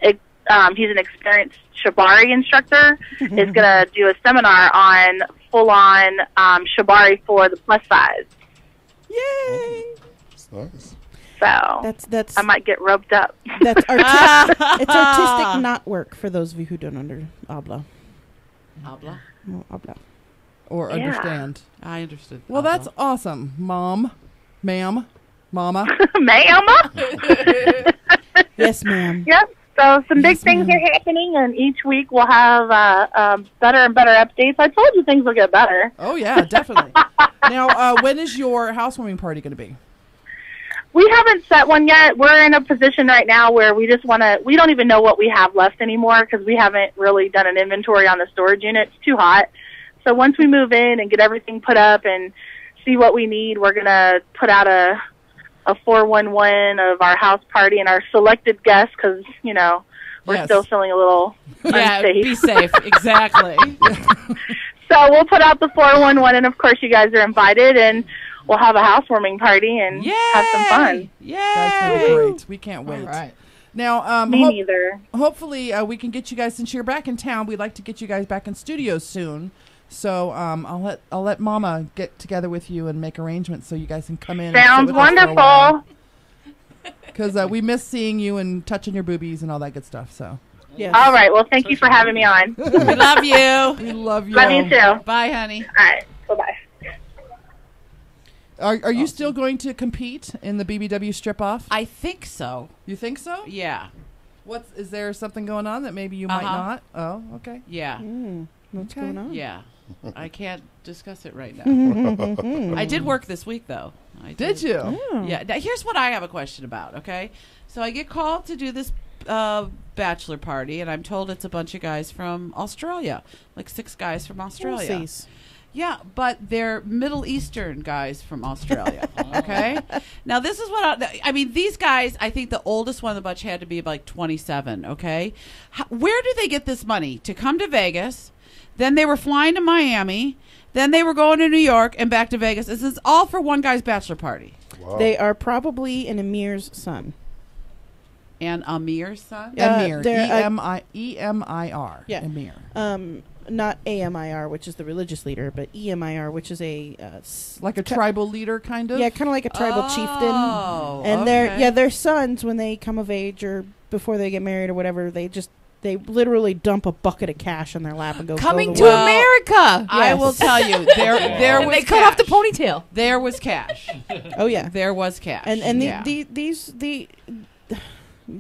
he's an experienced shibari instructor. Is going to do a seminar on full-on shibari for the plus size. Yay! That's nice. So that's I might get roped up. That's it's artistic knot work for those of you who don't habla. Habla? No, habla. Or understand. I understood. Well, that's awesome, Mama. Ma'am. Yes, ma'am. Yep. So some big things are happening, and each week we'll have better and better updates. I told you things will get better. Oh, yeah, definitely. Now, when is your housewarming party going to be? We haven't set one yet. We're in a position right now where we just want to, we don't even know what we have left anymore, because we haven't really done an inventory on the storage unit. It's too hot. So once we move in and get everything put up and see what we need, we're going to put out a 411 of our house party and our selected guests, because, we're still feeling a little unsafe. Be safe. Exactly. So we'll put out the 411, and of course you guys are invited, and we'll have a housewarming party and have some fun. That's gonna be great. We can't wait. All right. Now, Me neither. Hopefully, we can get you guys, since you're back in town. We'd like to get you guys back in studios soon. So I'll let Mama get together with you and make arrangements so you guys can come in. Sounds wonderful. Because we miss seeing you and touching your boobies and all that good stuff. So. Yes. All right. Well, thank you for having me on. We love you. We love you. Love you too. Bye, honey. All right. Bye-bye. Are you still going to compete in the BBW strip-off? I think so. You think so? Yeah. Is there something going on that maybe you might not? Oh, okay. Yeah. What's going on? Yeah. I can't discuss it right now. I did work this week, though. Did you? Oh. Yeah. Now, here's what I have a question about, okay? So I get called to do this bachelor party, and I'm told it's a bunch of guys from Australia, like 6 guys from Australia. Pussies. Yeah, but they're Middle Eastern guys from Australia, okay? Now, this is what I mean, these guys, I think the oldest one of the bunch had to be like 27, okay? Where do they get this money? To come to Vegas, then they were flying to Miami, then they were going to New York and back to Vegas. This is all for one guy's bachelor party. Wow. They are probably an Emir's son. And Amir's son? Emir. they're, E-M-I-R. Yeah. Emir. Not AMIR, which is the religious leader, but EMIR, which is a like a tribal leader, kind of. Yeah, kind of like a tribal chieftain. And their sons, when they come of age or before they get married or whatever, they literally dump a bucket of cash in their lap and go Coming go to America. I will tell you, there was they cut off the ponytail. There was cash. Oh yeah, there was cash. And yeah. these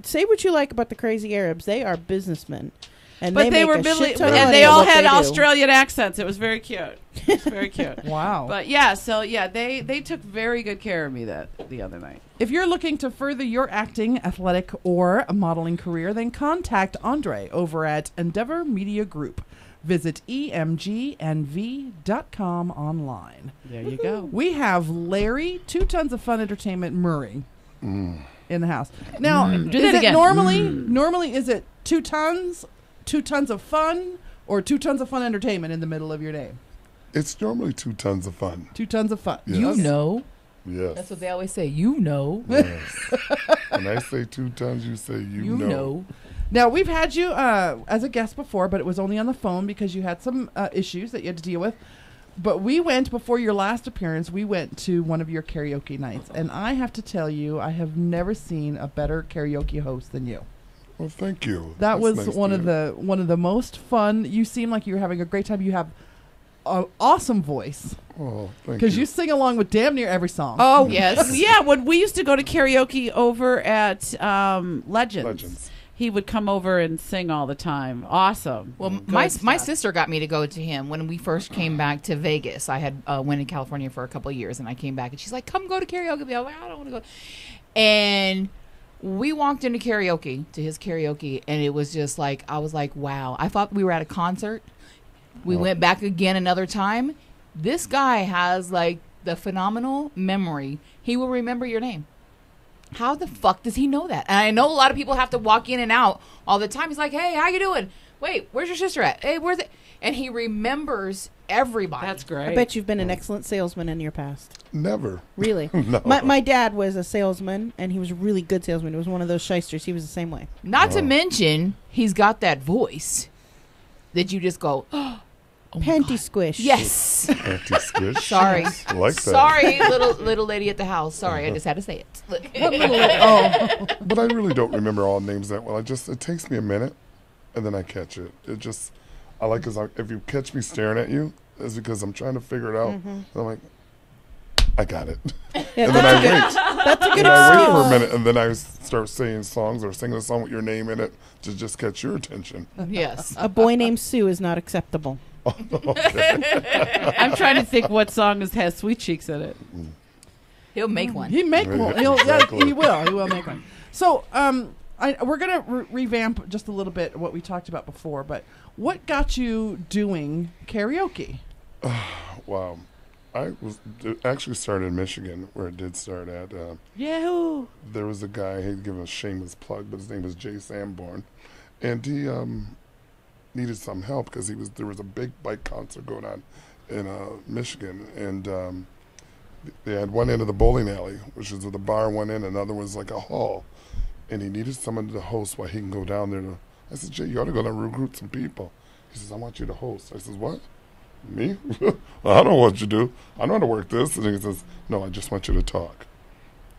say what you like about the crazy Arabs, they are businessmen. And but they were really, and they all had Australian accents. It was very cute. It was very cute. Wow. But yeah, so yeah, they took very good care of me the other night. If you're looking to further your acting, athletic, or modeling career, then contact Andre over at Endeavor Media Group. Visit emgnv.com online. There you go. We have Larry, 2 Tons of Fun Entertainment, Murray, in the house. Now, Do is that it again. normally is it 2 tons, 2 tons of fun, or 2 tons of fun entertainment in the middle of your name? It's normally 2 tons of fun. 2 tons of fun. Yes. You know. Yes. That's what they always say. You know. Yes. When I say 2 tons, you say you know. Now, we've had you as a guest before, but it was only on the phone because you had some issues that you had to deal with. But we went, before your last appearance, we went to one of your karaoke nights. And I have to tell you, I have never seen a better karaoke host than you. Well, thank you. That was nice one of the most fun. You seem like you were having a great time. You have an awesome voice. Oh, thank you. Because you sing along with damn near every song. Oh, yes. Yeah, when we used to go to karaoke over at Legends. He would come over and sing all the time. Awesome. Well, my sister got me to go to him when we first came back to Vegas. I had went in California for a couple of years, and I came back, and she's like, "Come go to karaoke." I was like, "I don't want to go." And we walked into karaoke, to his karaoke, and it was just like, I was like, wow. I thought we were at a concert. We went back again another time. This guy has like the phenomenal memory. He will remember your name. How the fuck does he know that? And I know a lot of people have to walk in and out all the time. He's like, "Hey, how you doing? Wait, where's your sister at? Hey, where's it?" And he remembers everybody. That's great. I bet you've been an excellent salesman in your past. Never. Really? No. My dad was a salesman, and he was a really good salesman. He was one of those shysters. He was the same way. Not to mention, he's got that voice that you just go, "Oh, Panty squish." yes." Panty squish. Sorry. I like that. Sorry, little lady at the house. Sorry, I just had to say it. But I really don't remember all names that well. It takes me a minute, and then I catch it. I like if you catch me staring at you, it's because I'm trying to figure it out. And I'm like, I got it. Yeah, and then I wait. That's a good And I wait excuse. for a minute, and then I start saying songs or singing a song with your name in it to just catch your attention. Yes. A boy named Sue is not acceptable. I'm trying to think what song has Sweet Cheeks in it. He'll make one. He make one. Exactly. He will make one. So, we're gonna revamp just a little bit what we talked about before. But what got you doing karaoke? Wow. It actually started in Michigan, where it did start at. Yahoo! There was a guy, he'd give a shameless plug, but his name was Jay Sanborn. And he needed some help because there was a big bike concert going on in Michigan. And They had one end of the bowling alley, which is with the bar one end, another was like a hall. And he needed someone to host while he can go down there. I said, Jay, you ought to go down and recruit some people. He says, I want you to host. I says, what? Me? I don't know what you do. I know how to work this. And he says, no, I just want you to talk.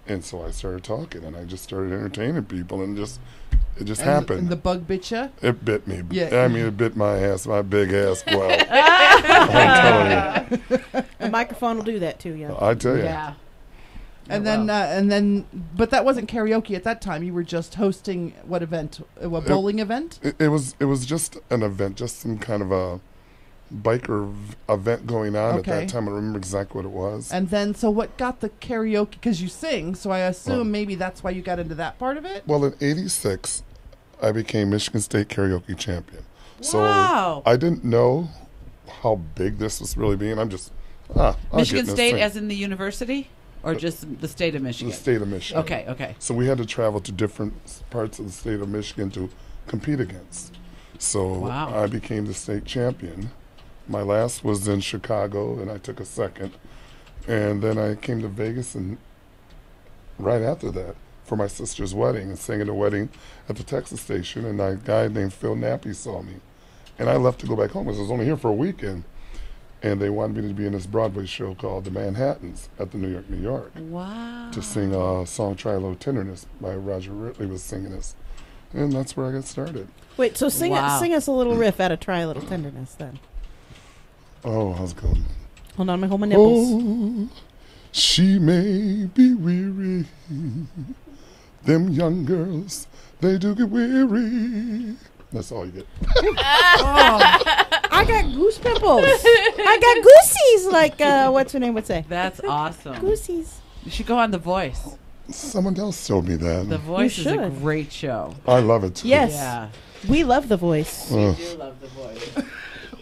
And so I started talking, and I just started entertaining people, and it just happened. And the bug bit you? It bit me. Yeah. I mean, it bit my ass, my big ass. Well, I'm telling you. A microphone will do that too, yeah. I tell you. Yeah. And then, but that wasn't karaoke at that time. You were just hosting what event? A bowling event? It was just an event, just some kind of a biker event going on at that time. I don't remember exactly what it was. And then, so what got the karaoke? Because you sing, so I assume maybe that's why you got into that part of it? Well, in '86, I became Michigan State karaoke champion. Wow. So I didn't know how big this was really being. I'm just, I'll Michigan get in this State thing. as in the university? Or just the state of Michigan? The state of Michigan. Okay. So we had to travel to different parts of the state of Michigan to compete against. So I became the state champion. My last was in Chicago, and I took a second. And then I came to Vegas, and right after that, for my sister's wedding, and sang at a wedding at the Texas station, and a guy named Phil Nappy saw me. And I left to go back home, because I was only here for a weekend. And they wanted me to be in this Broadway show called The Manhattans at the New York. Wow. To sing a song, Try a Little Tenderness, by Roger Ridley was singing this. And that's where I got started. Wait, so sing us a little riff out of Try a Little Tenderness then. Oh, how's it going? Hold on, hold my nipples. Oh, she may be weary. Them young girls, they do get weary. That's all you get. I got goose pimples. I got goosies, like what's her name would say. That's awesome. Goosies. You should go on The Voice. Someone else showed me that. The Voice is a great show. I love it too. Yes. Yeah. We love The Voice. We do love The Voice.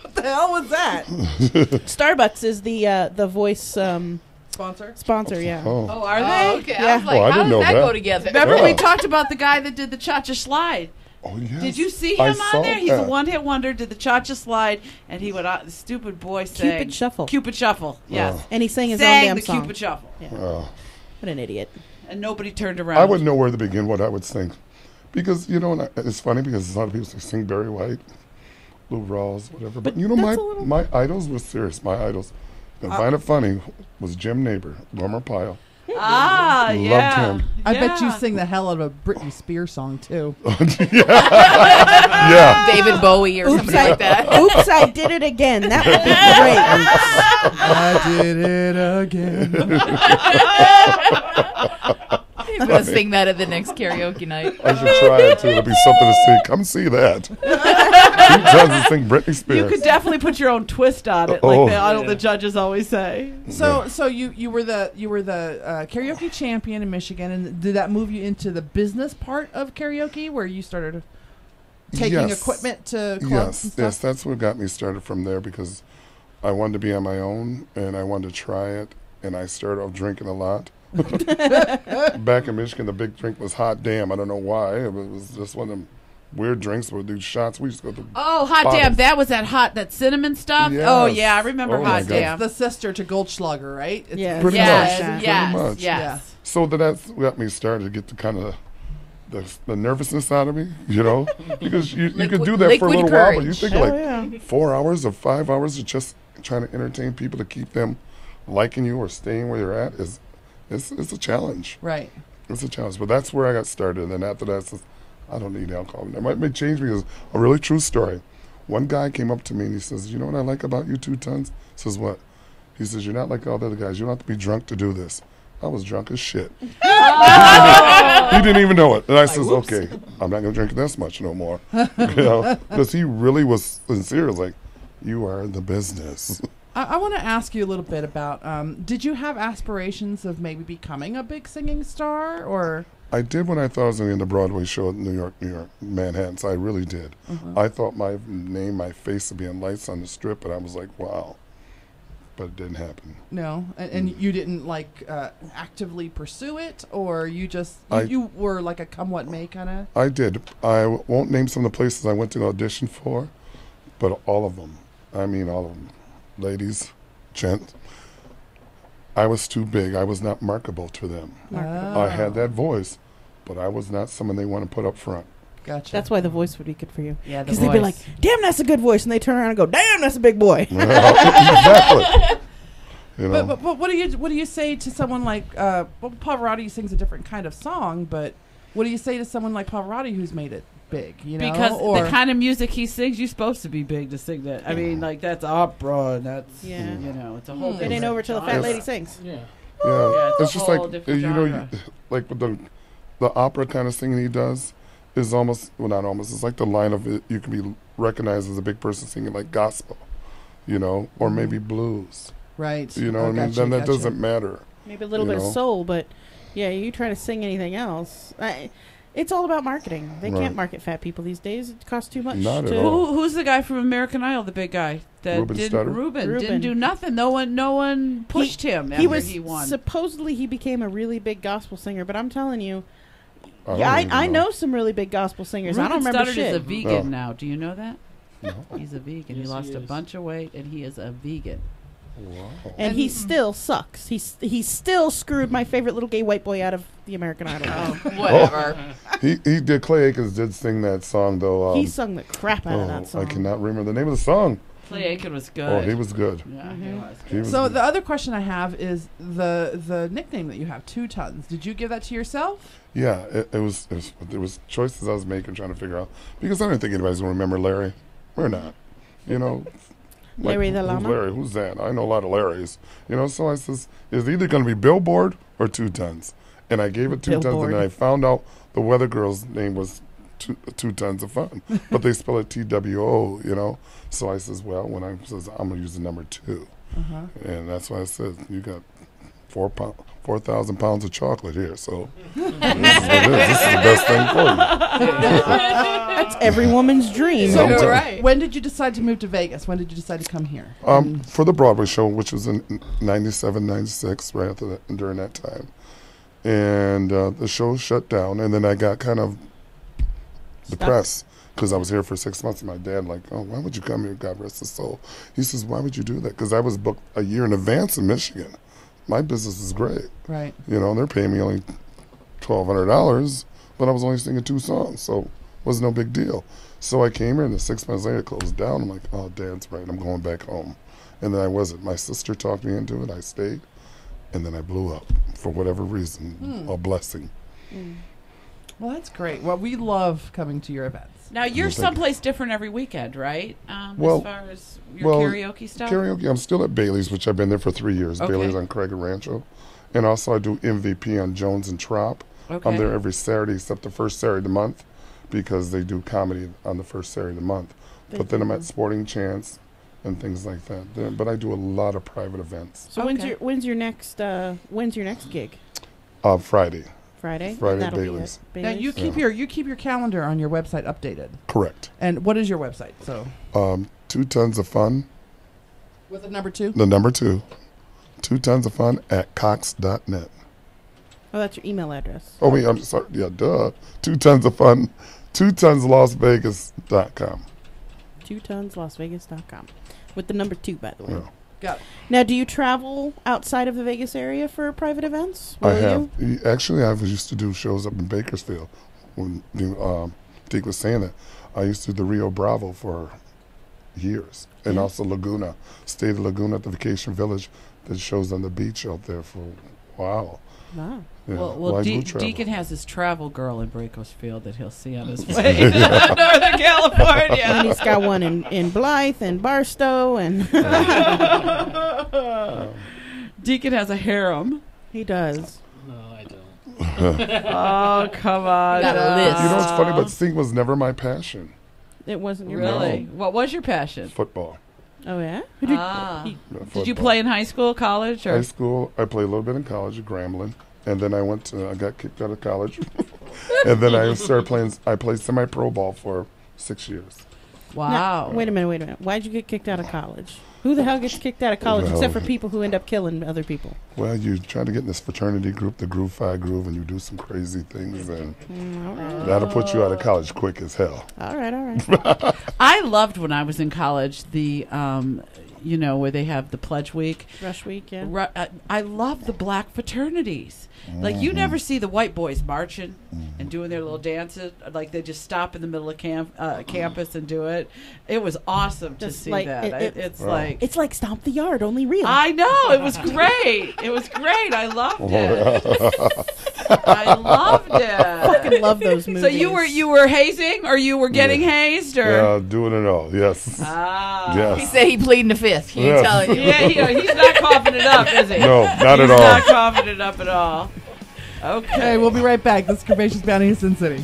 What the hell was that? Starbucks is the Voice sponsor. Sponsor, yeah. Oh, are they? Okay. Yeah. I was like, how does that go together? Remember we talked about the guy that did the cha-cha slide? Oh, yes. Did you see I him saw on there? He's a that. one-hit wonder, did the cha-cha slide, and he would, the stupid boy sang. Cupid Shuffle. Cupid Shuffle, yes. And he sang his Sang own damn the song. Cupid Shuffle. Yeah. Oh. What an idiot. And nobody turned around. I wouldn't know where to begin, what I would sing. Because, you know, and it's funny because a lot of people sing Barry White, Lou Rawls, whatever. But you know, my idols were serious. My idols. And find it funny was Jim Neighbor, Gomer Pyle. Ah, Loved yeah. him. I bet you sing the hell out of a Britney Spears song, too. Yeah. David Bowie or something like that. Oops, I did it again. That would be great. I did it again. He's going to sing that at the next karaoke night. I should try it, too. It'll be something to see. Come see that. 2 times to sing Britney Spears. You could definitely put your own twist on it, like the judges always say. So you were the karaoke champion in Michigan, and did that move you into the business part of karaoke, where you started taking equipment to clubs and stuff? Yes, that's what got me started from there, because I wanted to be on my own, and I wanted to try it, and I started off drinking a lot. Back in Michigan, the big drink was Hot Damn. I don't know why. It was just one of them weird drinks where we do shots. We used to go to Hot Damn. That was that cinnamon stuff? Yes. Oh, yeah. I remember Hot Damn. It's the sister to Goldschlager, right? It's Pretty much. Yes. Yeah. So that's what got me started to get the kind of the nervousness out of me, you know? Because you could do that for a little while, but you think 4 hours or 5 hours of just trying to entertain people to keep them liking you or staying where you're at it's a challenge. Right. It's a challenge. But that's where I got started. And then after that, I don't need alcohol. That might change because a really true story. One guy came up to me and he says, you know what I like about you 2 tons? I says, what? He says, you're not like all the other guys. You don't have to be drunk to do this. I was drunk as shit. He didn't even know it. And I says, okay, I'm not going to drink this much no more. You know, because he really was sincere. Like, you are the business. I want to ask you a little bit about, did you have aspirations of maybe becoming a big singing star, or? I did when I thought I was going to be in the Broadway show at New York, Manhattan. So I really did. I thought my name, my face would be in lights on the strip, and I was like, wow. But it didn't happen. No, and you didn't actively pursue it, or you just you were like a come what may kind of. I did. I won't name some of the places I went to audition for, but all of them. I mean, all of them. Ladies, gents. I was too big. I was not marketable to them. I had that voice, but I was not someone they want to put up front. Gotcha. That's why the voice would be good for you. Yeah, because they'd be like, "Damn, that's a good voice," and they turn around and go, "Damn, that's a big boy." Exactly. You know? But what do you say to someone like well, Pavarotti sings a different kind of song, but what do you say to someone like Pavarotti who's made it big? You know, because the kind of music he sings, you're supposed to be big to sing that. I mean, like that's opera, and that's you know, it's a whole. It ain't over till the fat lady sings. Yeah, Yeah, it's just like different you know, genre. like with the opera kind of singing he does is almost, well, not almost. It's like the line of it. You can be recognized as a big person singing like gospel, you know, or maybe blues. Right. You know, and then that doesn't matter. Maybe a little bit of soul, but yeah, you try to sing anything else. It's all about marketing. They can't market fat people these days. It costs too much. Not at all. Who's the guy from American Idol? The big guy that Ruben didn't do nothing. No one pushed him. After he won. Supposedly he became a really big gospel singer, but I'm telling you, I know some really big gospel singers. I don't remember Studdard shit. is a vegan now. Do you know that? No. He's a vegan. Yes, he lost he a is. bunch of weight, and he is a vegan. Wow. And he still sucks. He still screwed my favorite little gay white boy out of the American Idol. Whatever. He did. Clay Akins did sing that song though. He sung the crap out of that song. I cannot remember the name of the song. Clay Aiken was good. Oh, he was good. Yeah, he was. He was So good. the other question I have is the nickname that you have, 2 Tons. Did you give that to yourself? Yeah, it was choices I was making, trying to figure out, because I didn't think anybody's gonna remember Larry. We're not, you know. Larry the who's llama? Larry? Who's that? I know a lot of Larrys. You know, so I says, it's either going to be Billboard or 2 Tons. And I gave it 2 tons, Billboard. and then I found out the weather girl's name was two Tons of Fun. But they spell it TWO, you know. So I says, well, when I says, I'm going to use the number 2. And that's why I said, you got 4,000 pounds of chocolate here. So this is what it is. This is the best thing for you. That's every woman's dream. So right. when did you decide to move to Vegas? When did you decide to come here? For the Broadway show, which was in 97, 96, right after that, during that time. And the show shut down, and then I got kind of depressed because I was here for 6 months. And my dad, like, oh, why would you come here? God rest his soul. He says, why would you do that? Because I was booked a year in advance in Michigan. My business is great. Right. You know, they're paying me only $1,200, but I was only singing 2 songs, so it was no big deal. So I came here, and 6 months later, it closed down. I'm like, oh, Dad's right. I'm going back home. And then I wasn't. My sister talked me into it. I stayed, and then I blew up for whatever reason, a blessing. Well, that's great. Well, we love coming to your events. Now you're Well, thank someplace different every weekend, right? Well- as far as your karaoke stuff. Karaoke, I'm still at Bailey's, which I've been there for 3 years. Okay. Bailey's on Craig and Rancho. And also I do MVP on Jones and Trop. Okay. I'm there every Saturday except the first Saturday of the month because they do comedy on the first Saturday of the month. But then I'm at Sporting Chance and things like that. But I do a lot of private events. So when's your next gig? Friday. Friday. Friday at That'll be Bailey's. it. Now you keep your your calendar on your website updated. Correct. And what is your website? So 2 Tons of Fun. with the number 2. The number 2. 2 Tons of Fun at cox.net. Oh, that's your email address. Oh, wait, I'm sorry. Yeah, duh. 2 Tons of Fun. 2tonslasvegas.com. 2tonslasvegas.com. With the number 2, by the way. Yeah. Got it. Now, do you travel outside of the Vegas area for private events? I Will have. you? Actually, I used to do shows up in Bakersfield. When Deke was saying that, I used to do the Rio Bravo for years. And Yeah. also Laguna. Stayed at Laguna at the Vacation Village. Did shows on the beach out there for a while. Wow. Yeah. Well, I do travel. Deacon has his travel girl in Bakersfield that he'll see on his way to Northern California. And he's got one in Blythe and Barstow and Deacon has a harem. He does. No, I don't. Oh, come on. Got a list. You know what's funny? But singing was never my passion. It wasn't your Really? What was your passion? Football. Oh yeah. Yeah, Did you football. play in high school, college, or High school, I played a little bit in college at Grambling, and then I got kicked out of college, and then I started playing. I played semi-pro ball for 6 years. Wow. Now, wait a minute. Why'd you get kicked out of college? Who the hell gets kicked out of college Well- except for people who end up killing other people? Well, you try to get in this fraternity group, the Groove 5 Groove, and you do some crazy things, and All right. that'll put you out of college quick as hell. All right. I loved when I was in college the where they have the pledge week. Rush week, yeah. I love the black fraternities. Like, you never see the white boys marching and doing their little dances. Like, they just stop in the middle of campus and do it. It was awesome to see that. It's like Stomp the Yard, only real. I know. It was great. It was great. I loved it. I loved it. Fucking love those movies. So you were hazing, or you were getting hazed, or? Yeah, doing it all. Yes. Yes. He said he pleading the fifth. He ain't telling you. Yeah, he's not coughing it up, is he? No, not at all. He's not coughing it up at all. Okay. Hey, we'll be right back. This is Curvaceous Bounty of Sin City.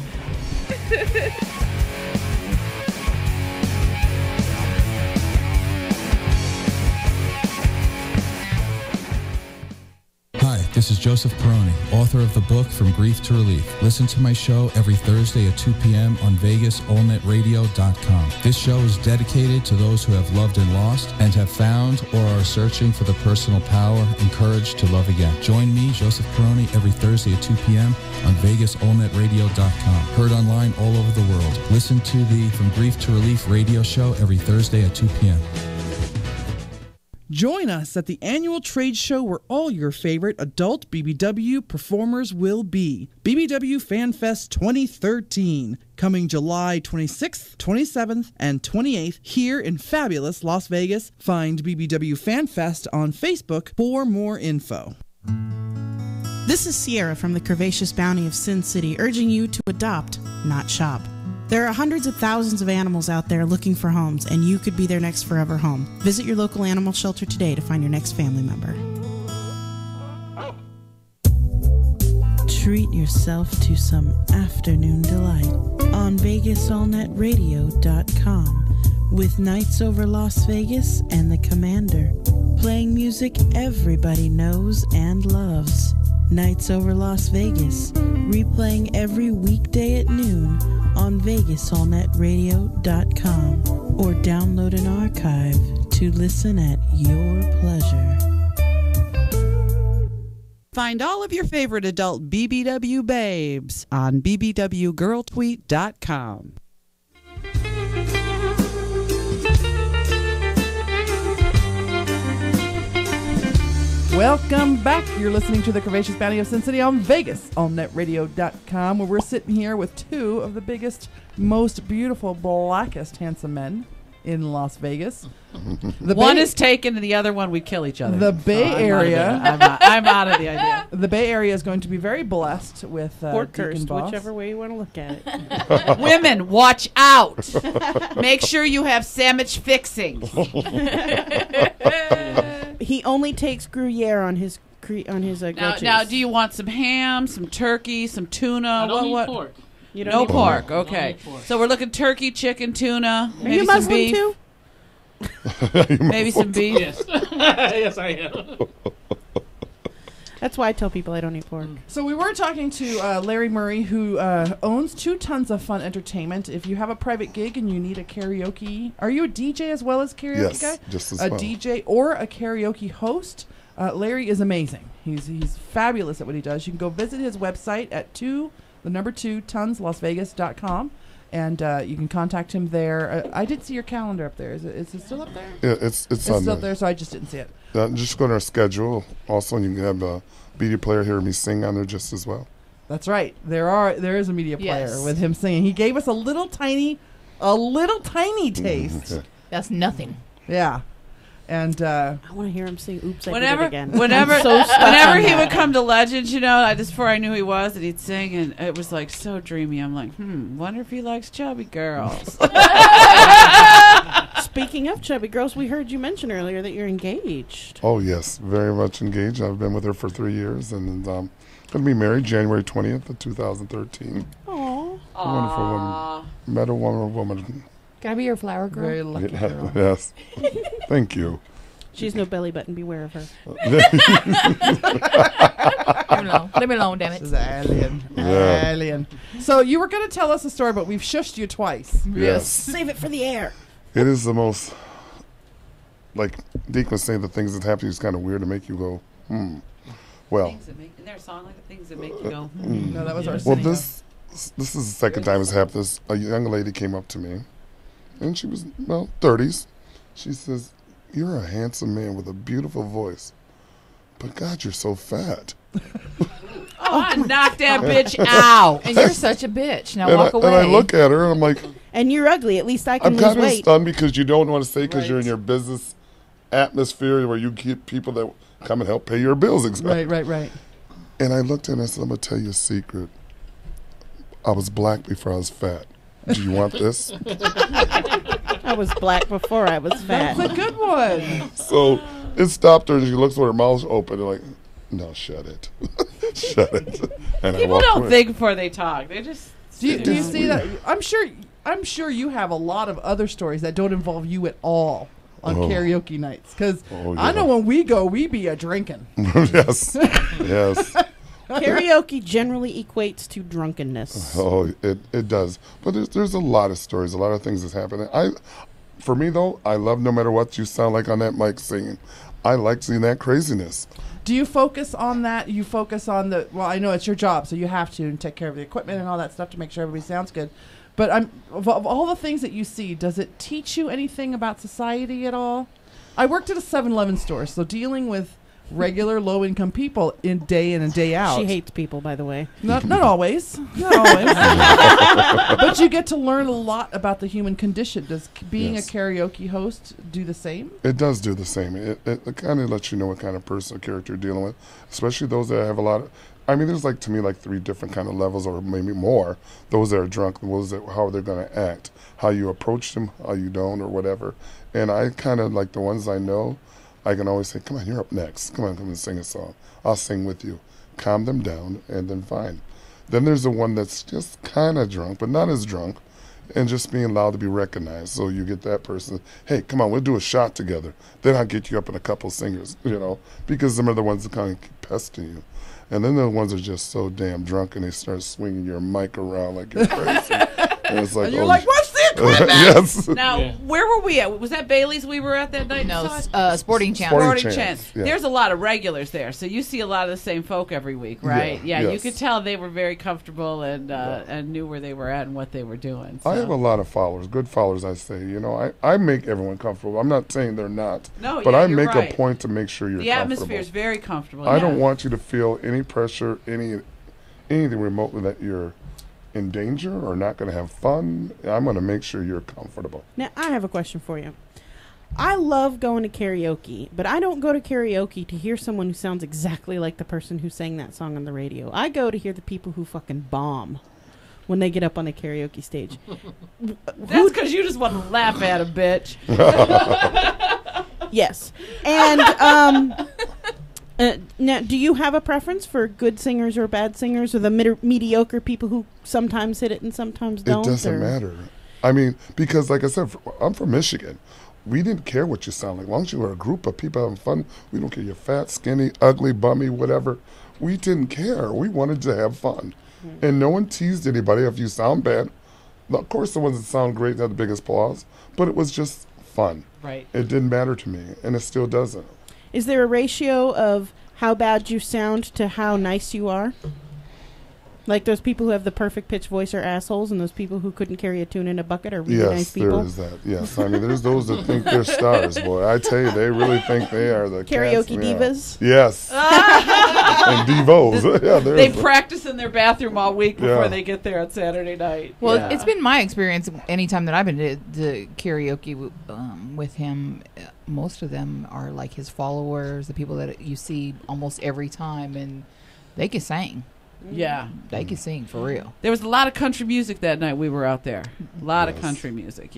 Hi, this is Joseph Peroni, author of the book From Grief to Relief. Listen to my show every Thursday at 2 p.m. on VegasAllNetRadio.com. This show is dedicated to those who have loved and lost and have found or are searching for the personal power and courage to love again. Join me, Joseph Peroni, every Thursday at 2 p.m. on VegasAllNetRadio.com. Heard online all over the world. Listen to the From Grief to Relief radio show every Thursday at 2 p.m. Join us at the annual trade show where all your favorite adult BBW performers will be. BBW Fan Fest 2013, coming July 26th, 27th, and 28th here in fabulous Las Vegas. Find BBW Fan Fest on Facebook for more info. This is Sierra from the Curvaceous Bounty of Sin City, urging you to adopt, not shop. There are hundreds of thousands of animals out there looking for homes, and you could be their next forever home. Visit your local animal shelter today to find your next family member. Treat yourself to some afternoon delight on VegasAllNetRadio.com with Nights Over Las Vegas and the Commander, playing music everybody knows and loves. Nights Over Las Vegas, replaying every weekday at noon on VegasAllNetRadio.com, or download an archive to listen at your pleasure. Find all of your favorite adult BBW babes on BBWGirlTweet.com. Welcome back. You're listening to the Curvaceous Bounty of Sin City on VegasAllNetRadio.com, where we're sitting here with two of the biggest, most beautiful, blackest, handsome men in Las Vegas. One is taken, and the other one would kill each other. The Bay Area. I'm out of the idea. The Bay Area is going to be very blessed with or Deacon cursed, Boss. whichever way you want to look at it. Women, watch out. Make sure you have sandwich fixing. He only takes Gruyere on his grilled cheese. Now, do you want some ham, some turkey, some tuna? I don't what? eat pork. You don't no eat pork. pork. Okay. So we're looking turkey, chicken, tuna. Are maybe you Muslim some beef. too? Maybe some beef. Yes. Yes, I am. That's why I tell people I don't eat pork. So we were talking to Larry Murray, who owns 2 Tons of Fun Entertainment. If you have a private gig and you need a karaoke, are you a DJ as well as karaoke guy? Yes, just as a well. DJ or a karaoke host. Larry is amazing. He's fabulous at what he does. You can go visit his website at 2 tonslasvegas.com. And you can contact him there. I did see your calendar up there. Is it still up there? Yeah, it's on still there. up there, so I just didn't see it. Just go to our schedule. Also, you can have a media player hear me sing on there just as well. That's right. There is a media player Yes. with him singing. He gave us a little tiny taste. That's nothing. Yeah. And I want to hear him sing "Oops, I Did It Again." Whenever So he would come to Legends, just before I knew who he was, and he'd sing, and it was like so dreamy. I'm like, wonder if he likes chubby girls. Speaking of chubby girls, we heard you mention earlier that you're engaged. Oh, yes. Very much engaged. I've been with her for 3 years, and going to be married January 20th of 2013. Aww. A wonderful woman. Met a wonderful woman. Can I be your flower girl? Very lucky girl. Yes. Thank you. She's no belly button. Beware of her. Leave me alone, damn it. This is alien. Yeah. Alien. So you were going to tell us a story, but we've shushed you twice. Yes. Save it for the air. It is the most, like Deacon was saying, the things that happen to you is kind of weird to make you go, Well. Isn't there a song like the things that make you go, No, that was our Well, city this is the second time it's happened. A young lady came up to me, and she was, 30s. She says, you're a handsome man with a beautiful voice, but God, you're so fat. I knocked that bitch out. And you're such a bitch. Now and walk away. And I look at her and I'm like, and you're ugly. At least I can I'm lose kind of weight. stunned because you don't want to say because you're in your business atmosphere where you get people that come and help pay your bills. Exactly. Right. And I looked at her and I said, I'm going to tell you a secret. I was black before I was fat. Do you want this? I was black before I was fat. That's a good one. So it stopped her and she looks with her mouth open and like, no, shut it. Shut it. And People don't think before they talk. They just... Do you see that? I'm sure you have a lot of other stories that don't involve you at all on karaoke nights. Because I know when we go, we be a drinking. Yes. Yes. Karaoke generally equates to drunkenness. Oh, it does. But there's a lot of stories, a lot of things that's happening. For me, though, I love no matter what you sound like on that mic singing. I like seeing that craziness. Do you focus on that? You focus on well, I know it's your job, so you have to take care of the equipment and all that stuff to make sure everybody sounds good. But of all the things that you see, does it teach you anything about society at all? I worked at a 7-Eleven store, so dealing with regular low-income people day in and day out. She hates people, by the way. Not always. Not always. But you get to learn a lot about the human condition. Does being a karaoke host do the same? It does do the same. It kind of lets you know what kind of person or character you're dealing with, especially those that have a lot of... I mean, there's to me 3 different kind of levels or maybe more. Those that are drunk, those that how they're going to act, how you approach them, how you don't, or whatever. And I kind of like the ones I know, I can always say, come on, you're up next. Come and sing a song. I'll sing with you. Calm them down, and then fine. Then there's the one that's just kind of drunk, but not as drunk, and just being allowed to be recognized. So you get that person, hey, come on, we'll do a shot together. Then I'll get you up in a couple singers, because them are the ones that kind of keep pestering you. And then the ones that are just so damn drunk, and they start swinging your mic around like you're crazy. And it's like, and you're like, what's the equipment? Yes. Now, where were we at? Was that Bailey's we were at that night? No, Sporting Chance. Sporting Chance. Yeah. There's a lot of regulars there, so you see a lot of the same folk every week, right? Yeah, yes. You could tell they were very comfortable and knew where they were at and what they were doing. So. I have a lot of followers, good followers, I say. I make everyone comfortable. I'm not saying they're not. No, but I make right. a point to make sure you're comfortable. The atmosphere is very comfortable. I don't want you to feel any pressure, anything remotely that you're in danger or not going to have fun. I'm going to make sure you're comfortable. Now, I have a question for you. I love going to karaoke, but I don't go to karaoke to hear someone who sounds exactly like the person who sang that song on the radio. I go to hear the people who fucking bomb when they get up on the karaoke stage. That's because you just want to laugh at a bitch. Yes. And now, do you have a preference for good singers or bad singers, or the mediocre people who sometimes hit it and sometimes don't? It doesn't matter. I mean, because like I said, I'm from Michigan. We didn't care what you sound like. As long as you were a group of people having fun, we don't care. You're fat, skinny, ugly, bummy, whatever. We didn't care. We wanted to have fun. Mm-hmm. And no one teased anybody if you sound bad. Of course, the ones that sound great have the biggest applause, but it was just fun. Right. It didn't matter to me, and it still doesn't. Is there a ratio of how bad you sound to how nice you are? Like those people who have the perfect pitch voice are assholes, and those people who couldn't carry a tune in a bucket are really nice people? Yes, there is that. Yes, I mean, there's those that think they're stars, boy. I tell you, they really think they are the karaoke divas. Yes. And divos. They practice in their bathroom all week before they get there on Saturday night. Well, it's been my experience anytime that I've been to karaoke with him, most of them are like his followers, the people that you see almost every time, and they can sing. Yeah. They can sing for real. There was a lot of country music that night we were out there. A lot of country music,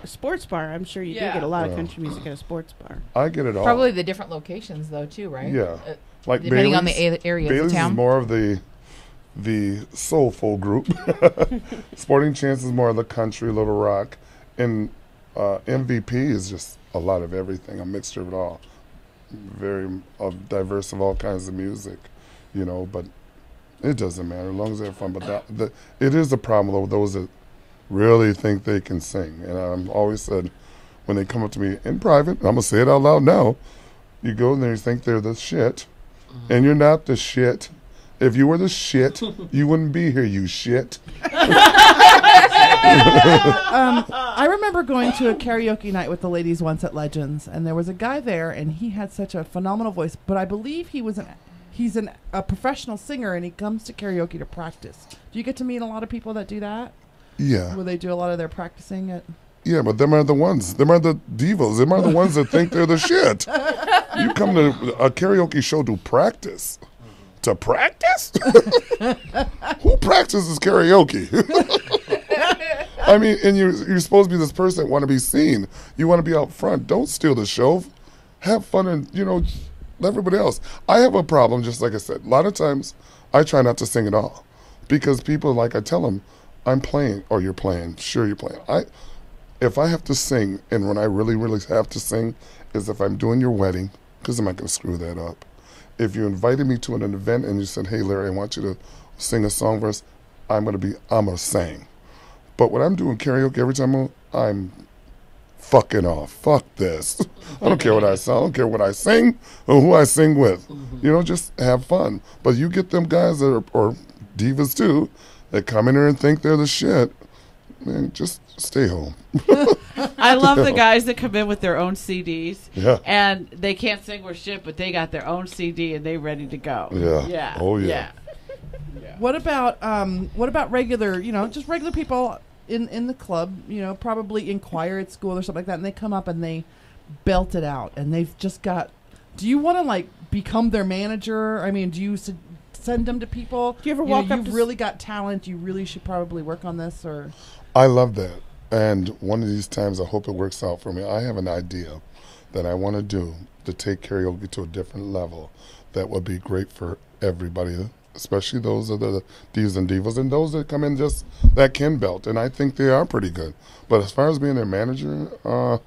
Sports bar. I'm sure you do get a lot of country music at a sports bar. I get it all. Probably the different locations, though, too, right? Yeah. Like depending on the area Bailey's of town. Is more of the soulful group. Sporting Chance is more of the country, little rock. And MVP is just a lot of everything, a mixture of it all. Very diverse of all kinds of music, but it doesn't matter as long as they have fun. But it is a problem with those that really think they can sing. And I've always said, when they come up to me in private, I'm going to say it out loud now, you go in there, you think they're the shit, and you're not the shit. If you were the shit, you wouldn't be here, you shit. I remember going to a karaoke night with the ladies once at Legends, and there was a guy there, and he had such a phenomenal voice. But I believe he's a professional singer, and he comes to karaoke to practice. Do you get to meet a lot of people that do that? Yeah. Where they do a lot of their practicing at? Yeah, but them are the ones. Them are the divas. Them are the ones that think they're the shit. You come to a karaoke show to practice. To practice? Who practices karaoke? I mean, and you're supposed to be this person that want to be seen. You want to be out front. Don't steal the show. Have fun and, let everybody else. I have a problem, just like I said. A lot of times, I try not to sing at all. Because people, I tell them, I'm playing, or you're playing. Sure, you're playing. If I have to sing, and when I really, really have to sing, is if I'm doing your wedding, because I'm not going to screw that up. If you invited me to an event and you said, hey, Larry, I want you to sing a song for us, I'm going to sing. But when I'm doing karaoke, every time I'm fucking off. Fuck this. I don't care what I sing. I don't care what I sing or who I sing with. Just have fun. But you get them guys that or divas too, that come in here and think they're the shit. Man, just stay home. I love the guys that come in with their own CDs. Yeah. And they can't sing worth shit, but they got their own CD and they ready to go. Yeah. Yeah. Oh, yeah. What about regular, just regular people in the club, probably in choir at school or something like that, and they come up and they belt it out, and they've just got, do you want to, become their manager? I mean, do you send them to people? Do you ever walk up you've really got talent, you really should probably work on this, or? I love that. And one of these times, I hope it works out for me. I have an idea that I want to do to take karaoke to a different level that would be great for everybody, especially those of the divas and divas and those that come in just that can belt. And I think they are pretty good. But as far as being their manager, I don't know.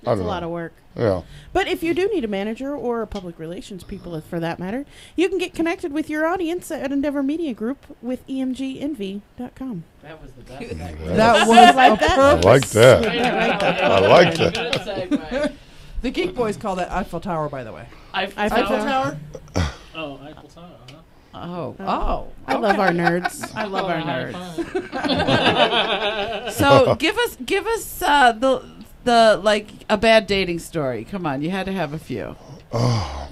It's a lot of work. Yeah. But if you do need a manager or a public relations people, for that matter, you can get connected with your audience at Endeavor Media Group with emgenvy.com. That was the best. That was I like that. I like that. I like that. The Geek Boys call that Eiffel Tower, by the way. Eiffel Tower? Oh, Eiffel Tower. Oh. I love our nerds. I love our nerds. So give us the a bad dating story. Come on, you had to have a few. Oh.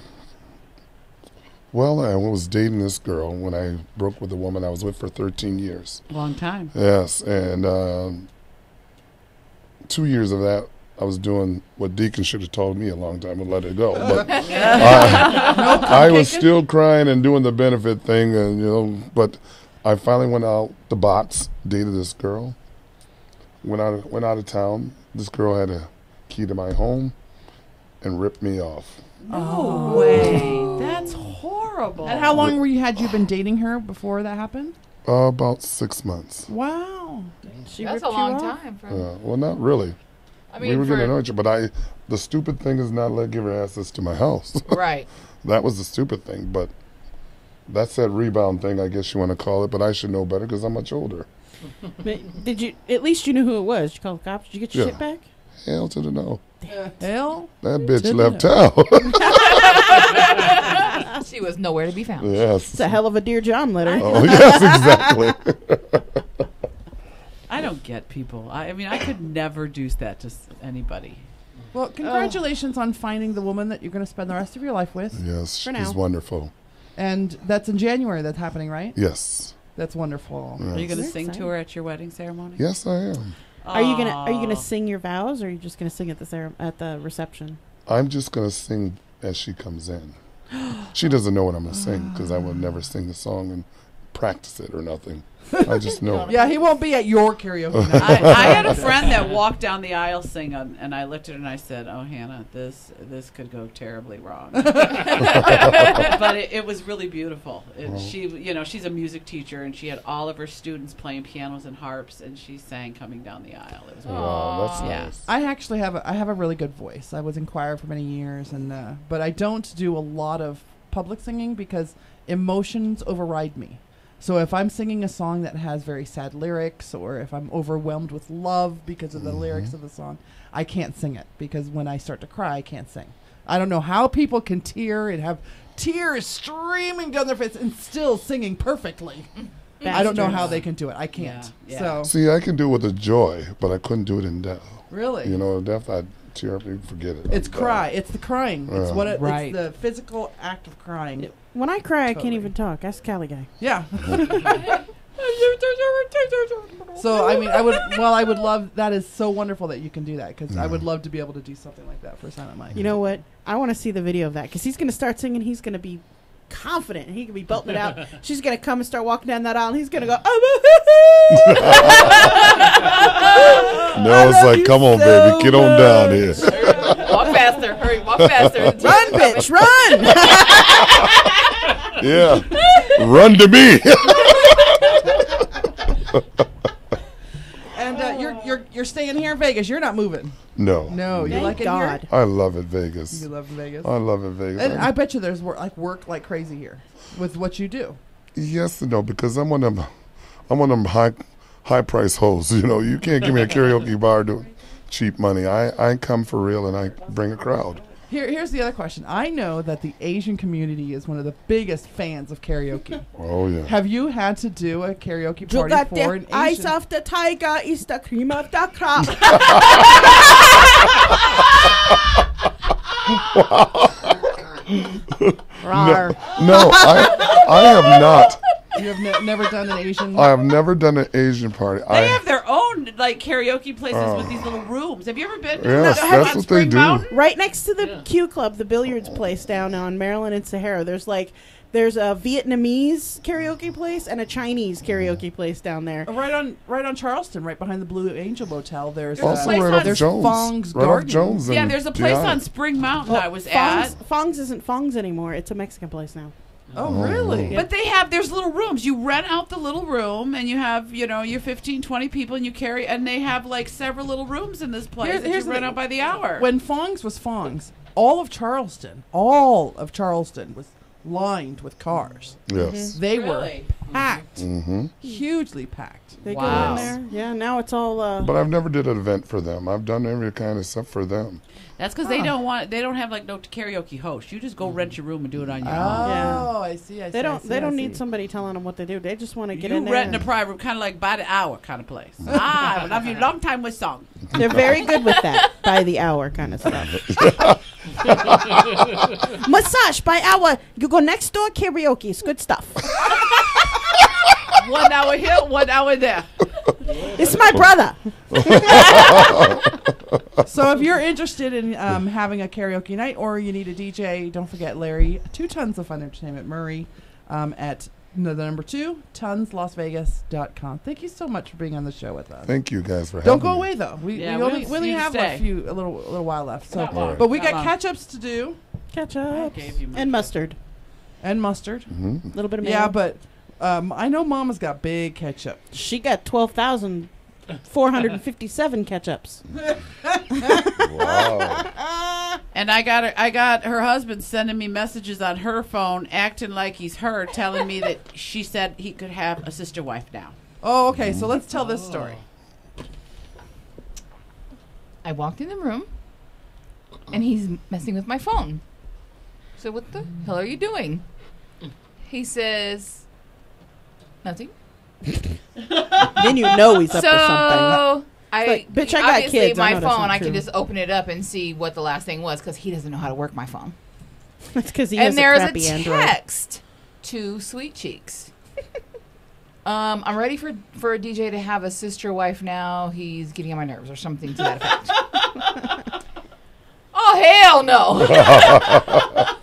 Well, I was dating this girl when I broke with a woman I was with for 13 years. Long time. Yes, and 2 years of that, I was doing what Deacon should have told me a long time and let it go. But I was still crying and doing the benefit thing, and but I finally went out the box, dated this girl, went out of town. This girl had a key to my home and ripped me off. No way. That's horrible. And how long had you been dating her before that happened? About 6 months. Wow. That's a long time. Well, not really. I mean, we were getting annoyed, but the stupid thing is not let give her access to my house. Right. That was the stupid thing, but that's that rebound thing, I guess you want to call it, but I should know better because I'm much older. But did you, at least you knew who it was. Did you call the cops? Did you get your shit back? Hell to the no. Hell? That bitch left town. She was nowhere to be found. Yes. It's a hell of a Dear John letter. Oh, yes, exactly. I don't get people. I mean, I could never do that to anybody. Well, congratulations on finding the woman that you're going to spend the rest of your life with. Yes, she's wonderful. And that's in January that's happening, right? Yes. That's wonderful. Yes. Are you going to sing to her at your wedding ceremony? Yes, I am. Are you gonna sing your vows, or are you just gonna sing at the reception? I'm just gonna sing as she comes in. She doesn't know what I'm gonna sing because I will never sing the song and practice it or nothing. I just know. Yeah, he won't be at your karaoke night. I had a friend that walked down the aisle singing, and I looked at her and I said, "Oh, Hannah, this could go terribly wrong." But it was really beautiful. She's a music teacher, and she had all of her students playing pianos and harps, and she sang coming down the aisle. It was wow, that's nice. I actually have a really good voice. I was in choir for many years, and but I don't do a lot of public singing because emotions override me. So if I'm singing a song that has very sad lyrics, or if I'm overwhelmed with love because of the lyrics of the song, I can't sing it because when I start to cry, I can't sing. I don't know how people can tear and have tears streaming down their face and still singing perfectly. I don't know how they can do it. I can't. So See, I can do it with a joy, but I couldn't do it in death. Really? You know, death, I'd tear up. You forget it. It's cry. It's the crying. It's Yeah. what it, Right. it's the physical act of crying. When I cry, I can't even talk. Ask Cali guy. Yeah. So I mean, I would love. That is so wonderful that you can do that, because I would love to be able to do something like that for Silent Mike. You know what? I want to see the video of that, because he's going to start singing. He's going to be confident. He can be belting it out. She's going to come and start walking down that aisle, and he's going to go, No, it's like, come on, baby, get on down here. Walk faster. Hurry, walk faster. Run, bitch, run! Yeah, run to me. And you're staying here in Vegas. You're not moving. No. No, you Thank like it God. here? I love it, Vegas. You love Vegas. I love it, Vegas. And I bet you there's work like crazy here with what you do. Yes and no, because I'm one of them high price hosts. You know, you can't give me a karaoke bar to cheap money. I come for real and I bring a crowd. Here's the other question. I know that the Asian community is one of the biggest fans of karaoke. Oh yeah. Have you had to do a karaoke You party got for an the eyes Asian? of the tiger is the cream of the crop. No, I have not. You have never done an Asian. I have never done an Asian party. They have their own like karaoke places with these little rooms. Have you ever been? Yes, that's what they do. Right next to the Q Club, the billiards place down on Maryland and Sahara. There's a Vietnamese karaoke place and a Chinese karaoke place down there. Right on Charleston, right behind the Blue Angel Motel. There's Also right off there's Jones. Fong's Right off Garden. Jones and Yeah, there's a place DI. on Spring Mountain I was Fong's, at. Fong's isn't Fong's anymore. It's a Mexican place now. Oh, really? But there's little rooms. You rent out the little room, and you have, your 15, 20 people, and you carry, and they have like several little rooms in this place that you rent out by the hour. When Fong's was Fong's, all of Charleston was lined with cars. Yes. They Really? were packed, hugely packed. They go in there. Yeah, now it's all. But I've never did an event for them. I've done every kind of stuff for them. That's because they don't have like no karaoke host. You just go rent your room and do it on your own. Oh, I see. They don't need somebody telling them what to do. They just want to get You in there. rent in a private room, kind of like by the hour kind of place. I love you long time with song. They're very good with that by the hour kind of stuff. Massage by hour. You go next door karaoke. It's good stuff. 1 hour here, 1 hour there. It's my brother. So if you're interested in having a karaoke night or you need a DJ, don't forget Larry, 2 Tons of Fun Entertainment, Murray, at the number 2, tonslasvegas.com. Thank you so much for being on the show with us. Thank you guys for having Don't go me. away though. We Yeah, only we'll have stay. a little while left. So, Not long. but we Not got long. catch-ups to do Ketchup gave you my and mustard. and mustard. A little bit of mayo. Yeah, but I know Mama's got big ketchup. She got 12,457 ketchups. Wow. And I got her husband sending me messages on her phone, acting like he's her, telling me that she said he could have a sister wife now. Oh, okay. So let's tell this story. I walked in the room, and he's messing with my phone. So what the hell are you doing? He says, nothing. Then you know he's up to something. I, like, bitch, I got obviously kids. I my know that's phone, not I can true. just open it up and see what the last thing was because he doesn't know how to work my phone. That's because he And has a there's crappy a Android. text to Sweetcheeks. I'm ready for a DJ to have a sister wife now. He's getting on my nerves or something to that effect. Oh, hell no.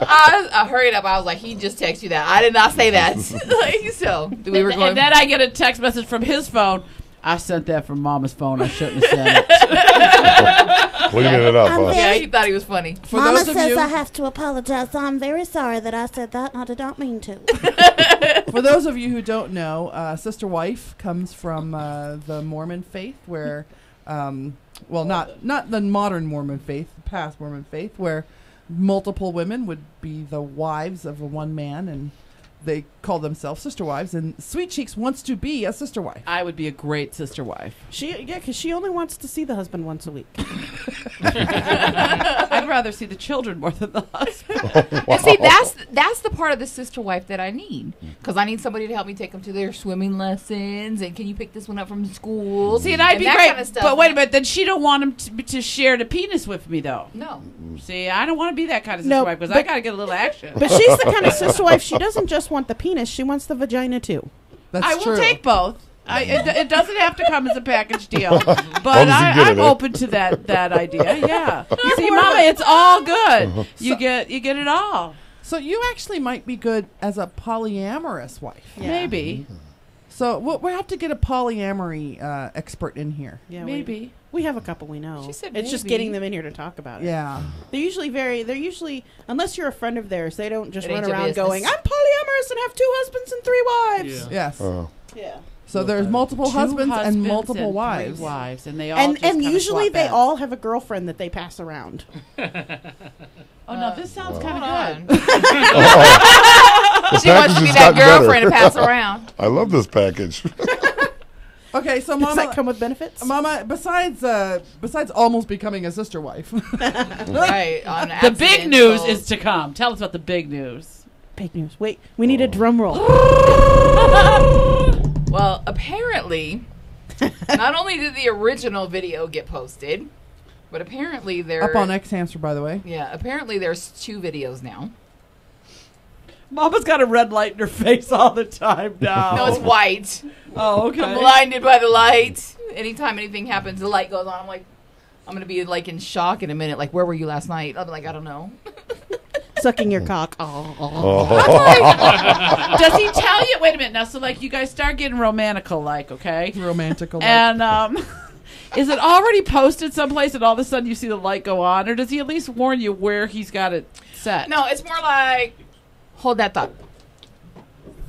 I hurried up. I was like, he just texted you that. I did not say that. Like, so we were going. And then I get a text message from his phone. I sent that from Mama's phone. I shouldn't have sent it. Cleaning it up, huh? Yeah, he thought he was funny. For Mama those of says you, I have to apologize. I'm very sorry that I said that, and I did not mean to. for those of you who don't know, sister wife comes from the Mormon faith, where, well, not the modern Mormon faith, the past Mormon faith, where multiple women would be the wives of one man, and they call themselves sister wives. And Sweetcheeks wants to be a sister wife. I would be a great sister wife. Because she only wants to see the husband once a week. I'd rather see the children more than the husband. And see, that's the part of the sister wife that I need, because I need somebody to help me take them to their swimming lessons, and can you pick this one up from school? See, and I'd be that great, kind of stuff. but wait a minute. Then she don't want him to share the penis with me, though. No. See, I don't want to be that kind of sister No, wife because but- I got to get a little action. But she's the kind of sister wife. She doesn't just want the penis; she wants the vagina too. I will take both. It doesn't have to come as a package deal, but long as you get I'm it. open to that idea. Yeah. See, Mama, it's all good. You get it all. So you actually might be good as a polyamorous wife. Yeah. Maybe. So we have to get a polyamory expert in here. Yeah, Maybe. we have a couple we know. She said it's just maybe. getting them in here to talk about it. Yeah. They're usually unless you're a friend of theirs, they don't just It ain't run your around business. going, "I'm polyamorous and have 2 husbands and 3 wives." Yes. Yeah. So there's multiple 2 husbands and husbands multiple and 3 wives. wives, and they all And just kinda usually swap they back. all have a girlfriend that they pass around. Oh no, this sounds kind of Hold good. The She wants to package be has that gotten better. girlfriend to pass around. I love this package. Okay, so Does Mama, that come with benefits? Mama, besides almost becoming a sister wife, Right. On The big news accidental- is to come. Tell us about the big news. Big news. Wait, we need a drum roll. Well, apparently, not only did the original video get posted, but apparently there up on X Hamster, by the way. Yeah, apparently there's 2 videos now. Mama's got a red light in her face all the time now. No, it's white. Oh, okay. I'm blinded by the light. Anytime anything happens, the light goes on. I'm like, I'm gonna be like in shock in a minute. Like, where were you last night? I'm like, I don't know. Sucking your cock. Oh. Does he tell you? Wait a minute now. So like, you guys start getting romantical, like, okay? Romantical. And is it already posted someplace, and all of a sudden you see the light go on, or does he at least warn you where he's got it set? No, it's more like, hold that thought,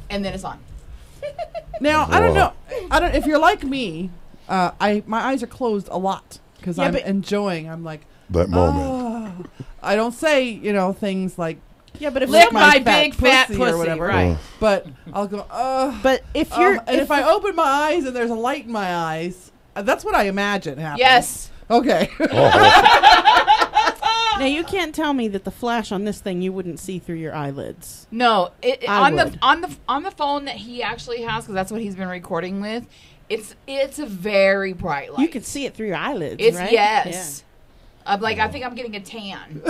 and then it's on. Now I don't know. If you're like me, my eyes are closed a lot because Yeah, I'm but- enjoying. I'm like That moment. "Oh." I don't say things like Yeah, but if Lick somebody- my big fat pussy pussy, or whatever. right? But I'll go. But if you're, and if I open my eyes and there's a light in my eyes, that's what I imagine happens. Yes. Okay. now you can't tell me that the flash on this thing you wouldn't see through your eyelids. No, I on would. the phone that he actually has, because that's what he's been recording with. It's a very bright light. You can see it through your eyelids. It's right? yes. I'm like, I think I'm getting a tan.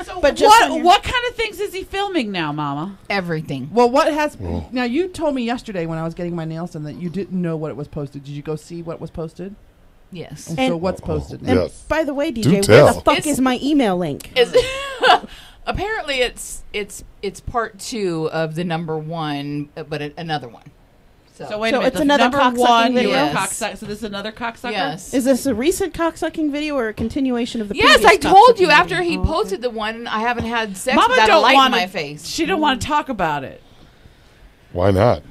So But just what kind of things is he filming now, Mama? Everything. Well, now you told me yesterday when I was getting my nails done that you didn't know what it was posted. Did you go see what was posted? Yes. And so what's posted now? And Yes. by the way, Do DJ, where tell. the fuck is my email link? Apparently, it's part 2 of the number 1, but another one. So wait So a minute. it's the another number cocksucking one. video? You were Yes. so this is another cocksucker. Yes. Is this a recent cocksucking video or a continuation of the Yes, previous I told you cocksucking after video? he Oh, okay. posted the one, I haven't had sex Mama without a don't light want in my face. She don't want to talk about it. Why not?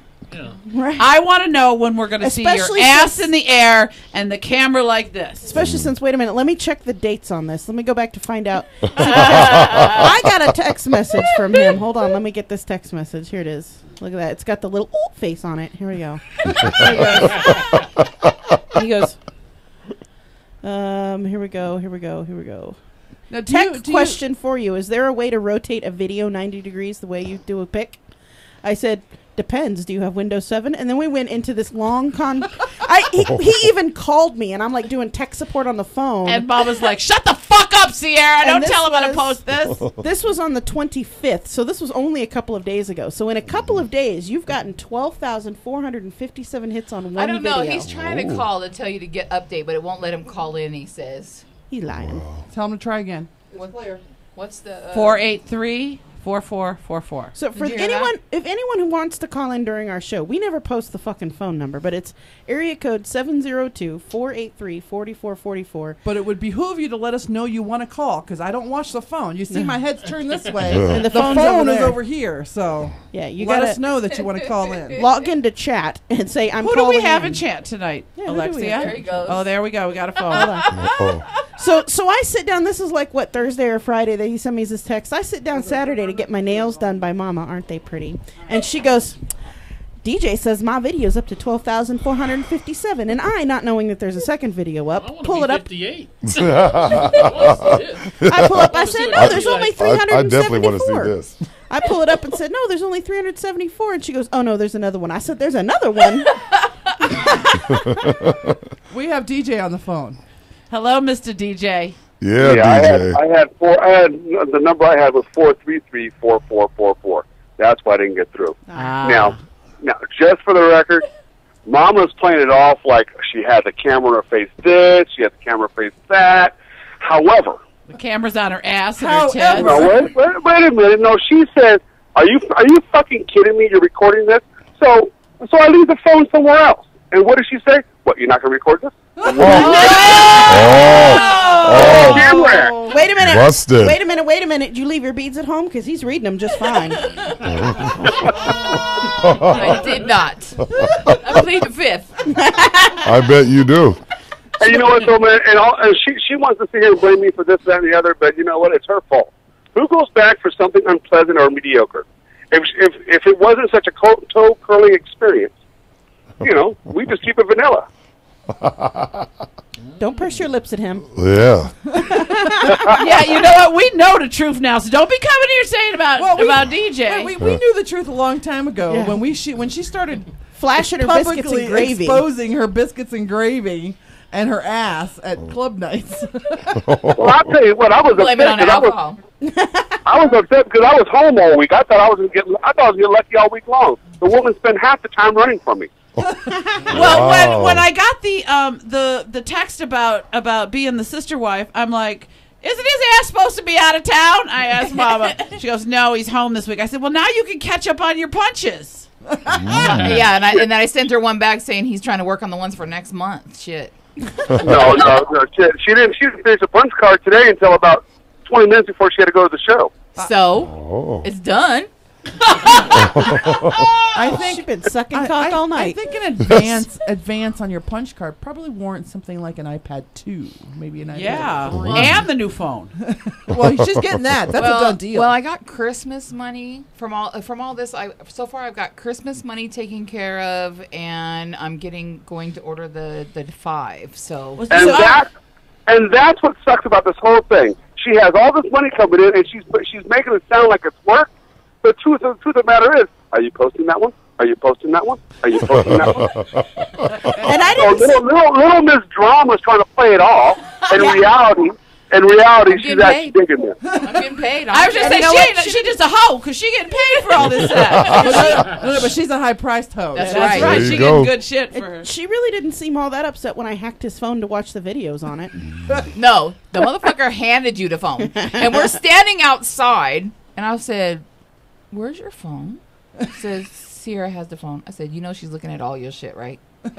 Right. I want to know when we're going to see your Especially ass since- in the air and the camera like this. Especially since, wait a minute, let me check the dates on this. Let me go back to find out. I got a text message from him. Hold on, let me get this text message. Here it is. Look at that. It's got the little face on it. Here we go. He goes, here we go. Now, Tech question for you. Is there a way to rotate a video 90 degrees the way you do a pic? I said, depends. Do you have Windows 7? And then we went into this long he even called me, and I'm like doing tech support on the phone. And Mama's like, shut the fuck up, Sierra. And Don't this tell him how to was- post this. This was on the 25th, so this was only a couple of days ago. So in a couple of days, you've gotten 12,457 hits on one I don't know. video. He's trying to call to tell you to get update, but it won't let him call in. He says. He's lying. Tell him to try again. What's the 483-4444. So for Did you hear anyone, if anyone who wants to call in during our show, we never post the fucking phone number, but it's area code 702-483-4444. But it would behoove you to let us know you want to call because I don't watch the phone. You see, my head's turned this way, And the the phone's phone is there. over here. So Yeah, you let gotta us know that you want to call in. log into chat and say I'm Who do calling we have in. in chat tonight, Yeah, who do we Alexia? have? There he goes. Oh, there we go. We got a phone. Hold on. Oh. So I sit down. This is like what, Thursday or Friday that he sent me this text. I sit down Saturday to get my nails done by Mama. Aren't they pretty? And she goes, DJ says my video's up to 12,457, and I, not knowing that there's a second video up, pull it up. 58. I pull up. I said, no, there's only 374. I definitely want to see this. I pull it up and said, no, there's only 374, and she goes, oh no, there's another one. I said, there's another one. We have DJ on the phone. Hello, Mr. DJ. Yeah, DJ. I had the number I had was 433-4444. That's why I didn't get through. Now, just for the record, Mama's playing it off like she had the camera in her face this, she had the camera face that. However, the camera's on her ass and her tits. No, wait a minute. No, she said, "Are you fucking kidding me? You're recording this?" So I leave the phone somewhere else. And what does she say? What? You're not going to record this? Oh. Wait a minute. Busted. Wait a minute. Did you leave your beads at home? Because he's reading them just fine. I did not. I plead the fifth. I bet you do. And you know what, though, man? And she wants to sit here and blame me for this, that, and the other, but you know what? It's her fault. Who goes back for something unpleasant or mediocre? If it wasn't such a toe-curling experience, you know, we just keep it vanilla. Don't purse your lips at him. Yeah. Yeah, you know what? We know the truth now, so don't be coming here saying about DJ. We knew the truth a long time ago when she started flashing her biscuits and gravy, exposing her biscuits and gravy and her ass at club nights. Well, I'll tell you what, I was upset because I was home all week. I thought I was getting lucky all week long. The woman spent half the time running from me. Well, when I got the text about being the sister wife, I'm like, isn't his ass supposed to be out of town? I asked Mama. She goes, no, he's home this week. I said, well, now you can catch up on your punches. Yeah, and then I sent her one back saying he's trying to work on the ones for next month. Shit. No, she didn't finish the punch card today until about 20 minutes before she had to go to the show. So it's done. I think she's been sucking cock all night. I think an advance on your punch card probably warrants something like an iPad 2, maybe an iPad 3. And the new phone. Well, she's getting that. That's a done deal. Well, I got Christmas money from all this. So far I've got Christmas money taken care of, and I'm going to order the 5. So and that's what sucks about this whole thing. She has all this money coming in, and she's making it sound like it's work. The truth of the matter is, are you posting that one? Are you posting that one? Are you posting that one? And I didn't. Little Miss Drama's trying to play it off. In reality, she's actually digging this. I'm getting paid. I was just saying, she's just a hoe because she getting paid for all this stuff. But she's a high-priced hoe. That's right. She getting good shit for her. She really didn't seem all that upset when I hacked his phone to watch the videos on it. No, the motherfucker handed you the phone, and we're standing outside, and I said, where's your phone? It says, Sierra has the phone. I said, you know she's looking at all your shit, right? He's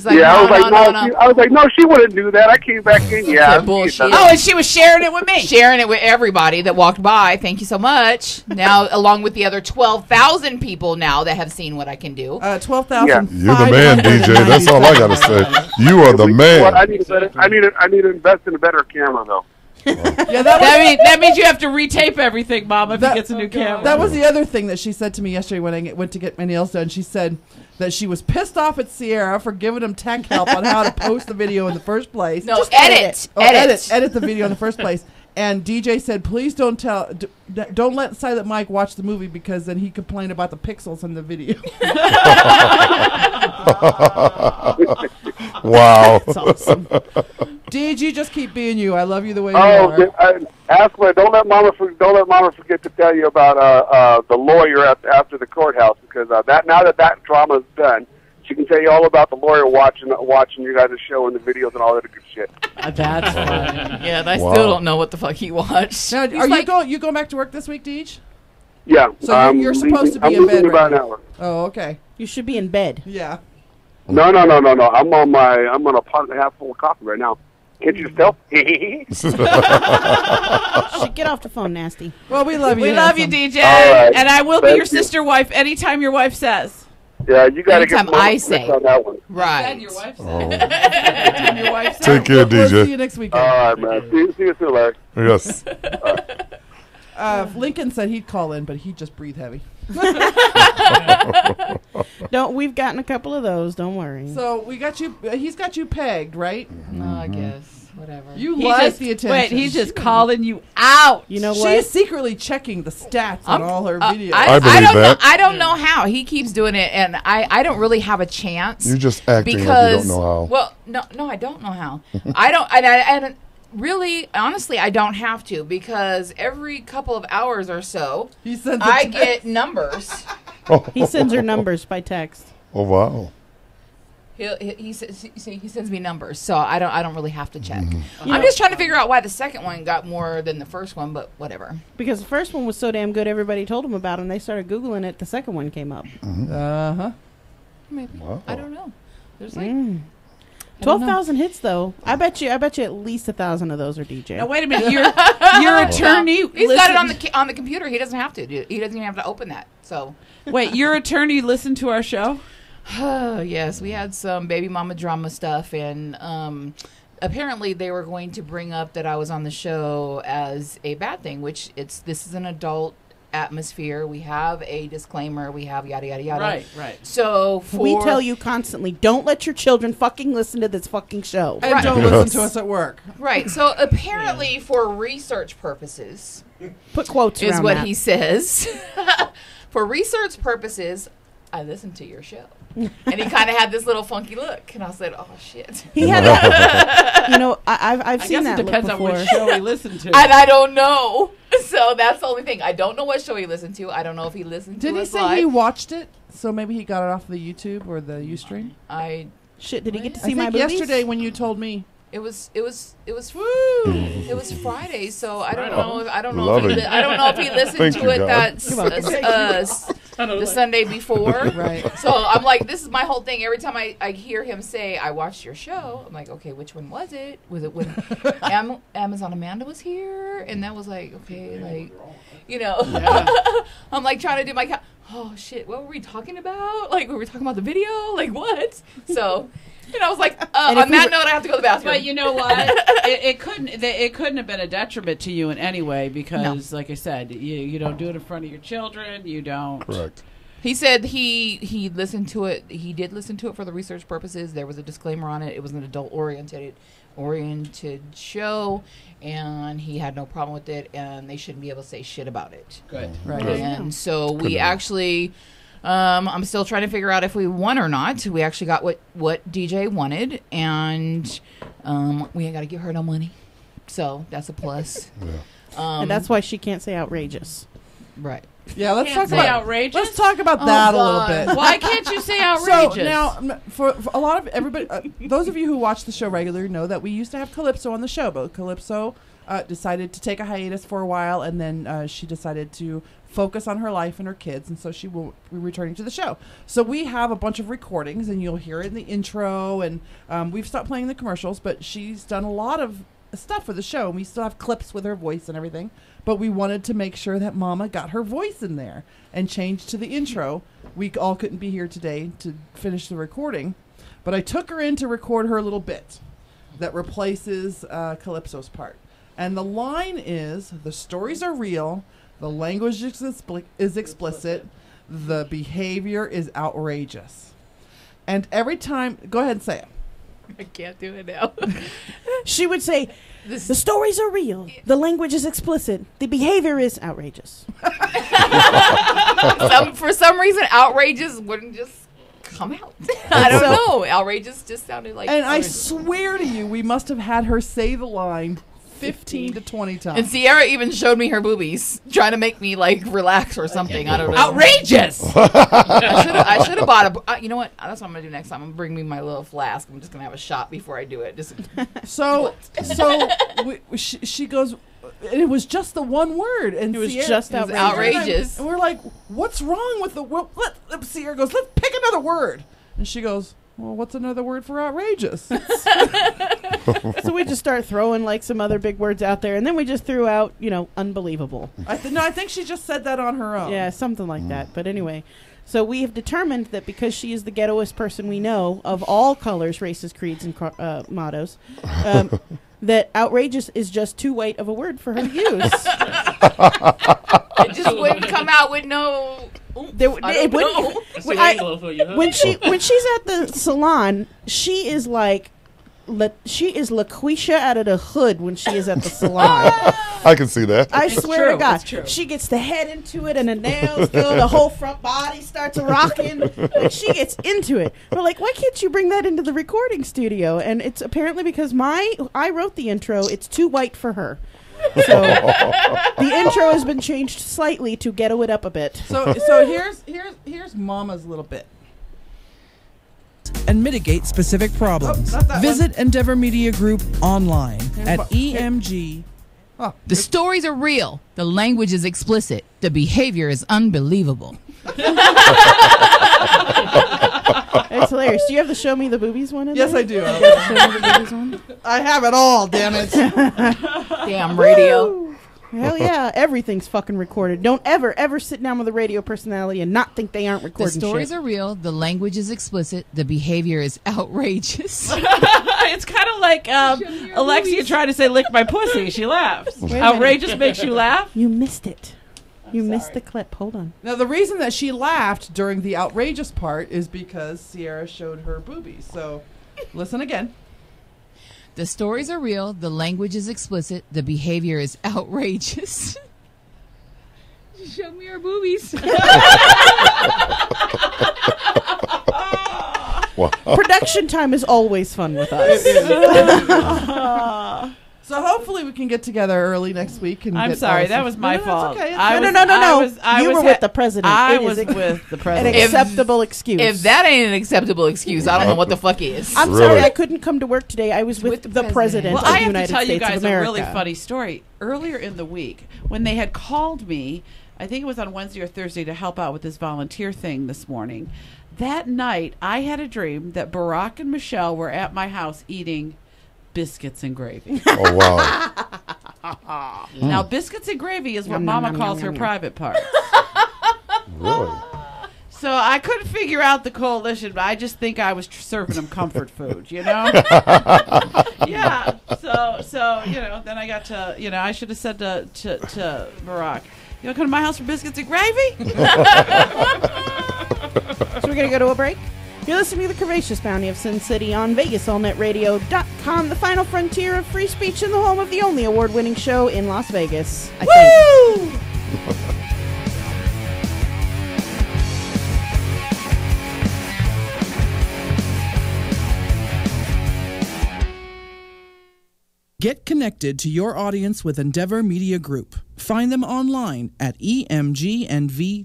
like, yeah, no. I was like, no, she wouldn't do that. I came back in, yeah. Bullshit. Oh, and she was sharing it with me. Sharing it with everybody that walked by. Thank you so much. Now, along with the other 12,000 people now that have seen what I can do. 12,000. Yeah. You're the man, DJ. That's all I got to say. You are the man. Well, I need to invest in a better camera, though. Yeah, that means you have to retape everything, Mom, if he gets a new camera. That was the other thing that she said to me yesterday when I went to get my nails done. She said that she was pissed off at Sierra for giving him tech help on how to post the video in the first place. No, just edit the video in the first place. And DJ said, please don't let Silent Mike watch the movie because then he complained about the pixels in the video. Wow. That's awesome. DG, just keep being you. I love you the way you are. Ashley, don't let Mama forget to tell you about the lawyer after the courthouse, because now that drama's done, she can tell you all about the lawyer watching you guys' show and the videos and all that good shit. That's funny. Yeah, and I still don't know what the fuck he watched. Now, you going back to work this week, Deej? Yeah. So you're supposed to be in bed about right an hour. Oh, okay. You should be in bed. Yeah. No. I'm on a pot and a half full of coffee right now. Can't you just tell? Get off the phone, nasty. Well, we love you. We love you, DJ. Right. And I will be your sister wife anytime your wife says. Yeah, you got to get anytime I say on that one. Right. Your wife says. Your wife says. Take care, DJ. We'll see you next weekend. All right, man. See you soon, Larry. Yes. Lincoln said he'd call in, but he'd just breathe heavy. We've gotten a couple of those. Don't worry. So we got you. He's got you pegged, right? No, I guess. Whatever. You like the attention. Wait, he's just calling you out. You know She what? is secretly checking the stats on all her videos. I believe that. I don't know how he keeps doing it, and I don't really have a chance. You're just acting because, like you don't know how. Well, no, I don't know how. I don't. And really, honestly, I don't have to, because every couple of hours or so, I get numbers. He sends her numbers by text. Oh wow. He sends me numbers, so I don't really have to check. Mm-hmm. I'm just trying to figure out why the second one got more than the first one, but whatever. Because the first one was so damn good, everybody told them about it, and they started Googling it. The second one came up. Uh-huh. Maybe. Wow. I don't know. There's like 12,000 hits, though. I bet you at least 1,000 of those are DJ. Now wait a minute. Your attorney. He's got it on the computer. He doesn't have to. He doesn't even have to open that. So. Wait, your attorney listened to our show? Yes, we had some baby mama drama stuff, and apparently they were going to bring up that I was on the show as a bad thing, which this is an adult atmosphere. We have a disclaimer. We have yada yada yada. Right. So we tell you constantly, don't let your children fucking listen to this fucking show. And don't listen to us at work. Right. So apparently, for research purposes, put quotes is around what that. he says. For research purposes, I listened to your show. And he kind of had this little funky look, and I said, "Oh shit." He had, I've seen that. It depends on which show he listened to, and I don't know. So that's the only thing. I don't know what show he listened to. I don't know if he listened to Did he us say live. he watched it? So maybe he got it off the YouTube or the Ustream. Did he get to I see my think boobies? yesterday when you told me. It was Friday, so I don't know. I don't know Love if it. I don't know if he listened Thank to you, it God. the Sunday before. Right. So I'm like, this is my whole thing. Every time I hear him say, "I watched your show," I'm like, okay, which one was it? Was it when Amazon Amanda was here? And that was like, okay, like, I'm like trying to do my. Oh shit! What were we talking about? Like, were we talking about the video? Like what? So. And I was like, on that note, I have to go to the bathroom. But you know what? it couldn't have been a detriment to you in any way because, like I said, you don't do it in front of your children. You don't. Correct. He said he listened to it. He did listen to it for the research purposes. There was a disclaimer on it. It was an adult oriented show, and he had no problem with it. And they shouldn't be able to say shit about it. Good. Right. And so we actually. I'm still trying to figure out if we won or not. We actually got what DJ wanted, and we ain't got to give her no money, so that's a plus. Yeah. And that's why she can't say outrageous. Right. Yeah, let's Can't talk say about outrageous? Let's talk about that a little bit. Why can't you say outrageous? So now, for a lot of everybody, those of you who watch the show regularly know that we used to have Calypso on the show, but Calypso decided to take a hiatus for a while, and then she decided to focus on her life and her kids, and so she will be returning to the show. So we have a bunch of recordings, and you'll hear it in the intro, and we've stopped playing the commercials, but she's done a lot of stuff for the show, and we still have clips with her voice and everything, but we wanted to make sure that Mama got her voice in there and changed to the intro. We all couldn't be here today to finish the recording, but I took her in to record her little bit that replaces Calypso's part. And the line is, the stories are real, the language is explicit, the behavior is outrageous. And every time, go ahead and say it. I can't do it now. She would say, the stories are real, the language is explicit, the behavior is outrageous. For some reason, outrageous wouldn't just come out. I don't know. Outrageous just sounded like. And I outrageous. swear to you, we must have had her say the line 15 to 20 times. And Sierra even showed me her boobies, trying to make me like relax or something. I don't know. Outrageous! I should have bought a. You know what? That's what I'm gonna do next time. I'm gonna bring me my little flask. I'm just gonna have a shot before I do it. Just she goes. And it was just the one word, and it was Sierra, just outrageous. And we're like, "What's wrong with the?" Sierra goes, "Let's pick another word," and she goes, "Well, what's another word for outrageous?" So we just start throwing like some other big words out there, and then we just threw out, unbelievable. I think she just said that on her own. Yeah, something like that. But anyway, so we have determined that because she is the ghettoest person we know of all colors, races, creeds, and mottos, that outrageous is just too white of a word for her to use. It just wouldn't come out with no oomph. it wouldn't. When she's at the salon, she is like. She is LaQuisha out of the hood when she is at the salon. I can see that. I swear to God. She gets the head into it and the nails go, the whole front body starts rocking. Like, she gets into it. We're like, why can't you bring that into the recording studio? And it's apparently because I wrote the intro. It's too white for her. So the intro has been changed slightly to ghetto it up a bit. So here's Mama's little bit. And mitigate specific problems. Visit Endeavor Media Group online at EMG. The stories are real. The language is explicit. The behavior is unbelievable. It's hilarious. Do you have the Show Me the Boobies one in Yes, there? I do. Show Me the Boobies one? I have it all, damn it. Damn radio. Hell yeah, everything's fucking recorded. Don't ever sit down with a radio personality and not think they aren't recording The stories shit. are real. The language is explicit. The behavior is outrageous. It's kind of like Alexia tried to say lick my pussy. She laughs. Outrageous makes you laugh? You missed it. You missed the clip. Hold on. Now, the reason that she laughed during the outrageous part is because Sierra showed her boobies. So, listen again. The stories are real. The language is explicit. The behavior is outrageous. Show me your boobies. Production time is always fun with us. So hopefully we can get together early next week. And I'm get sorry, all that was my No, fault. It's okay. No. You were with the president. I It was is with the president. An acceptable excuse. If that ain't an acceptable excuse, I don't know what the fuck is. I'm sorry, I couldn't come to work today. I was with the president Well, of I the have United to tell States you guys of America. a really funny story. Earlier in the week, when they had called me, I think it was on Wednesday or Thursday, to help out with this volunteer thing this morning. That night, I had a dream that Barack and Michelle were at my house eating biscuits and gravy. Oh, wow. Now, biscuits and gravy is what Yum, Mama yum, calls yum, her yum. private parts. Really? So I couldn't figure out the coalition, but I just think I was serving them comfort food, you know? Yeah. So then I got to, I should have said to Barack, you want to come to my house for biscuits and gravy? So we're going to go to a break. You're listening to the Curvaceous Bounty of Sin City on VegasAllNetRadio.com, the final frontier of free speech and the home of the only award-winning show in Las Vegas. Woo! Get connected to your audience with Endeavor Media Group. Find them online at emgnv.com.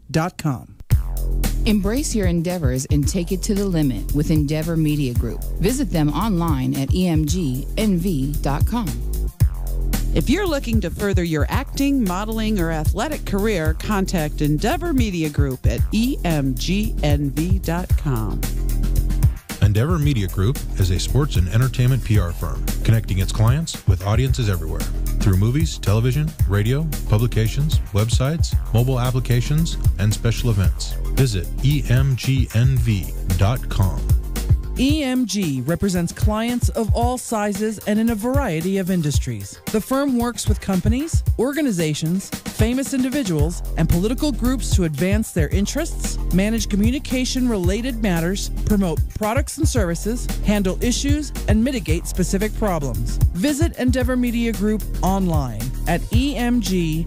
Embrace your endeavors and take it to the limit with Endeavor Media Group. Visit them online at emgnv.com. If you're looking to further your acting, modeling, or athletic career, contact Endeavor Media Group at emgnv.com. Endeavor Media Group is a sports and entertainment PR firm, connecting its clients with audiences everywhere through movies, television, radio, publications, websites, mobile applications, and special events. Visit emgnv.com. EMG represents clients of all sizes and in a variety of industries. The firm works with companies, organizations, famous individuals, and political groups to advance their interests, manage communication-related matters, promote products and services, handle issues, and mitigate specific problems. Visit Endeavor Media Group online at emgnv.com.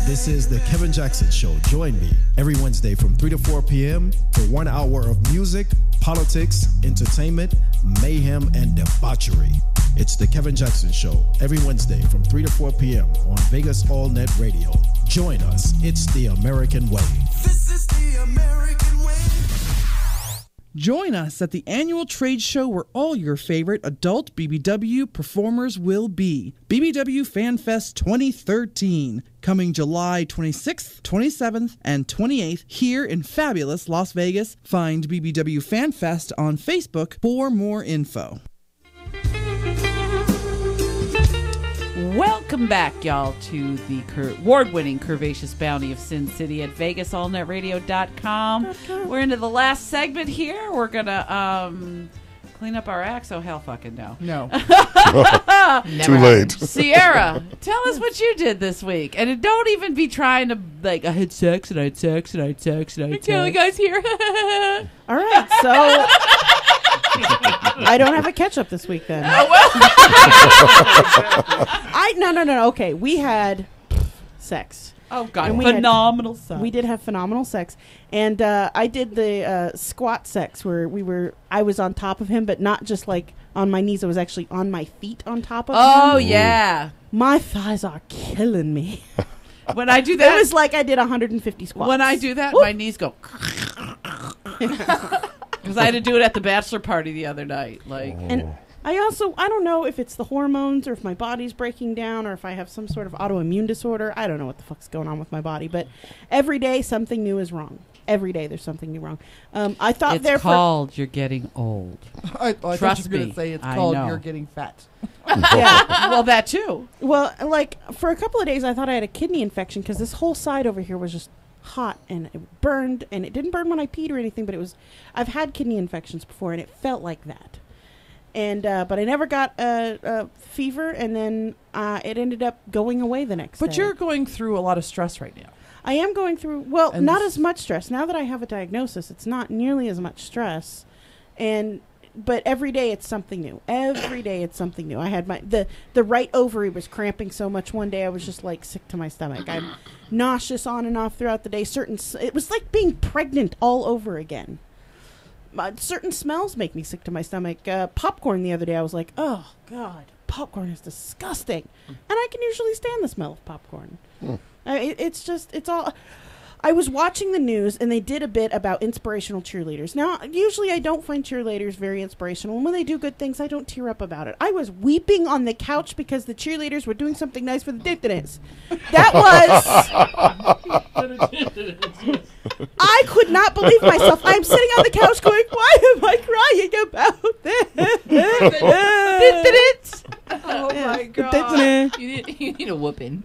This is the Kevin Jackson Show. Join me every Wednesday from 3 to 4 p.m. for 1 hour of music, politics, entertainment, mayhem, and debauchery. It's the Kevin Jackson Show every Wednesday from 3 to 4 p.m. on Vegas All Net Radio. Join us. It's the American way. This is the American way. Join us at the annual trade show where all your favorite adult BBW performers will be. BBW Fan Fest 2013, coming July 26th, 27th, and 28th here in fabulous Las Vegas. Find BBW Fan Fest on Facebook for more info. Welcome back, y'all, to the award-winning Curvaceous Bounty of Sin City at VegasAllNetRadio.com. We're into the last segment here. We're going to clean up our acts. Oh, hell fucking no. No. Too late. Sierra, tell us what you did this week. And don't even be trying to, like, I had sex, and I had sex, and I had sex, and I had sex. Kelly guy's here. All right, so I don't have a catch-up this week, then. No. Okay, we had sex. Oh, God. And Phenomenal sex. We did have phenomenal sex. And I did the squat sex where I was on top of him, but not just like on my knees. I was actually on my feet on top of him. Oh, yeah. My thighs are killing me. When I do that, it was like I did 150 squats. When I do that, my knees go. Because I had to do it at the bachelor party the other night. Like, and I don't know if it's the hormones or if my body's breaking down or if I have some sort of autoimmune disorder. I don't know what the fuck's going on with my body, but every day something new is wrong. Every day there's something new wrong. I thought it's called you're getting old. I thought you were going to say it's called you're getting fat. Yeah, well, that too. Well, like for a couple of days I thought I had a kidney infection because this whole side over here was just hot and it burned, and it didn't burn when I peed or anything, but I've had kidney infections before and it felt like that. And but I never got a fever, and then it ended up going away the next day. But you're going through a lot of stress right now. I am going through, not as much stress. Now that I have a diagnosis, it's not nearly as much stress. But every day it's something new. Every day it's something new. I had the right ovary was cramping so much one day I was just like sick to my stomach. I'm nauseous on and off throughout the day. It was like being pregnant all over again. Certain smells make me sick to my stomach. Popcorn the other day, I was like, oh, God, popcorn is disgusting. And I can usually stand the smell of popcorn. It's all... I was watching the news, and they did a bit about inspirational cheerleaders. Now, usually I don't find cheerleaders very inspirational, and when they do good things, I don't tear up about it. I was weeping on the couch because the cheerleaders were doing something nice for the dictadents. That was... I could not believe myself. I'm sitting on the couch going, why am I crying about this? Oh, my God. You need a whooping.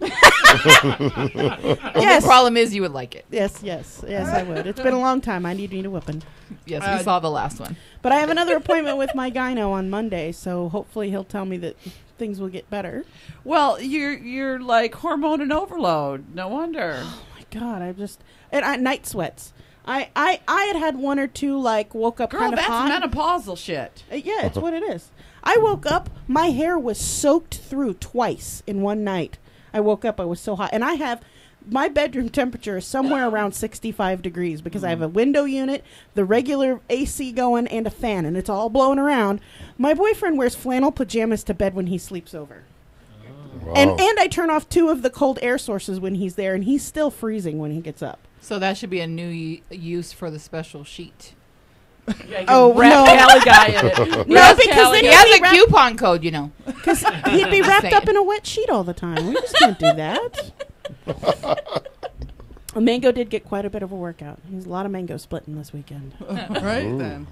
Yes. The problem is you would like it. Yes, I would. It's been a long time. I need a whooping. Yes, we saw the last one. But I have another appointment with my gyno on Monday, so hopefully he'll tell me that things will get better. Well, you're like hormone and overload. No wonder. Oh my God, night sweats. I had one or two, like, woke up kind of hot. Girl, that's menopausal shit. Yeah, it's what it is. I woke up, my hair was soaked through twice in one night. I woke up, I was so hot. And my bedroom temperature is somewhere around 65 degrees because I have a window unit, the regular AC going, and a fan, and it's all blowing around. My boyfriend wears flannel pajamas to bed when he sleeps over. Wow. And I turn off 2 of the cold air sources when he's there, and he's still freezing when he gets up. So that should be a new use for the special sheet. Oh, no. Cali guy in it. No, because then he has a coupon code, you know. Because he'd be wrapped up in a wet sheet all the time. We just can't do that. Mango did get quite a bit of a workout. There's a lot of mango splitting this weekend. Right, then.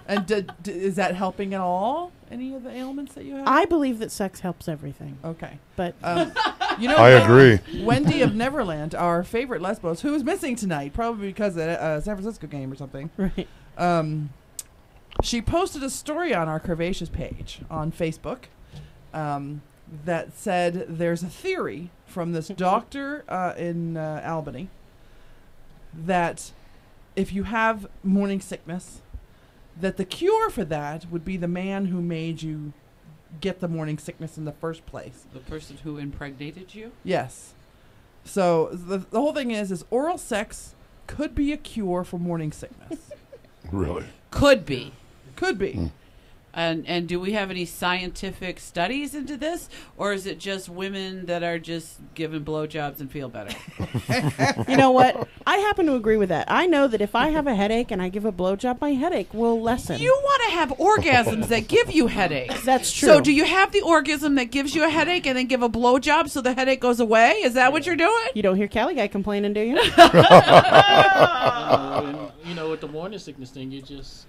And is that helping at all? Any of the ailments that you have? I believe that sex helps everything. Okay. But, I agree. Wendy of Neverland, our favorite lesbos, who is missing tonight, probably because of a San Francisco game or something. Right. She posted a story on our Curvaceous page on Facebook that said there's a theory from this doctor in Albany that if you have morning sickness, that the cure for that would be the man who made you get the morning sickness in the first place. The person who impregnated you? Yes. So the whole thing is oral sex could be a cure for morning sickness. Really? Could be. Could be. Mm. And do we have any scientific studies into this, or is it just women that are just given blowjobs and feel better? You know what? I happen to agree with that. I know that if I have a headache and I give a blowjob, my headache will lessen. You want to have orgasms that give you headaches. That's true. So do you have the orgasm that gives you a headache and then give a blowjob so the headache goes away? Is that what you're doing? You don't hear Cali guy complaining, do you? With the morning sickness thing, you just,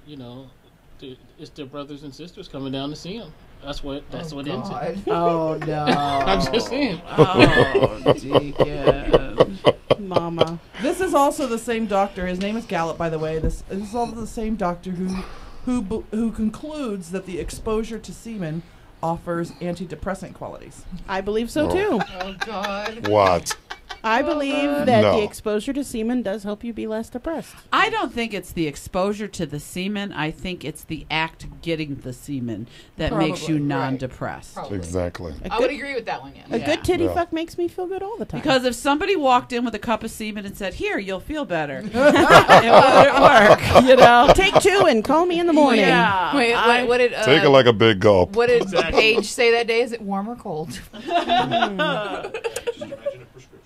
it's their brothers and sisters coming down to see them. That's what into. Oh no! I'm just saying. Oh, Deacon. Mama. This is also the same doctor. His name is Gallup, by the way. This is also the same doctor who concludes that the exposure to semen offers antidepressant qualities. I believe so too. Oh God. What? I believe that No. the exposure to semen does help you be less depressed. I don't think it's the exposure to the semen. I think it's the act getting the semen that makes you Probably, right. non-depressed. Probably. Exactly. I would agree with that one. Yeah. A good titty Yeah. fuck makes me feel good all the time. Because if somebody walked in with a cup of semen and said, "Here, you'll feel better," it wouldn't work. You know, take two and call me in the morning. Yeah. Wait, what did Take it like a big gulp. what did Paige say that day? Is it warm or cold?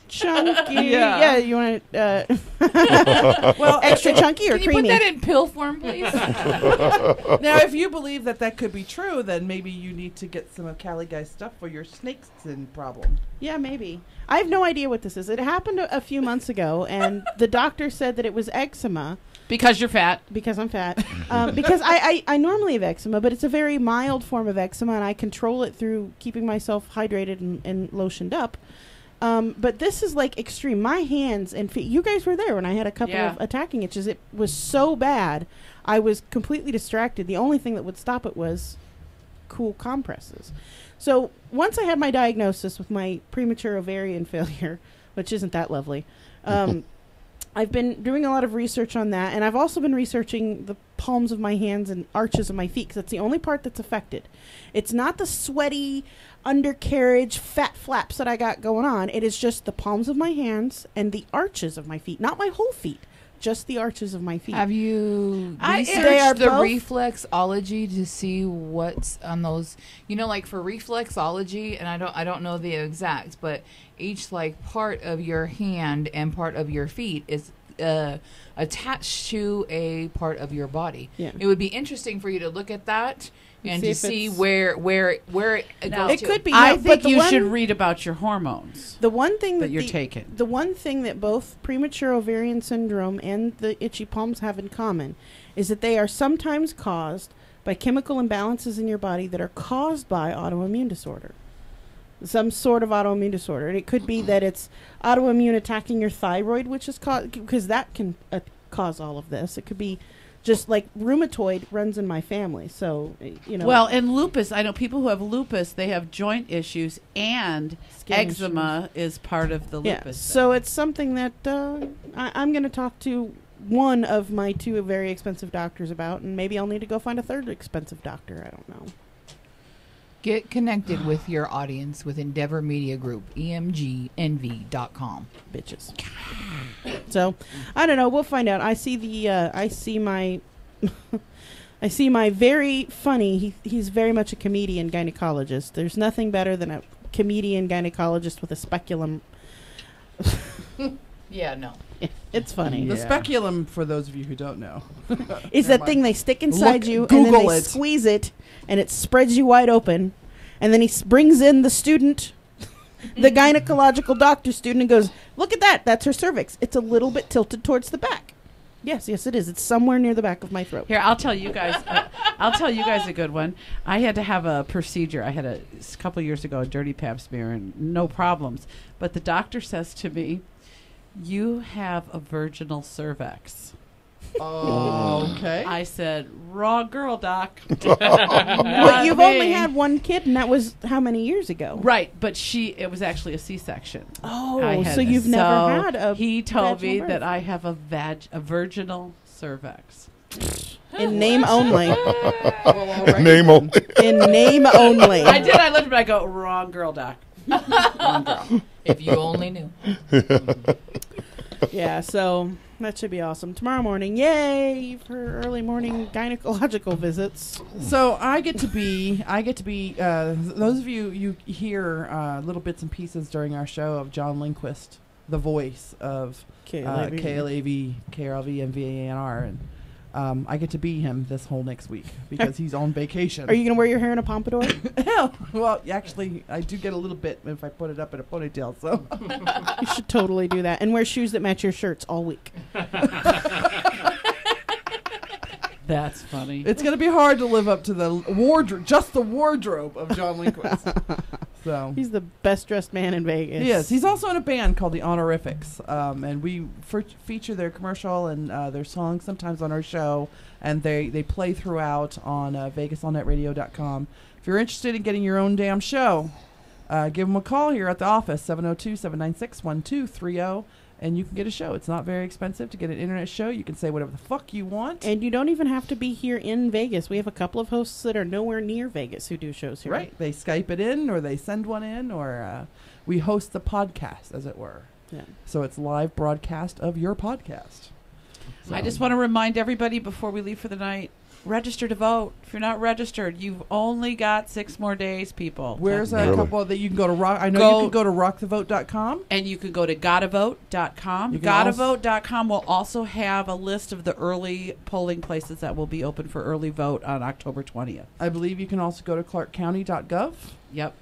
Chunky. Yeah. Yeah, you want it well, extra chunky or Can you creamy? put that in pill form, please? Now, if you believe that could be true, then maybe you need to get some of Callie Guy's stuff for your snake sin problem. Yeah, maybe. I have no idea what this is. It happened a few months ago, and the doctor said that it was eczema. Because you're fat. Because I'm fat. Because I normally have eczema, but it's a very mild form of eczema, and I control it through keeping myself hydrated and lotioned up. But this is like extreme. My hands and feet. You guys were there when I had a couple of attacking itches. It was so bad. I was completely distracted. The only thing that would stop it was cool compresses. So once I had my diagnosis with my premature ovarian failure, which isn't that lovely, I've been doing a lot of research on that, and I've also been researching the palms of my hands and arches of my feet, because that's the only part that's affected. It's not the sweaty undercarriage fat flaps that I got going on. It is just the palms of my hands and the arches of my feet, not my whole feet, just the arches of my feet. Have you They are researched the both- reflexology to see what's on those? You know, like for reflexology, and I don't know the exact, but each like part of your hand and part of your feet is attached to a part of your body. Yeah. It would be interesting for you to look at that and See to if see it's- where it Now, goes it to. could be. I no, but think the you one- should read about your hormones The one thing that you're the, taking. The one thing that both premature ovarian syndrome and the itchy palms have in common is that they are sometimes caused by chemical imbalances in your body that are caused by autoimmune disorder. Some sort of autoimmune disorder. And it could be that it's autoimmune attacking your thyroid, which is caused, because that can cause all of this. It could be just like rheumatoid runs in my family. So, you know. Well, and lupus, I know people who have lupus, they have joint issues, and Skin eczema is part of the yeah, lupus. so it's something that I'm going to talk to one of my two very expensive doctors about, and maybe I'll need to go find a third expensive doctor. I don't know. Get connected with your audience with Endeavor Media Group, emgnv.com. Bitches. So, I don't know. We'll find out. I see my I see my very funny, he's very much a comedian gynecologist. There's nothing better than a comedian gynecologist with a speculum. Yeah, no. It's funny. The speculum, for those of you who don't know, is Never that thing mind. they stick inside Look, you, and Google then they it. squeeze it, and it spreads you wide open. And then he brings in the student, the gynecological doctor student, and goes, "Look at that. That's her cervix. It's a little bit tilted towards the back." Yes, it is. It's somewhere near the back of my throat. Here, I'll tell you guys. I'll tell you guys a good one. I had to have a procedure. I had a couple years ago a dirty pap smear and no problems. But the doctor says to me, "You have a virginal cervix." Oh, okay. I said, "Wrong girl, doc." But you've only had one kid, and that was how many years ago? Right, but it was actually a C-section. Oh, so you've never had a He told me vaginal birth. that I have a virginal cervix. In name only. Name only. In name only. I did. I looked at it. I go, "Wrong girl, doc." Wrong girl. If you only knew. Yeah, so that should be awesome. Tomorrow morning, yay for early morning gynecological visits. So I get to be those of you hear little bits and pieces during our show of John Lindquist, the voice of KLAV, KRLV, and VANR, and I get to be him this whole next week because he's on vacation. Are you going to wear your hair in a pompadour? Hell, well, actually, I do get a little bit if I put it up in a ponytail, so. You should totally do that. And wear shoes that match your shirts all week. That's funny. It's going to be hard to live up to the wardrobe, just the wardrobe of John Lindquist. So he's the best dressed man in Vegas. He is. He's also in a band called the Honorifics, and we feature their commercial and their songs sometimes on our show, and they play throughout on VegasAllNetRadio.com. If you're interested in getting your own damn show, give them a call here at the office, 702-796-1230. And you can get a show. It's not very expensive to get an internet show. You can say whatever the fuck you want. And you don't even have to be here in Vegas. We have a couple of hosts that are nowhere near Vegas who do shows here. Right. They Skype it in, or they send one in, or we host the podcast, as it were. Yeah. So it's live broadcast of your podcast. So. I just want to remind everybody before we leave for the night, register to vote. If you're not registered, you've only got 6 more days, people. Where's a couple that you can go to rock? I know you can go to rockthevote.com. And you can go to gottavote.com. Gottavote.com will also have a list of the early polling places that will be open for early vote on October 20th. I believe you can also go to clarkcounty.gov. Yep.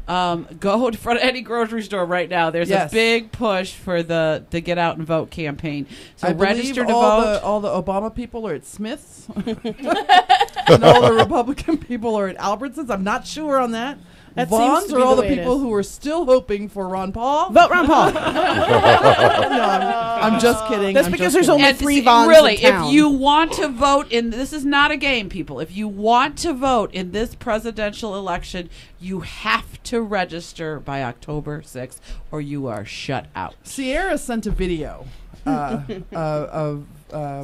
Go in front of any grocery store right now. There's a big push for the Get Out and Vote campaign. So I register to all vote. All the Obama people are at Smith's. And all the Republican people are at Albertsons. I'm not sure on that. That Vaughn's seems to are be all the the way it people is. who are still hoping for Ron Paul. Vote Ron Paul. No, I'm just kidding. That's because there's only And 3 see, Vaughns really, in town. if you want to vote in, this is not a game, people. If you want to vote in this presidential election, you have to register by October 6th, or you are shut out. Sierra sent a video of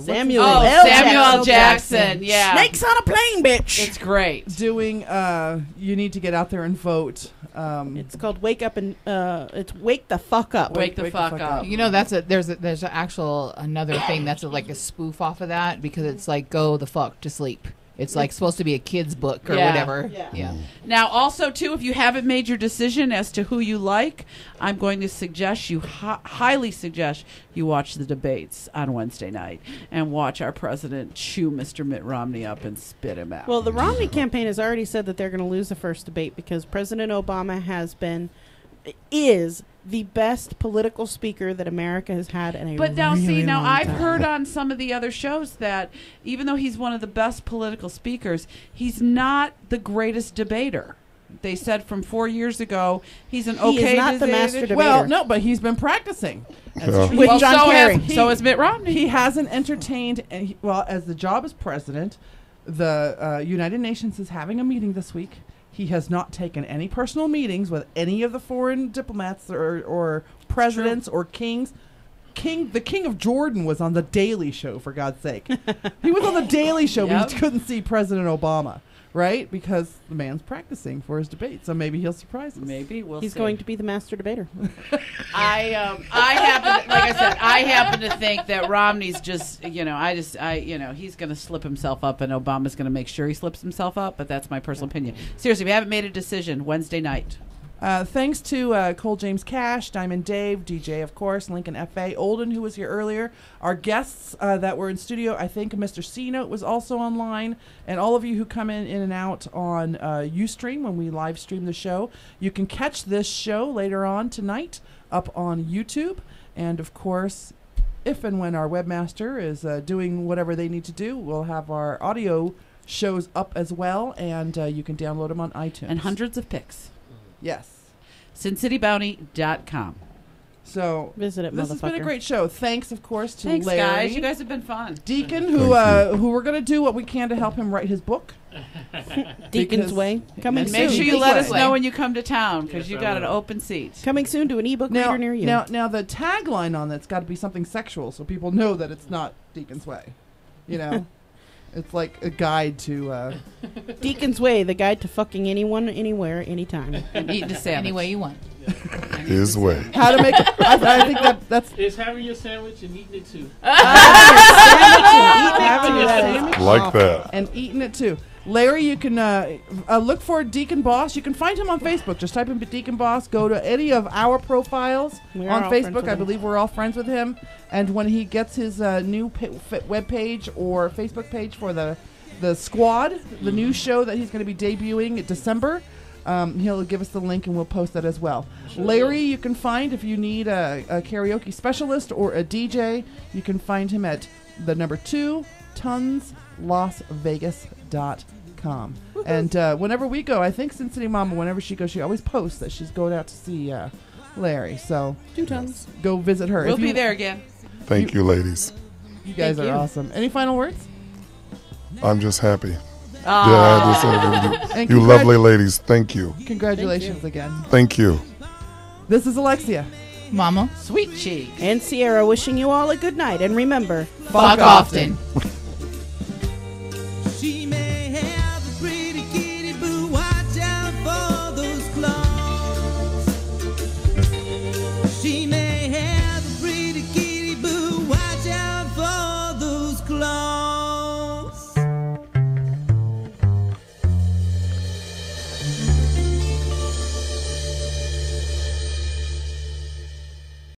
Samuel L. Jackson. Yeah, Snakes on a plane, bitch. It's great. Doing you need to get out there and vote. It's called Wake Up and it's Wake the Fuck Up. Wake the fuck up. You know, there's an actual another thing that's like a spoof off of that, because it's like go the fuck to sleep. It's like supposed to be a kid's book or whatever. Yeah. Now, also, too, if you haven't made your decision as to who you like, I'm going to suggest you, highly suggest you watch the debates on Wednesday night and watch our president chew Mr. Mitt Romney up and spit him out. Well, the Romney campaign has already said that they're going to lose the first debate because President Obama is the best political speaker that America has had in a But now, really long I've time. heard on some of the other shows that even though he's one of the best political speakers, he's not the greatest debater. They said from 4 years ago, he's an okay He is not the master debater. Well, no, but he's been practicing. With John Kerry. So is Mitt Romney. He hasn't entertained, as the job as president, the United Nations is having a meeting this week. He has not taken any personal meetings with any of the foreign diplomats or presidents or kings. The King of Jordan was on the Daily Show, for God's sake. He was on the Daily Show, but he couldn't see President Obama, right? Because the man's practicing for his debate, so maybe he'll surprise us. Maybe He's going to be the master debater. I happen to think that Romney's just, he's going to slip himself up, and Obama's going to make sure he slips himself up. But that's my personal opinion. Seriously, we haven't made a decision. Wednesday night. Thanks to Cole James Cash, Diamond Dave, DJ, of course, Lincoln F.A., Olden, who was here earlier. Our guests that were in studio, I think Mr. C-Note was also online. And all of you who come in and out on Ustream when we live stream the show. You can catch this show later on tonight up on YouTube. And, of course, if and when our webmaster is doing whatever they need to do, we'll have our audio shows up as well. And you can download them on iTunes. And hundreds of pics. Yes. SinCityBounty.com. So visit it, this has been a great show. Thanks, of course, to Thanks, Larry. guys. You guys have been fun. Deacon, who we're going to do what we can to help him write his book. Deacon's Way. Coming and soon. make sure you let us know when you come to town, because you got an open seat. Coming soon to an ebook reader near you. Now the tagline on that's got to be something sexual, so people know that it's not Deacon's Way. You know, it's like a guide to Deacon's Way, the guide to fucking anyone, anywhere, anytime, and eating a sandwich any way you want. His way. How to make it? I think that's. It's having your sandwich and eating it too. Like that. And eating it too. Larry, you can look for Deacon Boss. You can find him on Facebook. Just type in Deacon Boss. Go to any of our profiles on Facebook. I believe we're all friends with him. And when he gets his new web page or Facebook page for the Squad, the new show that he's going to be debuting in December, he'll give us the link and we'll post that as well. Sure. Larry, you can find if you need a karaoke specialist or a DJ. You can find him at the number 2 TonsLasVegas.com. And whenever we go, I think Sin City Mama, whenever she goes, she always posts that she's going out to see Larry. So 2 tons. Go visit her. We'll be there again. Thank you, ladies. You guys are awesome. Any final words? I'm just happy. And you lovely ladies. Thank you. Congratulations again. Thank you. This is Alexia. Mama. Sweetcheeks. And Sierra wishing you all a good night. And remember, fuck often.